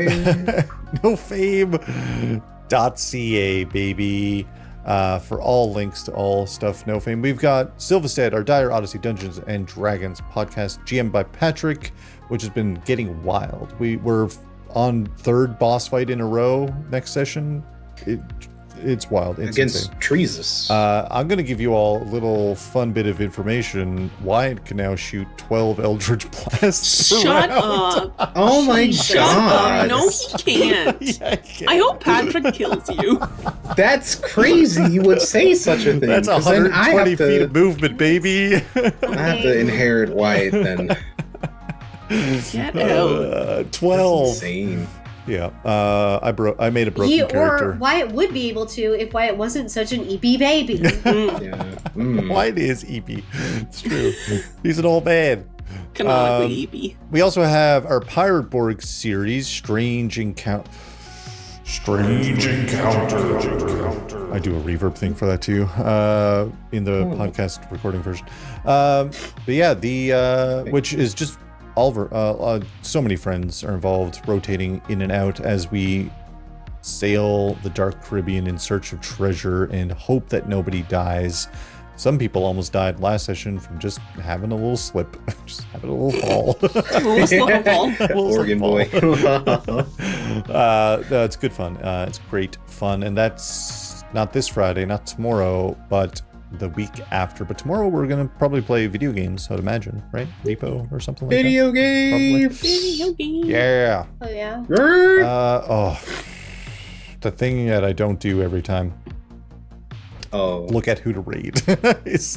nofame.ca, baby, for all links to all stuff No Fame. We've got Silvistead, our Dire Odyssey Dungeons and Dragons podcast, GM by Patrick, which has been getting wild. We're on third boss fight in a row next session. It's wild. It's against insane. Treasus. I'm going to give you all a little fun bit of information. Wyatt can now shoot 12 Eldritch Blasts. Shut around. up. Oh my Shut god. up. No, he can't. Yeah, can. I hope Patrick kills you. That's crazy. You would say such a thing. That's 'cause then 120 feet of movement, baby. I have to inherit Wyatt then. Get out. 12. Insane. Yeah. I made a broken character. Or Wyatt would be able to if Wyatt wasn't such an EP baby. Yeah. Wyatt is EP. It's true. He's an old man. Canonically EP. We also have our Pirate Borg series, Strange Encounter. I do a reverb thing for that too, in the podcast recording version. But yeah, which is just Oliver. So many friends are involved, rotating in and out as we sail the Dark Caribbean in search of treasure and hope that nobody dies. Some people almost died last session from just having a little slip, just having a little fall. A little slip and fall. A little Oregon boy. No, it's good fun. It's great fun, and that's not this Friday, not tomorrow, but the week after. But tomorrow we're gonna probably play video games, I'd imagine, right? Repo or something like Video game. Video game. that. Yeah. Oh yeah. The thing that I don't do every time. Oh. Look at who to raid.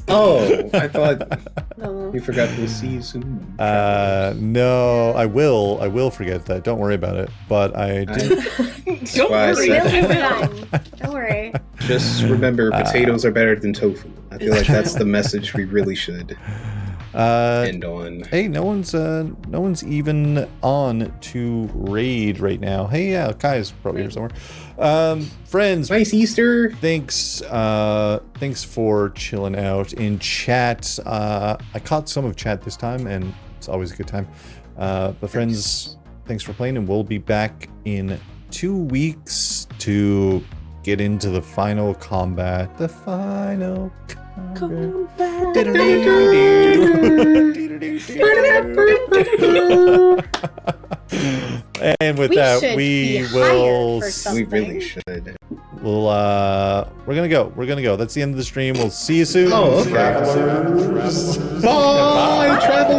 Oh, I thought No. you forgot the season. No, I will forget that. Don't worry about it. But I did. Don't why I worry. said- We'll be fine. Don't worry. Just remember, potatoes are better than tofu. I feel like that's the message we really should end on. Hey, no one's even on to raid right now. Hey, yeah, Kai's probably here somewhere. Friends, Nice Easter. thanks for chilling out in chat. I caught some of chat this time, and it's always a good time. But friends, thanks for playing, and we'll be back in 2 weeks to get into the final combat. The final combat. And with that, should we be will. hired for We something. really should. We'll we're gonna go. That's the end of the stream. We'll see you soon. Oh, okay. Travelers. Bye, travel.